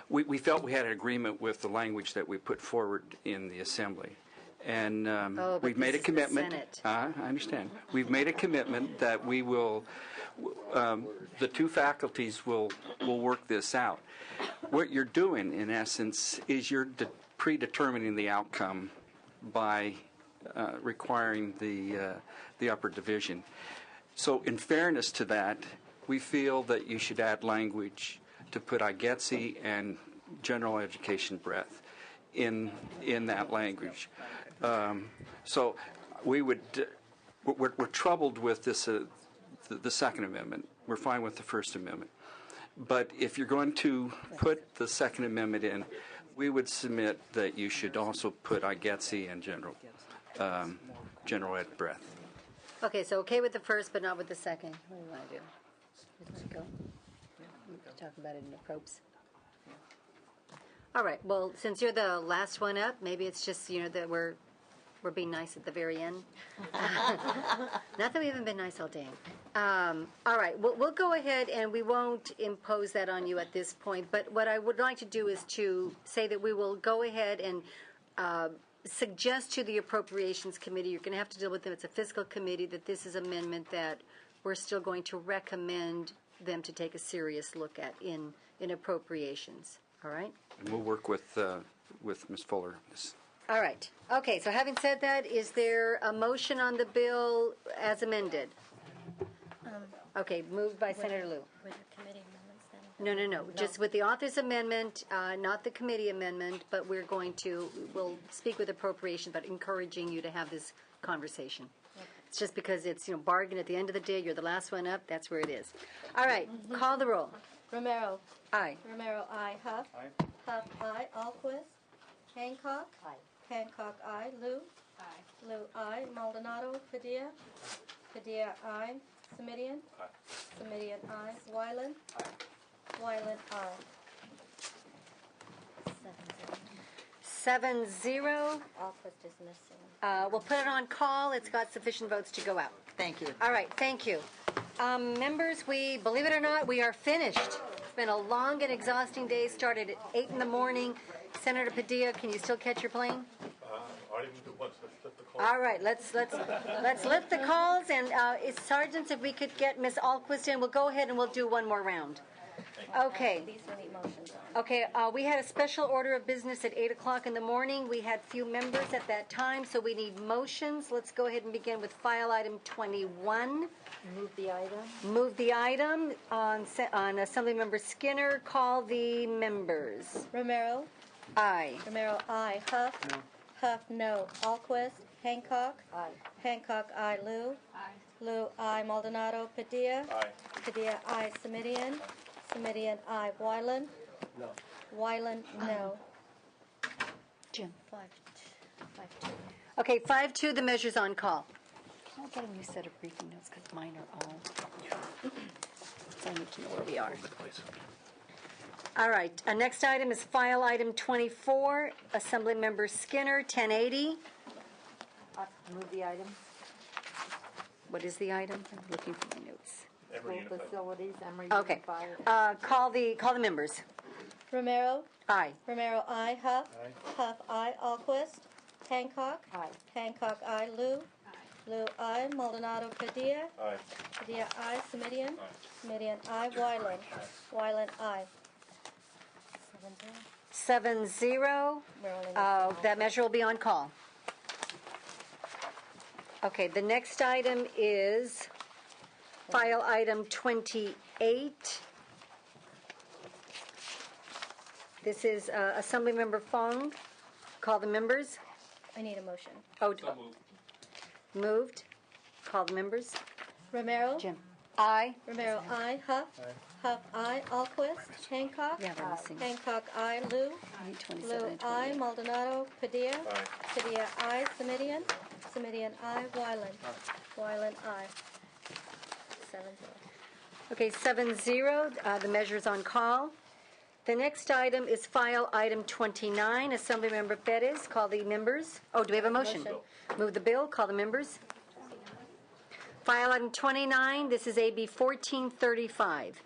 we felt we had an agreement with the language that we put forward in the assembly. And we've made a commitment. I understand. We've made a commitment that we will, the two faculties will work this out. What you're doing, in essence, is you're predetermining the outcome by requiring the upper division. So in fairness to that, we feel that you should add language to put IGETC and general education breadth in that language. So we're troubled with this, the Second Amendment. We're fine with the First Amendment. But if you're going to put the Second Amendment in, we would submit that you should also put IGETC and general ed breadth. Okay, so okay with the first, but not with the second. What do you want to do? Just let it go? We can talk about it in the probes. All right, well, since you're the last one up, maybe it's just, that we're being nice at the very end. Not that we haven't been nice all day. All right, we'll go ahead and we won't impose that on you at this point, but what I would like to do is to say that we will go ahead and suggest to the Appropriations Committee, you're going to have to deal with them, it's a fiscal committee, that this is an amendment that we're still going to recommend them to take a serious look at in appropriations. All right? And we'll work with Ms. Fuller. All right. Okay, so having said that, is there a motion on the bill as amended? Okay, moved by Senator Liu. With the committee amendments then? No. Just with the author's amendment, not the committee amendment, but we'll speak with appropriation, but encouraging you to have this conversation. Okay. It's just because it's, bargain at the end of the day, you're the last one up, that's where it is. All right, call the roll. Romero. Aye. Romero, aye. Huff. Aye. Huff, aye. Alquist. Hancock. Aye. Hancock, aye. Lou. Aye. Lou, aye. Maldonado. Padilla. Padilla, aye. Semidian. Aye. Semidian, aye. Wyland. Aye. Wyland, aye. 7-0. Alquist is missing. We'll put it on call. It's got sufficient votes to go out. Thank you. All right, thank you. Members, believe it or not, we are finished. It's been a long and exhausting day. Started at 8 in the morning. Senator Padilla, can you still catch your plane? I didn't do once. Let's lift the call. All right, let's lift the calls, and sergeants, if we could get Miss Alquist in, we'll go ahead and we'll do one more round. Okay. These will need motions on. Okay, we had a special order of business at 8 o'clock in the morning. We had few members at that time, so we need motions. Let's go ahead and begin with file item 21. Move the item. Move the item on Assemblymember Skinner. Call the members. Romero. Aye. Romero, aye. Huff. No. Huff, no. Alquist. Hancock. Aye. Hancock, aye. Lou. Aye. Lou, aye. Maldonado. Padilla. Aye. Padilla, aye. Semidian. Semidian, aye. Wyland. No. Wyland, no. Jim. 5-2. Okay, 5-2, the measure's on call. Can I get a new set of briefing notes, because mine are all... So I need to know where we are. All right, next item is file item 24, Assemblymember Skinner, 1080. Move the item. What is the item? I'm looking for my notes. School facilities, Emory Okay, Unified. call the members. Romero. Aye. Romero, aye. Huff. Aye. Huff, aye. Alquist. Hancock. Aye. Hancock, aye. Lou. Lou, aye. Maldonado. Padilla. Aye. Padilla, aye. Semidian. Aye. Semidian, aye. Wyland. Wyland, aye. 7-0. That measure will be on call. Okay, the next item is file item 28. This is Assemblymember Fong. Call the members. I need a motion. Oh, moved. Call the members. Romero. Jim. Aye. Romero, aye. Huff. Huff, aye. Alquist. Hancock. Yeah, we're missing. Hancock, aye. Lou. Lou, aye. Maldonado. Padilla. Aye. Padilla, aye. Semidian. Semidian, aye. Wyland. Wyland, aye. 7-0. Okay, 7-0. The measure's on call. The next item is file item 29. Assemblymember Perez, call the members. Oh, do we have a motion? Move the bill, call the members. File item 29, this is AB 1435,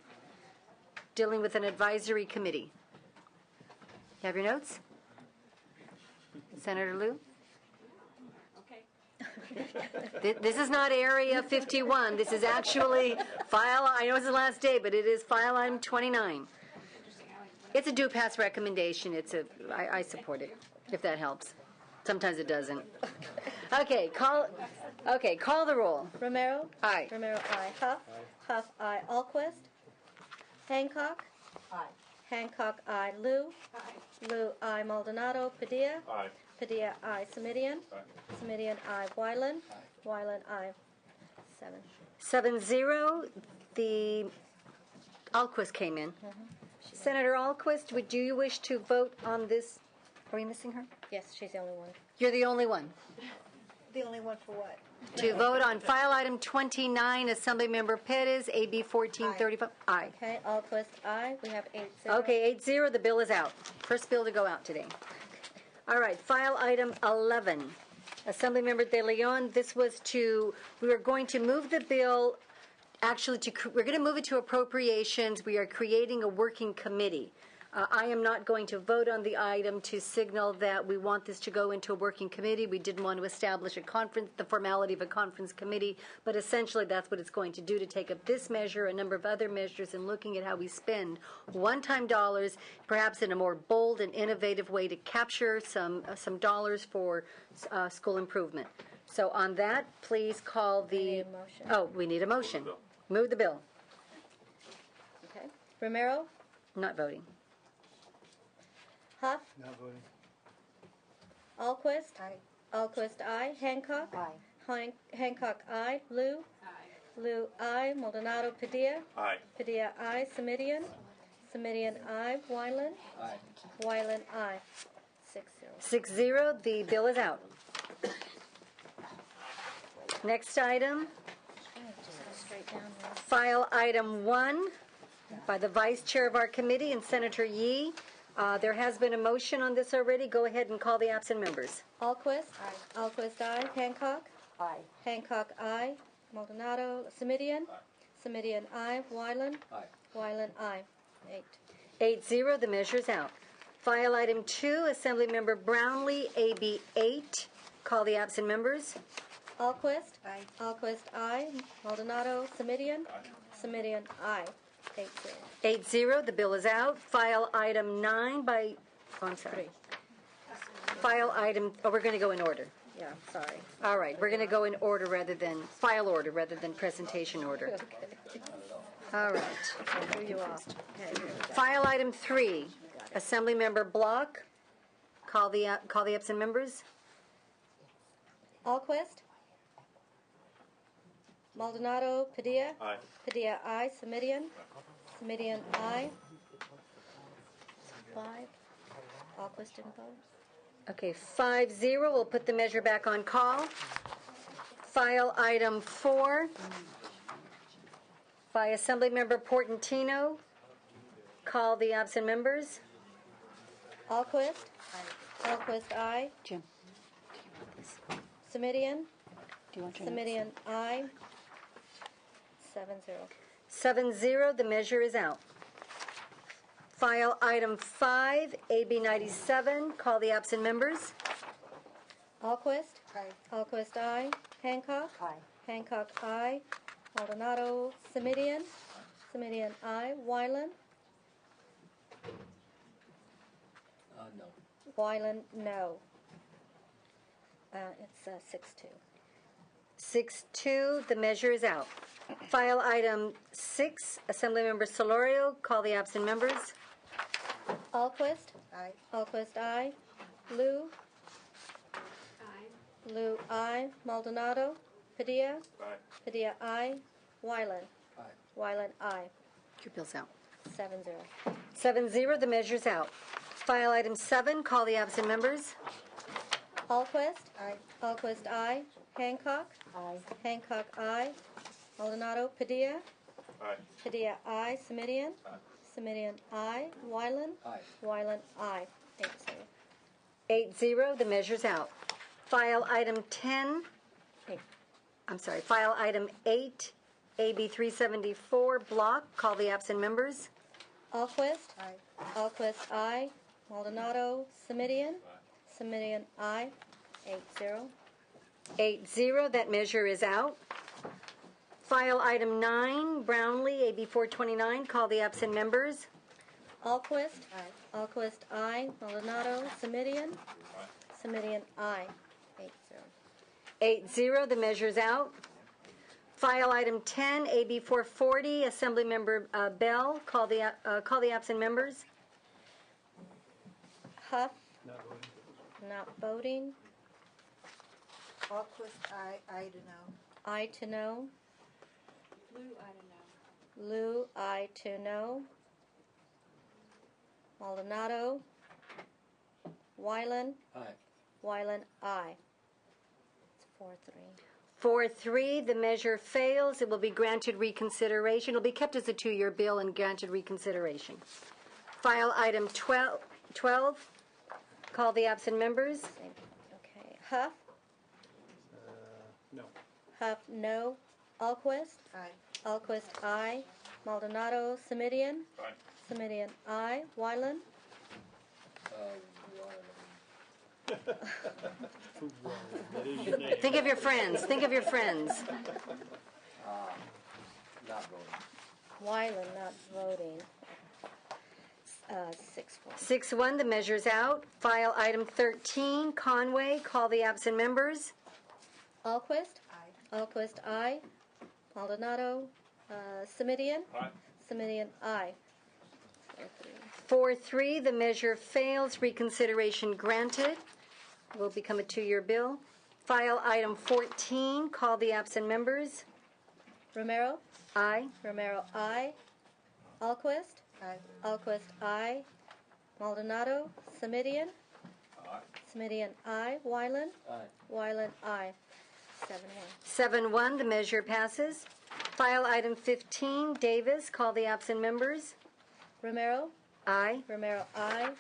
dealing with an advisory committee. You have your notes? Senator Liu? This is not Area 51. This is actually file, I know it's the last day, but it is file item 29. It's a do pass recommendation. I support it, if that helps. Sometimes it doesn't. Okay, call the roll. Romero? Aye. Romero, aye. Huff? Huff, aye. Alquist? Hancock? Aye. Hancock, aye. Lou? Lou, aye. Maldonado? Padilla? Aye. Padilla, aye. Semidian? Semidian, aye. Wyland? Wyland, aye. 7-0. The Alquist came in. Senator Alquist, do you wish to vote on this? Are we missing her? Yes, she's the only one. You're the only one. The only one for what? To vote on file item 29, Assemblymember Perez, AB 1435. Aye. Okay, Alquist, aye. We have 8-0. Okay, 8-0. The bill is out. First bill to go out today. All right, file item 11. Assemblymember De Leon, we were going to move the bill, we're going to move it to appropriations. We are creating a working committee. I am not going to vote on the item to signal that we want this to go into a working committee. We didn't want to establish the formality of a conference committee, but essentially that's what it's going to do, to take up this measure, a number of other measures, and looking at how we spend one-time dollars, perhaps in a more bold and innovative way to capture some dollars for school improvement. So on that, please call the... we need a motion. Move the bill. Okay. Romero? Not voting. Huff? Not voting. Alquist? Aye. Alquist, aye. Hancock? Aye. Hancock, aye. Lou? Aye. Lou, aye. Maldonado, Padilla? Aye. Padilla, aye. Semidian? Semidian, aye. Wyland? Aye. Wyland, aye. 6-0. 6-0. The bill is out. Next item. Just go straight down there. File item 1 by the vice chair of our committee and Senator Yee. There has been a motion on this already. Go ahead and call the absent members. Alquist? Aye. Alquist, aye. Hancock? Aye. Hancock, aye. Maldonado, Semidian? Semidian, aye. Wyland? Aye. Wyland, aye. 8-0. The measure is out. File item 2, Assemblymember Brownlee, AB 8. Call the absent members. Alquist? Aye. Alquist, aye. Maldonado, Semidian? Semidian, aye. 8-0. 8-0. The bill is out. File item 9 by... I'm sorry. File item... we're going to go in order. Yeah, sorry. All right. We're going to go in order rather than... file order rather than presentation order. All right. Who you lost? Okay. File item 3. Assemblymember Block. Call the absent members. Alquist? Maldonado, Padilla? Aye. Padilla, aye. Semidian? Semidian, aye. 5. Alquist didn't vote. Okay, 5-0. We'll put the measure back on call. File item 4 by Assemblymember Portantino. Call the absent members. Alquist? Aye. Alquist, aye. Jim. Semidian? Do you want your Semidian, aye. 7-0. 7-0. The measure is out. File item 5, AB 97. Call the absent members. Alquist? Aye. Alquist, aye. Hancock? Aye. Hancock, aye. Maldonado, Semidian? Semidian, aye. Wyland? No. Wyland, no. It's 6-2. 6-2. The measure is out. File item 6, Assemblymember Solorio. Call the absent members. Alquist? Aye. Alquist, aye. Lou? Aye. Lou, aye. Maldonado? Padilla? Aye. Padilla, aye. Wyland? Aye. Wyland, aye. Your bill's out. 7-0. 7-0. The measure's out. File item 7. Call the absent members. Alquist? Aye. Alquist, aye. Hancock? Aye. Hancock, aye. Maldonado, Padilla? Aye. Padilla, aye. Semidian? Aye. Simidian, aye. Wyland? Aye. Wyland, aye. 8-0, the measure's out. File item 10, file item 8, AB 374, block, call the absent members. Alquist? Aye. Alquist, aye. Maldonado, Simidian? Simidian, aye. 8-0. 8-0, that measure is out. File item 9, Brownlee, AB 429, call the absent members. Alquist? Aye. Alquist, aye. Maldonado, Simidian? Simidian, aye. 8-0. 8-0, the measure's out. File item 10, AB 440, Assemblymember Bell, call the absent members. Huff? Not voting. Alquist, aye. Aye to no. Aye to no. Lou, aye to no. Lou, aye to no. Maldonado. Wyland. Aye. Wyland, aye. It's 4-3. 4-3, the measure fails. It will be granted reconsideration. It will be kept as a 2-year bill and granted reconsideration. File item 12, call the absent members. Okay. Huff? No. Huff, no. Alquist? Aye. Alquist, aye. Maldonado, Simidian? Aye. Simidian, aye. Wyland? Think of your friends. Think of your friends. Not voting. Wyland not voting. 6-4. 6-1, the measure's out. File item 13, Conway, call the absent members. Alquist? Aye. Alquist, aye. Maldonado, Simidian? Aye. Simidian, aye. 4-3, the measure fails. Reconsideration granted. Will become a 2-year bill. File item 14, call the absent members. Romero? Aye. Romero, aye. Alquist? Aye. Alquist, aye. Maldonado, Simidian? Aye. Simidian, aye. Wyland? Aye. Wyland, aye. 7-1. 7-1, the measure passes. File item 15, Davis, call the absent members. Romero? Aye. Romero, aye.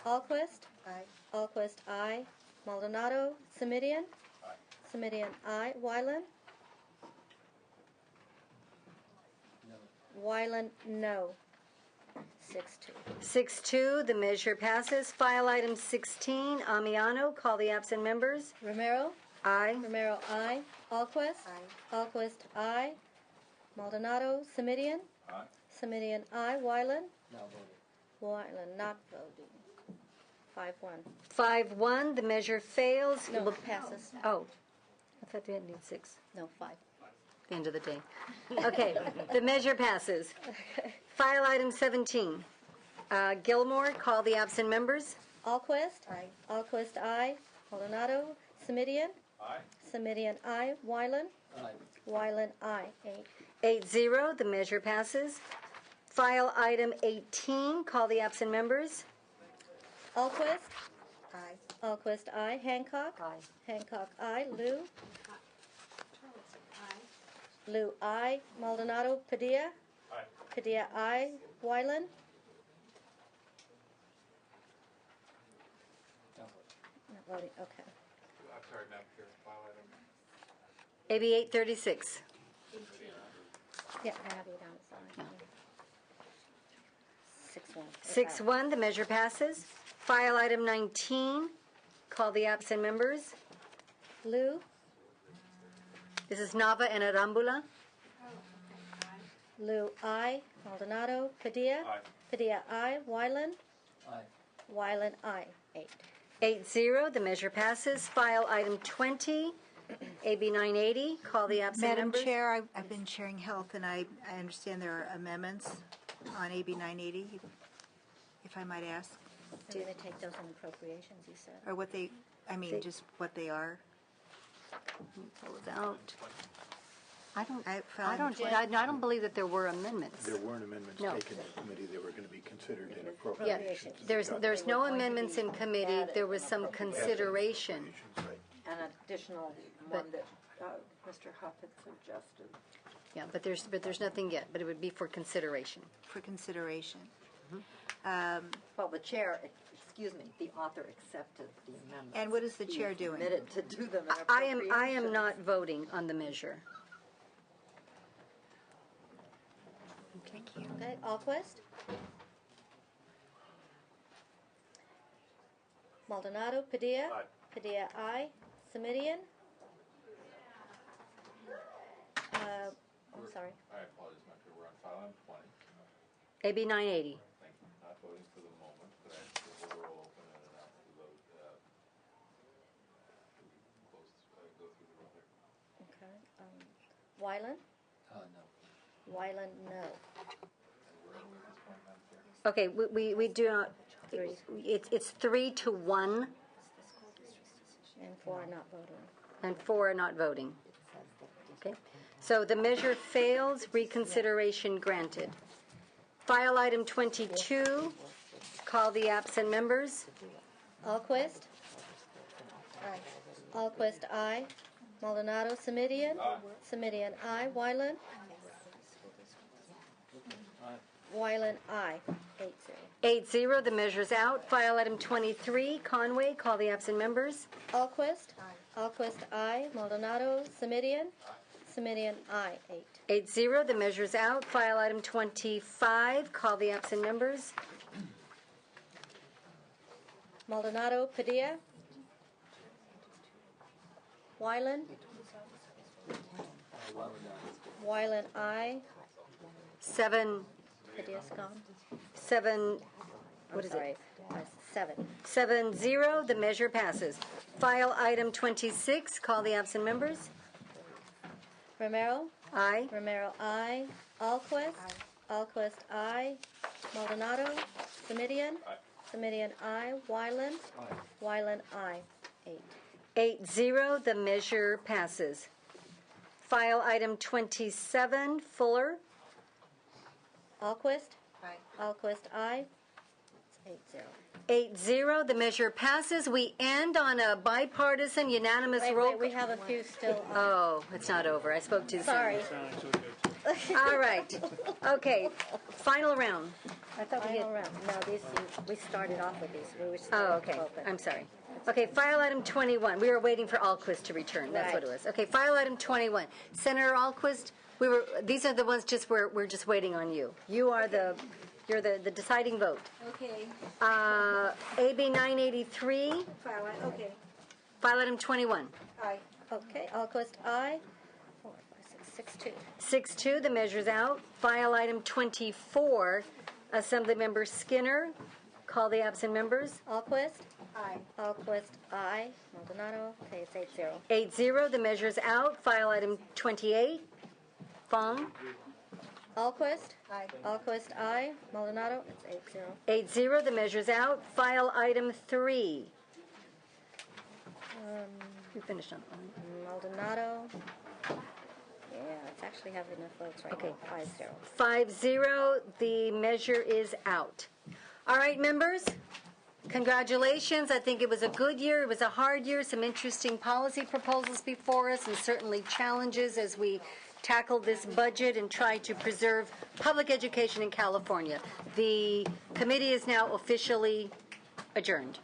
Alquist? Aye. Alquist, aye. Maldonado, Simidian? Aye. Simidian, aye. Wyland? No. Wyland, no. 6-2. 6-2, the measure passes. File item 16, Amiano, call the absent members. Romero? Aye. Romero, aye. Alquist? Aye. Alquist, aye. Maldonado, Simidian? Aye. Simidian, aye. Wyland? Not voting. Wyland, not voting. 5-1. 5-1, the measure fails. No, passes. Oh, I thought we had need 6. No, 5. End of the day. Okay, the measure passes. File item 17, Gilmore, call the absent members. Alquist? Aye. Alquist, aye. Maldonado, Simidian? Aye. Simidian, aye. Wyland? Aye. Wyland, aye. 8. 8-0, the measure passes. File item 18, call the absent members. Alquist? Aye. Alquist, aye. Hancock? Aye. Hancock, aye. Lou? Lou, aye. Maldonado, Padilla? Aye. Padilla, aye. Wyland? Not voting, okay. I'm sorry, Madam Chair, file item. AB 836. Yeah, I have you down as aye. 6-1. 6-1, the measure passes. File item 19, call the absent members. Lou? This is Nava and Arambula. Lou, aye. Maldonado, Padilla? Aye. Padilla, aye. Wyland? Aye. Wyland, aye. 8. 8-0, the measure passes. File item 20, AB 980, call the absent Madam members. Chair, I've been chairing health, and I understand there are amendments on AB 980, if I might ask, Do they take those in appropriations, you said? or what they, I mean, just what they are. Pull it out. I don't believe that there were amendments. There weren't amendments No. taken in committee. They were going to be considered in Yeah, appropriations. there's no amendments in committee. There was some consideration. Right. An additional one that Mr. Huff had suggested. Yeah, but there's nothing yet, but it would be for consideration. For consideration. Well, the chair, excuse me, the author accepted the amendment. And what is the chair doing? Committed to do them in I am appropriations. not voting on the measure. Thank you. Okay, Alquist. Maldonado, Padilla. Aye. Padilla, aye. Semidion. I'm sorry. I apologize, Madam Chair. We're on file item 20. AB 980. Thank you. Not voting for the moment, but I will roll open and announce the vote. Close, go through the roll here. Okay. Wyland. No. Wyland, no. Where are we at this point, Madam Chair? Okay, we do not, it's 3-1 And 4 are not voting. and 4 are not voting. Okay, so the measure fails, reconsideration granted. File item 22, call the absent members. Alquist. Aye. Alquist, aye. Maldonado, Semidion. Semidion, aye. Wyland. Wyland, aye. 8-0. 8-0, the measure's out. File item 23, Conway, call the absent members. Alquist. Alquist, aye. Maldonado, Semidion. Semidion, aye. 8. 8-0, the measure's out. File item 25, call the absent members. Maldonado, Padilla. Wyland. Wyland, aye. 7, Padilla's gone. 7, what is it? 7. 7-0, the measure passes. File item 26, call the absent members. Romero. Aye. Romero, aye. Alquist. Alquist, aye. Maldonado. Semidion. Semidion, aye. Wyland. Wyland, aye. 8. 8-0, the measure passes. File item 27, Fuller. Alquist. Aye. Alquist, aye. It's 8-0. 8-0, the measure passes. We end on a bipartisan unanimous roll. Wait, we have a few still. Oh, it's not over. I spoke too soon. Sorry. All right. Okay, final round. I thought we had. No, we started off with these. We were still Oh, okay. open. I'm sorry. Okay, file item 21. We were waiting for Alquist to return. That's what it was. Okay, file item 21. Senator Alquist, these are the ones we're just waiting on you. You're the deciding vote. Okay. AB 983, Okay. file item 21. Aye. Okay. Alquist, aye. 4, 5, 6, 6-2. 6-2, the measure's out. File item 24, Assemblymember Skinner. Call the absent members. Alquist. Aye. Alquist, aye. Maldonado. Okay, it's 8-0. 8-0, the measure's out. File item 28, Fong. Alquist. Aye. Alquist, aye. Maldonado. It's 8-0. 8-0, the measure's out. File item 3. We finished on Maldonado. Yeah, it's actually having enough votes right Okay. now. 5-0. 5-0, the measure is out. All right, members, congratulations. I think it was a good year. It was a hard year. Some interesting policy proposals before us and certainly challenges as we tackle this budget and try to preserve public education in California. The committee is now officially adjourned.